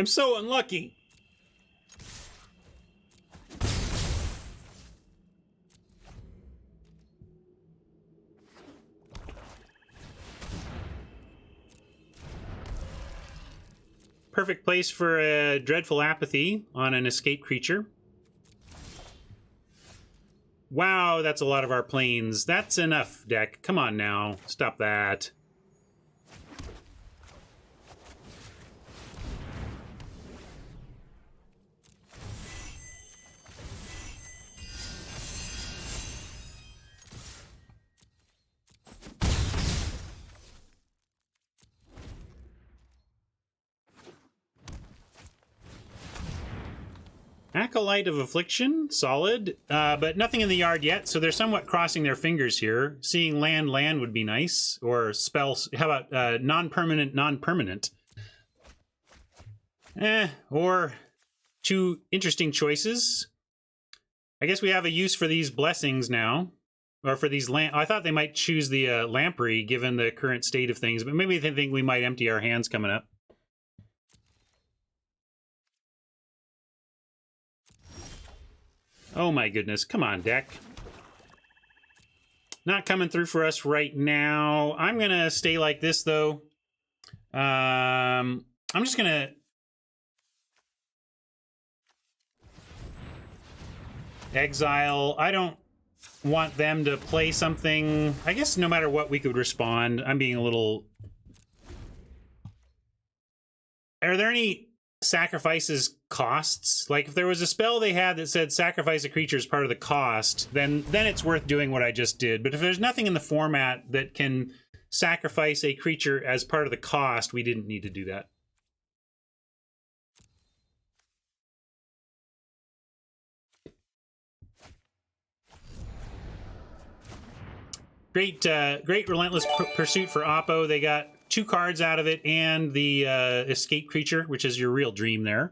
so unlucky. Perfect place for a Dreadful Apathy on an escape creature. Wow, that's a lot of our planes. That's enough, deck. Come on now. Stop that. Acolyte of Affliction, solid, but nothing in the yard yet, so they're somewhat crossing their fingers here. Seeing land would be nice, or spells. How about non-permanent? Or two interesting choices. I guess we have a use for these blessings now, or for these I thought they might choose the lamprey given the current state of things, but maybe they think we might empty our hands coming up. Oh my goodness, come on, deck. Not coming through for us right now. I'm gonna stay like this, though. I'm just gonna... exile. I don't want them to play something. I guess no matter what, we could respond. I'm being a little... Are there any sacrifices costs? Like if there was a spell they had that said sacrifice a creature as part of the cost, then it's worth doing what I just did. But if there's nothing in the format that can sacrifice a creature as part of the cost, we didn't need to do that. Great Relentless Pursuit for Oppo. They got 2 cards out of it and the escape creature, which is your real dream there.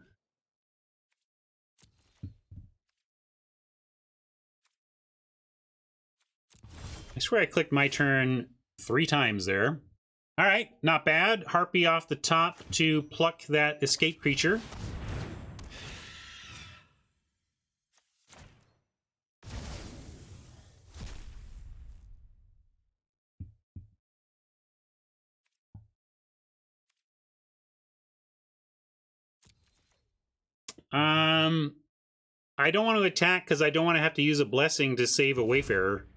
I swear I clicked my turn 3 times there. All right, not bad. Harpy off the top to pluck that escape creature. I don't want to attack because I don't want to have to use a blessing to save a Wayfarer.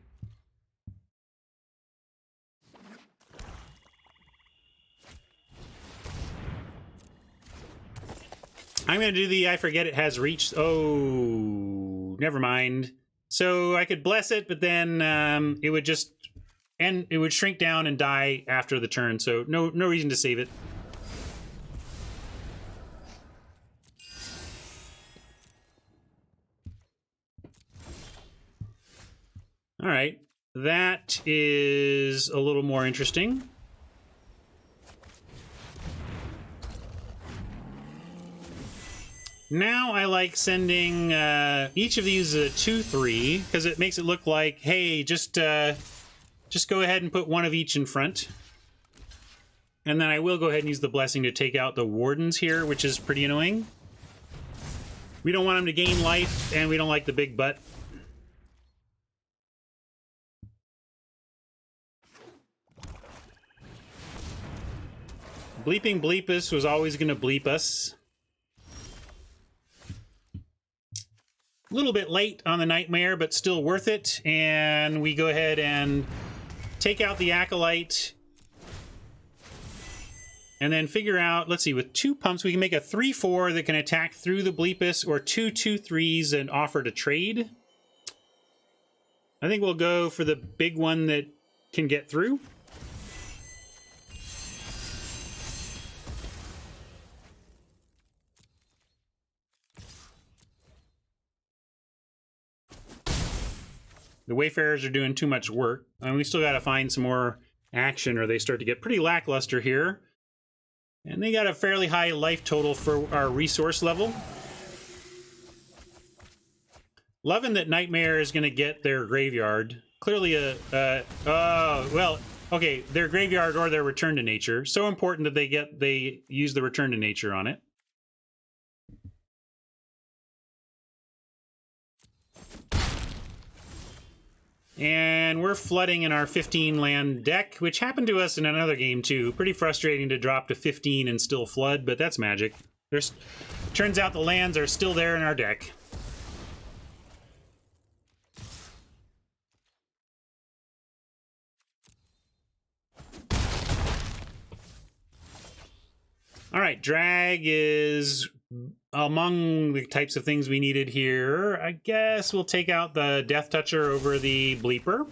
I'm going to do the I forget it has reached. Oh, never mind. So I could bless it, but then it would just... and it would shrink down and die after the turn, so no reason to save it. All right, that is a little more interesting. Now I like sending each of these a 2/3 because it makes it look like, hey, just go ahead and put one of each in front. And then I will go ahead and use the blessing to take out the wardens here, which is pretty annoying. We don't want them to gain life, and we don't like the big butt. Bleeping Bleepus was always going to bleep us. A little bit late on the Nightmare, but still worth it. And we go ahead and take out the Acolyte. And then figure out, let's see, with 2 pumps, we can make a 3/4 that can attack through the Bleepus, or 2 2/3s and offer to trade. I think we'll go for the big one that can get through. The Wayfarers are doing too much work, and we still got to find some more action, or they start to get pretty lackluster here. And they got a fairly high life total for our resource level. Loving that Nightmare is going to get their graveyard. Clearly well, okay, their graveyard or their return to nature. So important that they use the return to nature on it. And we're flooding in our 15 land deck, which happened to us in another game too. Pretty frustrating to drop to 15 and still flood, but that's magic. Turns out the lands are still there in our deck. All right, drag is among the types of things we needed here. I guess we'll take out the Death Toucher over the Bleeper.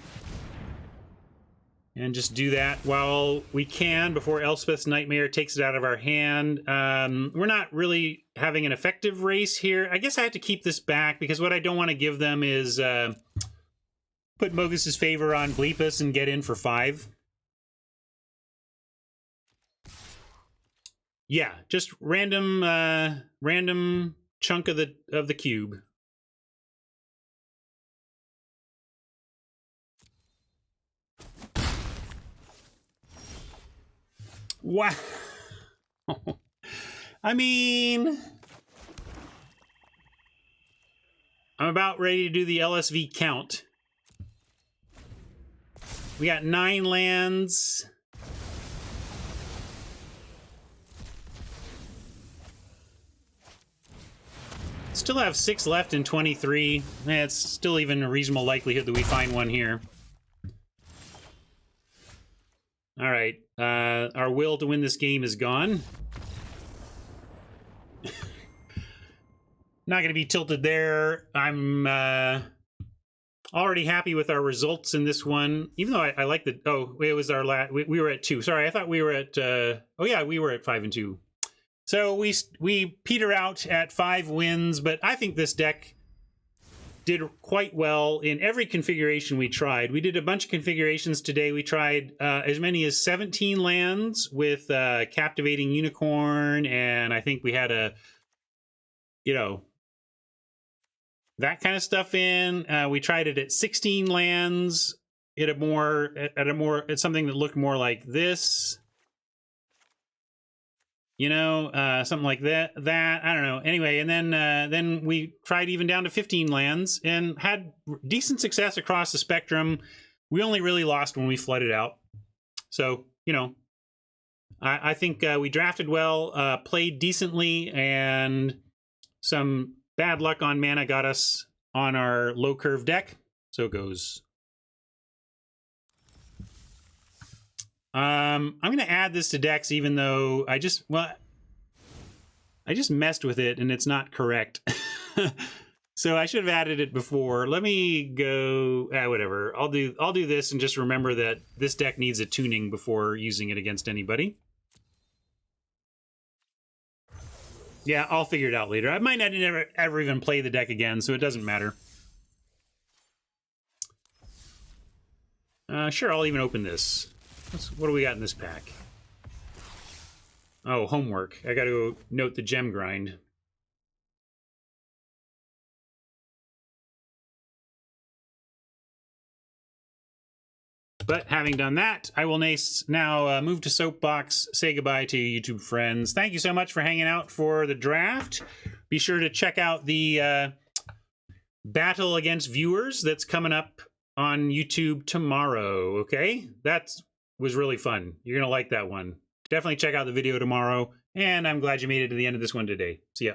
And just do that while we can before Elspeth's Nightmare takes it out of our hand. We're not really having an effective race here. I guess I have to keep this back because what I don't want to give them is put Mogus's Favor on Bleepus and get in for 5. Yeah, just random chunk of the cube. Wow. I mean, I'm about ready to do the LSV count. We got 9 lands. Still have 6 left in 23. It's still even a reasonable likelihood that we find one here. All right, our will to win this game is gone. Not going to be tilted there. I'm already happy with our results in this one, even though I like the... Oh, it was our last... We were at 2. Sorry, I thought we were at... oh, yeah, we were at 5 and 2. So we peter out at 5 wins, but I think this deck did quite well in every configuration we tried. We did a bunch of configurations today. We tried as many as 17 lands with Captivating Unicorn, and I think we had a, that kind of stuff in. We tried it at 16 lands at something that looked more like this. Something like that. I don't know. Anyway, and then we tried even down to 15 lands and had decent success across the spectrum. We only really lost when we flooded out. So, I think we drafted well, played decently, and some bad luck on mana got us on our low curve deck. So it goes. I'm going to add this to decks, even though I just messed with it and it's not correct. So I should have added it before. Let me go, whatever. I'll do this and just remember that this deck needs a tuning before using it against anybody. Yeah, I'll figure it out later. I might not ever even play the deck again, so it doesn't matter. Sure, I'll even open this. What do we got in this pack? Oh, homework. I gotta go note the gem grind. But having done that, I will now move to Soapbox, say goodbye to YouTube friends. Thank you so much for hanging out for the draft. Be sure to check out the Battle Against Viewers that's coming up on YouTube tomorrow, okay? That was really fun. You're going to like that one. definitely check out the video tomorrow. And I'm glad you made it to the end of this one today. See ya.